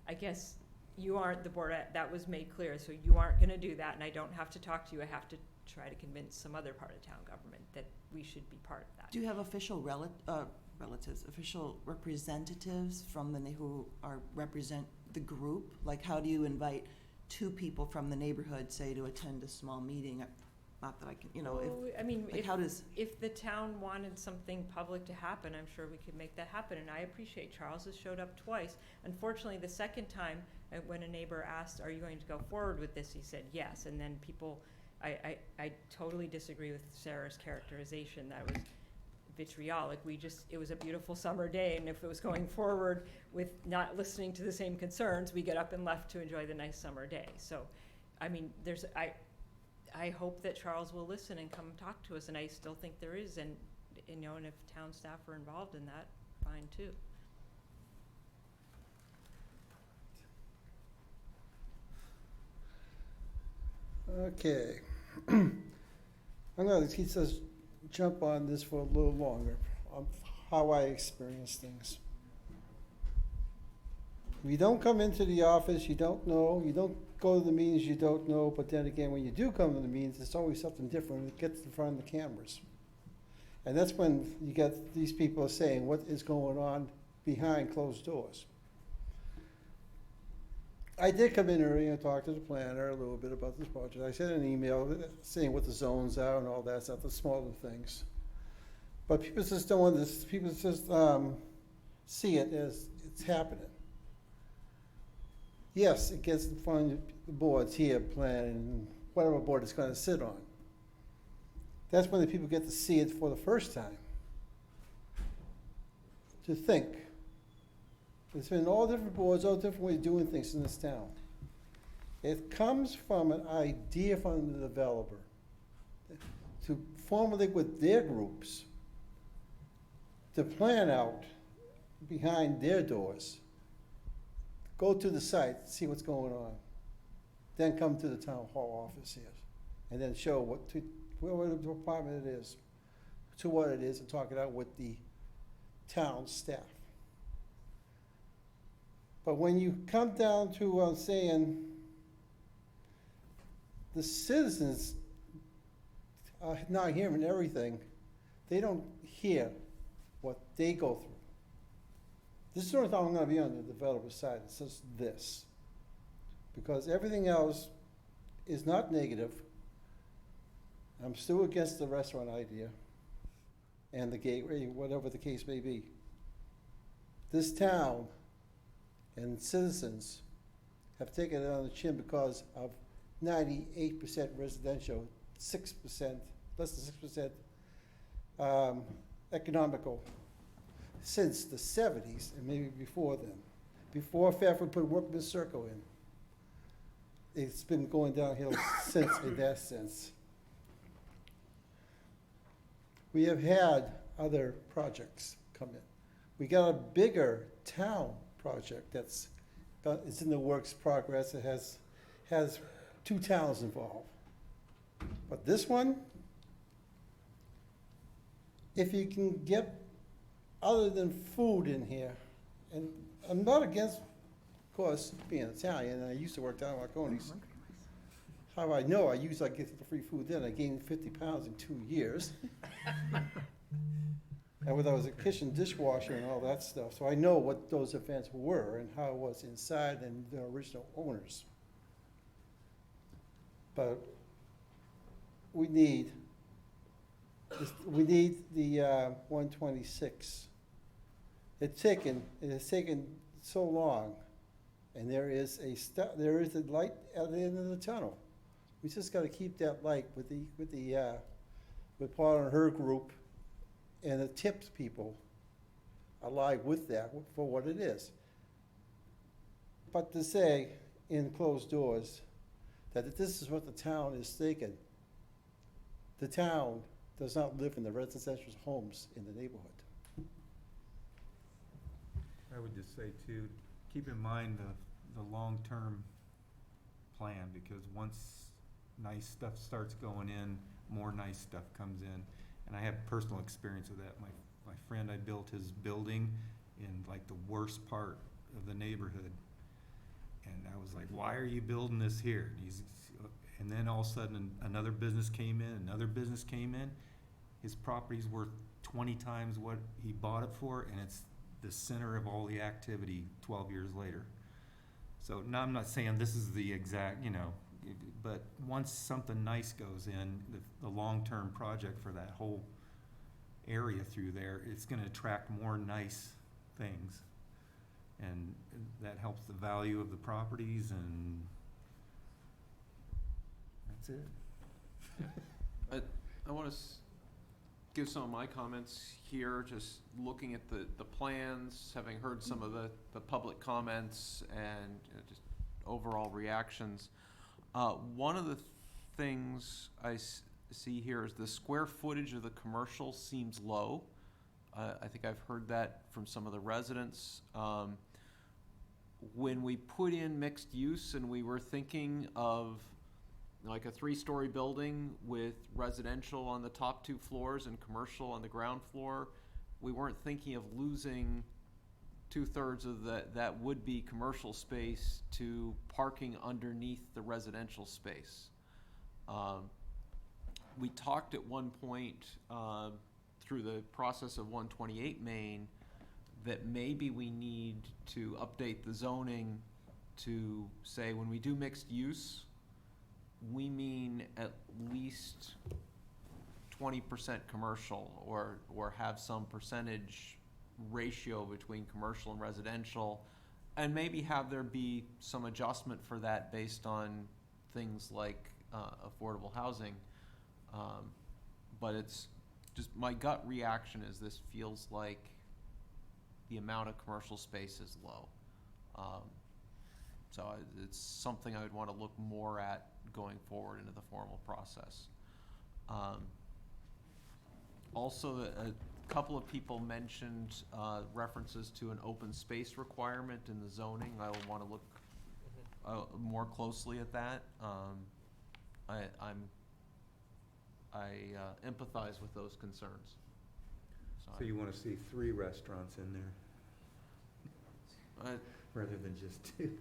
I guess you aren't the board, that was made clear, so you aren't gonna do that, and I don't have to talk to you, I have to try to convince some other part of town government that we should be part of that. Do you have official relatives, official representatives from who represent the group? Like, how do you invite two people from the neighborhood, say, to attend a small meeting? Not that I can, if the town wanted something public to happen, I'm sure we could make that happen, and I appreciate Charles has showed up twice. Unfortunately, the second time, when a neighbor asked, are you going to go forward with this, he said yes, and then people, I totally disagree with Sarah's characterization that it was vitriolic. It was a beautiful summer day, and if it was going forward with not listening to the same concerns, we get up and left to enjoy the nice summer day. So, I mean, I hope that Charles will listen and come talk to us, and I still think there is, and if town staff are involved in that, fine too. Okay. I'm gonna just jump on this for a little longer, on how I experience things. If you don't come into the office, you don't know, you don't go to the meetings, you don't know, but then again, when you do come to the meetings, it's always something different when it gets in front of the cameras. And that's when you get these people saying what is going on behind closed doors. I did come in early and talk to the planner a little bit about this project. I sent an email saying what the zones are and all that stuff, the smaller things. But people just don't want this, people just see it as it's happening. Yes, it gets in front of the boards here, planning, whatever board it's going to sit on. That's when the people get to see it for the first time. To think. There's been all different boards, all different ways of doing things in this town. It comes from an idea from the developer to formulate with their groups to plan out behind their doors. Go to the site, see what's going on. Then come to the town hall office here. And then show what department it is, to what it is, and talk it out with the town staff. But when you come down to saying the citizens are not hearing everything, they don't hear what they go through. This is the only time I'm gonna be on the developer side, it's just this. Because everything else is not negative. I'm still against the restaurant idea and the gateway, whatever the case may be. This town and citizens have taken it on the chin because of 98% residential, 6%, less than 6%, economical since the 70s and maybe before then. Before Fairfield put Workman's Circle in. It's been going downhill since in that sense. We have had other projects come in. We got a bigger town project it's in the works progress. It has 2 towns involved. But this one, if you can get other than food in here, and I'm not against, of course, being Italian, and I used to work down at Marconi's. How I know? I get the free food then. I gained 50 pounds in 2 years. And I was a kitchen dishwasher and all that stuff, so I know what those events were and how it was inside and the original owners. But we need the 126. It has taken so long, and there is a light at the end of the tunnel. We just got to keep that light with Paul and her group and the tips people alive with that for what it is. But to say in closed doors that this is what the town is thinking, the town does not live in the residential homes in the neighborhood. I would just say too, keep in mind the long-term plan, because once nice stuff starts going in, more nice stuff comes in. And I have personal experience with that. My friend, I built his building in like the worst part of the neighborhood. And I was like, why are you building this here? And then all of a sudden another business came in, His property's worth 20 times what he bought it for, and it's the center of all the activity 12 years later. So now I'm not saying this is the exact, but once something nice goes in, the long-term project for that whole area through there, it's gonna attract more nice things. And that helps the value of the properties, and that's it. I want to give some of my comments here, just looking at the plans, having heard some of the public comments and just overall reactions. One of the things I see here is the square footage of the commercial seems low. I think I've heard that from some of the residents. When we put in mixed use and we were thinking of like a 3-story building with residential on the top 2 floors and commercial on the ground floor, we weren't thinking of losing 2/3 of that would-be commercial space to parking underneath the residential space. We talked at one point through the process of 128 Main that maybe we need to update the zoning to say when we do mixed use, we mean at least 20% commercial, or have some percentage ratio between commercial and residential, and maybe have there be some adjustment for that based on things like affordable housing. But it's just, my gut reaction is this feels like the amount of commercial space is low. So it's something I would want to look more at going forward into the formal process. Also, a couple of people mentioned references to an open space requirement in the zoning. I will want to look more closely at that. I empathize with those concerns. So you want to see 3 restaurants in there? rather than just two?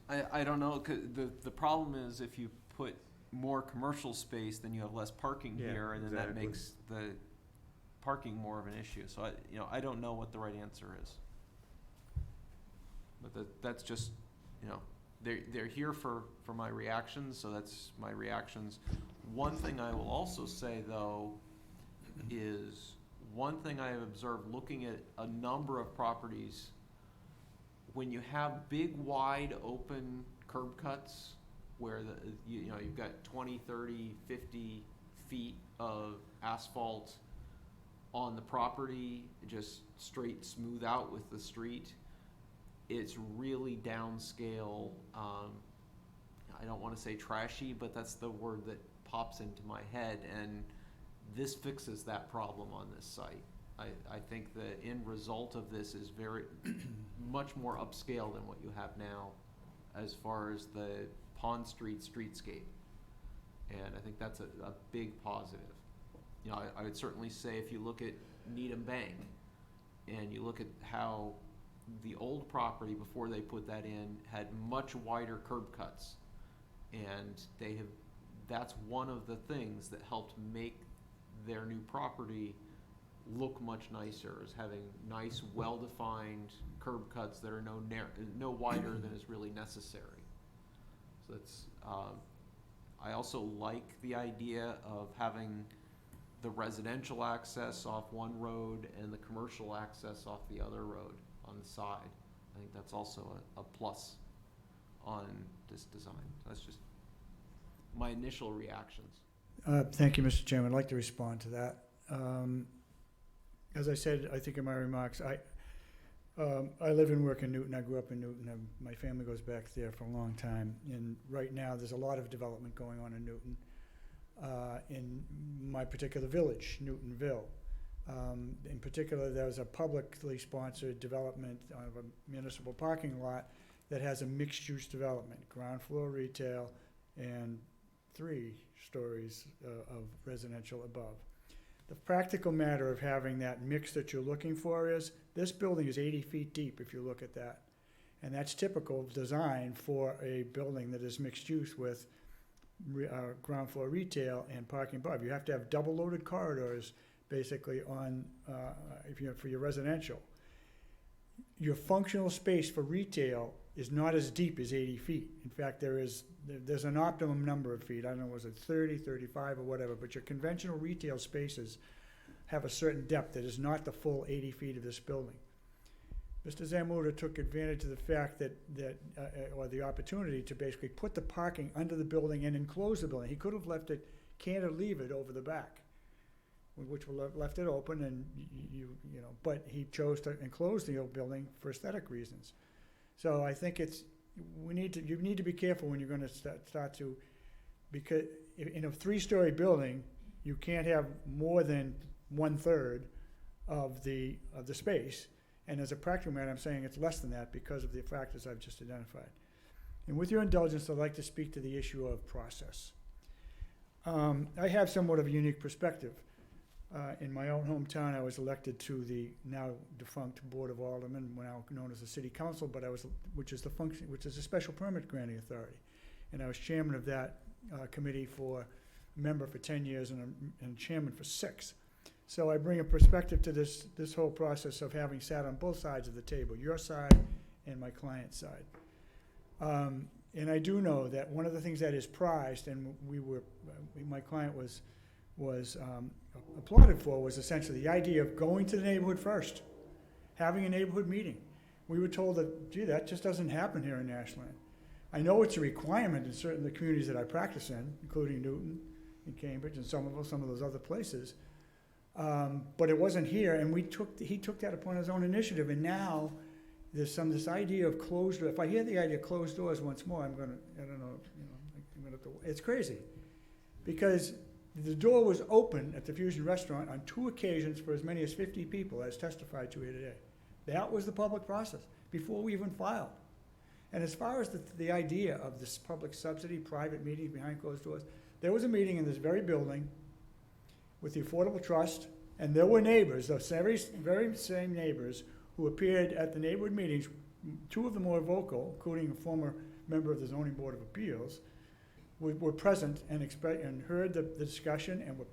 I don't know, 'cause the problem is if you put more commercial space, then you have less parking Yeah, here, and then that exactly. makes the parking more of an issue. So I don't know what the right answer is. But that's just, they're here for my reactions, so that's my reactions. One thing I will also say, though, is one thing I have observed looking at a number of properties, when you have big, wide open curb cuts where you've got 20, 30, 50 feet of asphalt on the property, just straight smooth out with the street, it's really downscale. I don't want to say trashy, but that's the word that pops into my head, and this fixes that problem on this site. I think the end result of this is very much more upscale than what you have now as far as the Pond Street streetscape. And I think that's a big positive. I would certainly say if you look at Needham Bank and you look at how the old property before they put that in had much wider curb cuts, and that's one of the things that helped make their new property look much nicer, is having nice, well-defined curb cuts that are no wider than is really necessary. So that's, I also like the idea of having the residential access off one road and the commercial access off the other road on the side. I think that's also a plus on this design. That's just my initial reactions. Thank you, Mr. Chairman. I'd like to respond to that. As I said, I think in my remarks, I live and work in Newton. I grew up in Newton. My family goes back there for a long time. And right now, there's a lot of development going on in Newton. In my particular village, Newtonville. In particular, there was a publicly sponsored development of a municipal parking lot that has a mixed-use development, ground floor retail and 3 stories of residential above. The practical matter of having that mix that you're looking for is, this building is 80 feet deep if you look at that. And that's typical of design for a building that is mixed use with ground floor retail and parking above. You have to have double loaded corridors basically on, for your residential. Your functional space for retail is not as deep as 80 feet. In fact, there's an optimum number of feet. I don't know, was it 30, 35 or whatever, but your conventional retail spaces have a certain depth that is not the full 80 feet of this building. Mr. Zamuda took advantage of the fact or the opportunity to basically put the parking under the building and enclose the building. He could have left it, cantilevered over the back, which would have left it open, and but he chose to enclose the old building for aesthetic reasons. So I think you need to be careful when you're going to start to, because in a 3-story building, you can't have more than 1/3 of the space. And as a practical matter, I'm saying it's less than that because of the factors I've just identified. And with your indulgence, I'd like to speak to the issue of process. I have somewhat of a unique perspective. In my own hometown, I was elected to the now defunct Board of Aldermen, now known as the City Council, which is a special permit granting authority. And I was chairman of that committee member for 10 years and chairman for 6. So I bring a perspective to this whole process of having sat on both sides of the table, your side and my client's side. And I do know that one of the things that is prized, and my client was applauded for, was essentially the idea of going to the neighborhood first, having a neighborhood meeting. We were told that, gee, that just doesn't happen here in Ashland. I know it's a requirement in certain of the communities that I practice in, including Newton and Cambridge and some of those other places. But it wasn't here, and he took that upon his own initiative, and now there's this idea of closed doors. If I hear the idea of closed doors once more, it's crazy. Because the door was open at the Fusion Restaurant on 2 occasions for as many as 50 people, as testified to here today. That was the public process, before we even filed. And as far as the idea of this public subsidy, private meeting behind closed doors, there was a meeting in this very building with the Affordable Trust, and there were neighbors, those very same neighbors, who appeared at the neighborhood meetings two of them were vocal, including a former member of the zoning board of appeals, were present and heard the discussion and were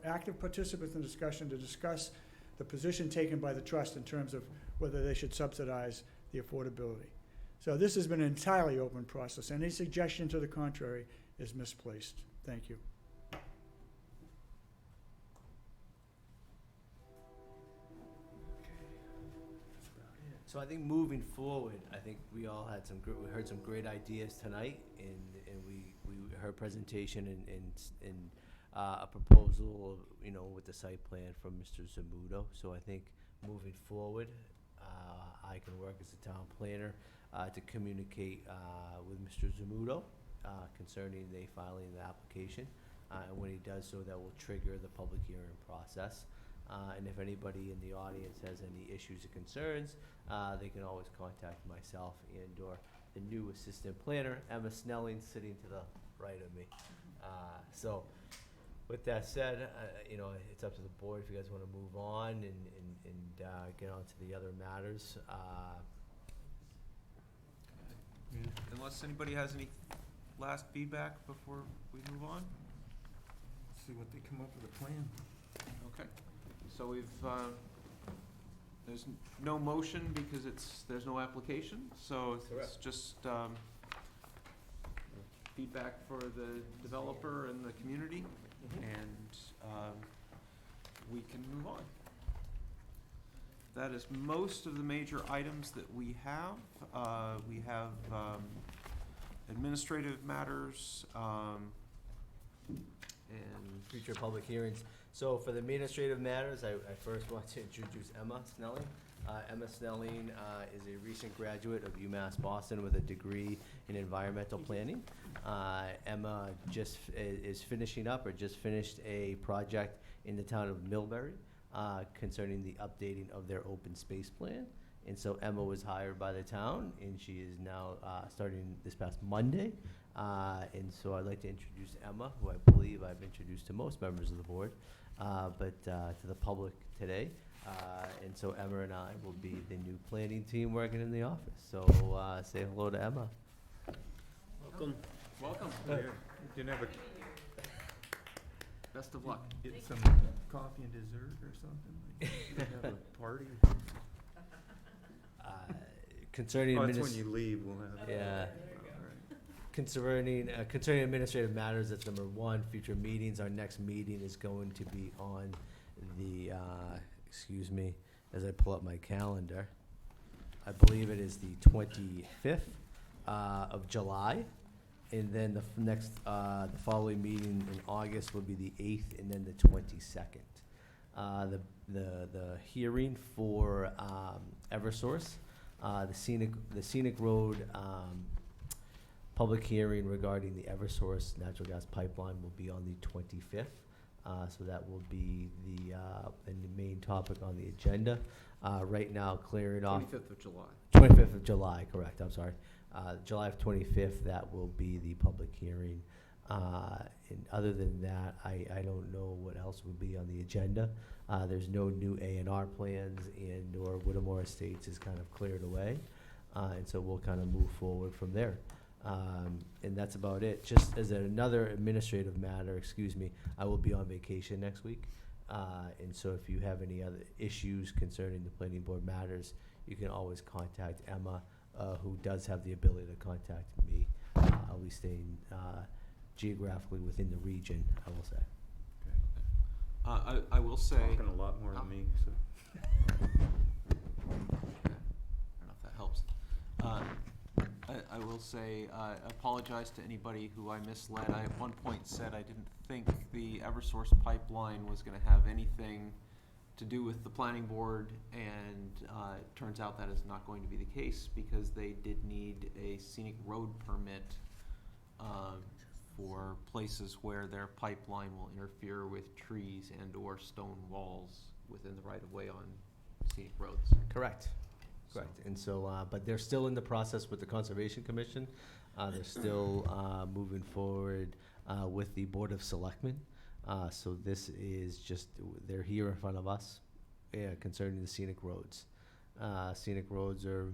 active participants in the discussion to discuss the position taken by the trust in terms of whether they should subsidize the affordability. So this has been an entirely open process. Any suggestion to the contrary is misplaced. Thank you. So I think moving forward, I think we all had we heard some great ideas tonight, and we heard presentation and a proposal, with the site plan from Mr. Zamudo. So I think moving forward, I can work as a town planner to communicate with Mr. Zamudo concerning the filing the application. And when he does so, that will trigger the public hearing process. And if anybody in the audience has any issues or concerns, they can always contact myself and/or the new assistant planner, Emma Snelling, sitting to the right of me. So, with that said, it's up to the board if you guys want to move on and get on to the other matters. Unless anybody has any last feedback before we move on? See what they come up with a plan. Okay. So there's no motion because there's no application, so it's Correct. just feedback for the developer and the community, and we can move on. That is most of the major items that we have. We have administrative matters, and Future public hearings. So for the administrative matters, I first want to introduce Emma Snelling. Emma Snelling is a recent graduate of UMass Boston with a degree in environmental planning. Emma just is finishing up or just finished a project in the town of Millbury concerning the updating of their open space plan. And so Emma was hired by the town, and she is now starting this past Monday. And so I'd like to introduce Emma, who I believe I've introduced to most members of the board, but to the public today. And so Emma and I will be the new planning team working in the office. So say hello to Emma. Welcome. welcome. Didn't have Best of luck. get some coffee and dessert or something? Like, have a party? Concerning Oh, it's when you leave, we'll have. Yeah. Concerning administrative matters, that's number one. Future meetings, our next meeting is going to be on the, excuse me, as I pull up my calendar. I believe it is the 25th of July. And then the the following meeting in August will be the 8th and then the 22nd. The hearing for Eversource, the scenic road public hearing regarding the Eversource natural gas pipeline will be on the 25th. So that will be the main topic on the agenda. Right now, clearing off. 25th of July. 25th of July, correct, I'm sorry. July 25th, that will be the public hearing. And other than that, I don't know what else would be on the agenda. There's no new A&R plans, or Whittemore Estates is kind of cleared away. And so we'll kind of move forward from there. And that's about it. Just as another administrative matter, I will be on vacation next week. And so if you have any other issues concerning the planning board matters, you can always contact Emma, who does have the ability to contact me. I'll be staying geographically within the region, I will say. I will say. Talking a lot more than me, so. I don't know if that helps. I will say, I apologize to anybody who I misled. I at one point said I didn't think the Eversource pipeline was gonna have anything to do with the planning board, and it turns out that is not going to be the case, because they did need a scenic road permit for places where their pipeline will interfere with trees and/or stone walls within the right-of-way on scenic roads. Correct. Correct. And so, but they're still in the process with the Conservation Commission. They're still moving forward with the Board of Selectmen. So this is just, they're here in front of us concerning the scenic roads. Scenic roads are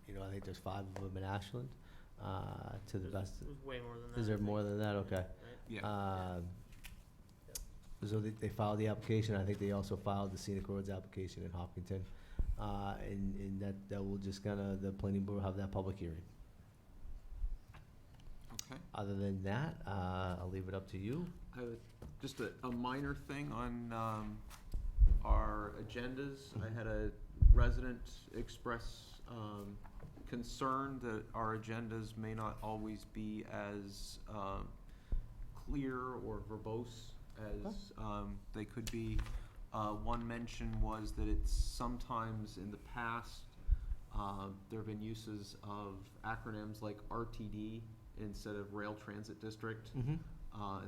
I think there's 5 of them in Ashland, to the best. It was way more than that. Is I there think. more than that? Okay. Right? Yeah. So they filed the application. I think they also filed the scenic roads application in Hopkinton. And that will just the planning board will have that public hearing. Okay. Other than that, I'll leave it up to you. Just a minor thing on our agendas. I had a resident express concern that our agendas may not always be as clear or verbose as they could be. One mention was that it's sometimes in the past, there have been uses of acronyms like RTD instead of Rail Transit District.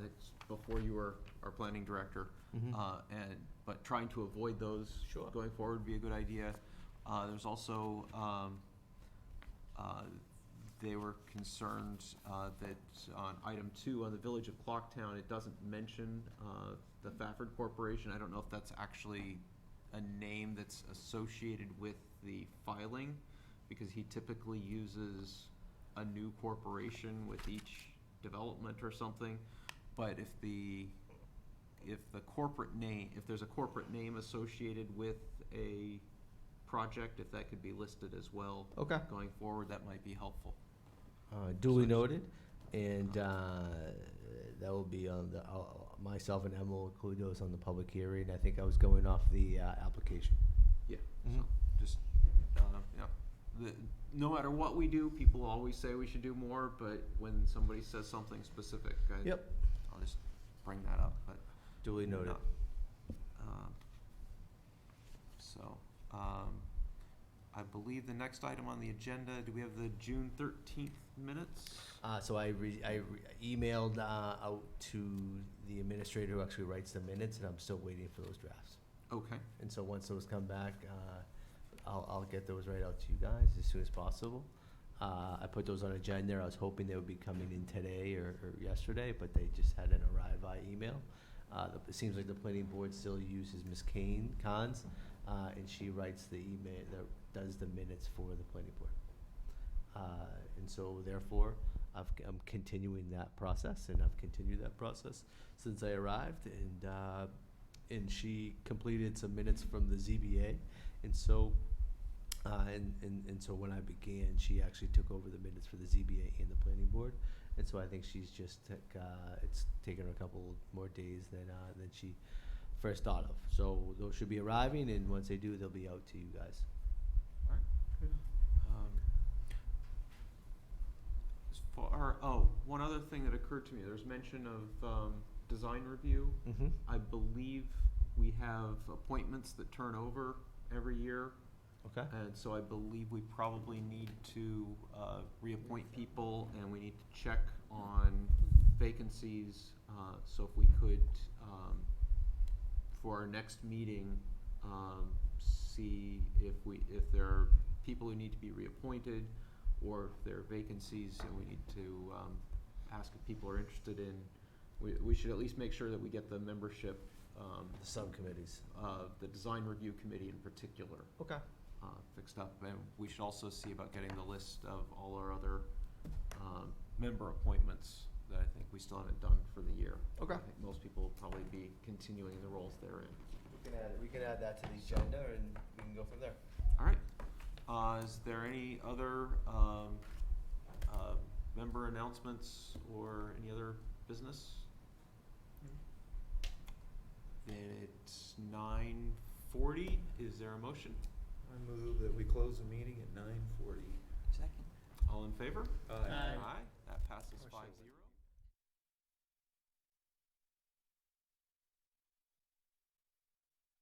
It's before you were our planning director. But trying to avoid those going forward would be a good idea. There's also, they were concerned that on item 2 on the Village of Clocktown, it doesn't mention the Fafford Corporation. I don't know if that's actually a name that's associated with the filing, because he typically uses a new corporation with each development or something. But if there's a corporate name associated with a project, if that could be listed as well. Okay. Going forward, that might be helpful. Duly noted, and that will be on myself and Emma will include those on the public hearing. I think I was going off the application. Yeah, so just, no matter what we do, people always say we should do more, but when somebody says something specific, I'll just bring that up, but. Duly noted. I believe the next item on the agenda, do we have the June 13th minutes? So I emailed out to the administrator who actually writes the minutes, and I'm still waiting for those drafts. Okay. And so once those come back, I'll get those right out to you guys as soon as possible. I put those on agenda. I was hoping they would be coming in today or yesterday, but they just hadn't arrived via email. It seems like the planning board still uses Ms. Cons, and she writes the email, does the minutes for the planning board. And so therefore, I'm continuing that process, and I've continued that process since I arrived, and she completed some minutes from the ZBA, and so and so when I began, she actually took over the minutes for the ZBA and the planning board, and so I think she's just it's taken her a couple more days than she first thought of. So those should be arriving, and once they do, they'll be out to you guys. All right. One other thing that occurred to me, there's mention of design review. I believe we have appointments that turn over every year. Okay. And so I believe we probably need to reappoint people, and we need to check on vacancies. So if we could, for our next meeting, see if there are people who need to be reappointed, or if there are vacancies and we need to ask if people are interested in. We should at least make sure that we get the membership. The subcommittees. The design review committee in particular. Okay. Fixed up, and we should also see about getting the list of all our other member appointments that I think we still haven't done for the year. Okay. I think most people will probably be continuing the roles they're in. We can add that to the agenda, and we can go from there. All right. Is there any other member announcements or any other business? It's 9:40. Is there a motion? I move that we close the meeting at 9:40. Second. All in favor? Aye. Aye. That passes 5-0.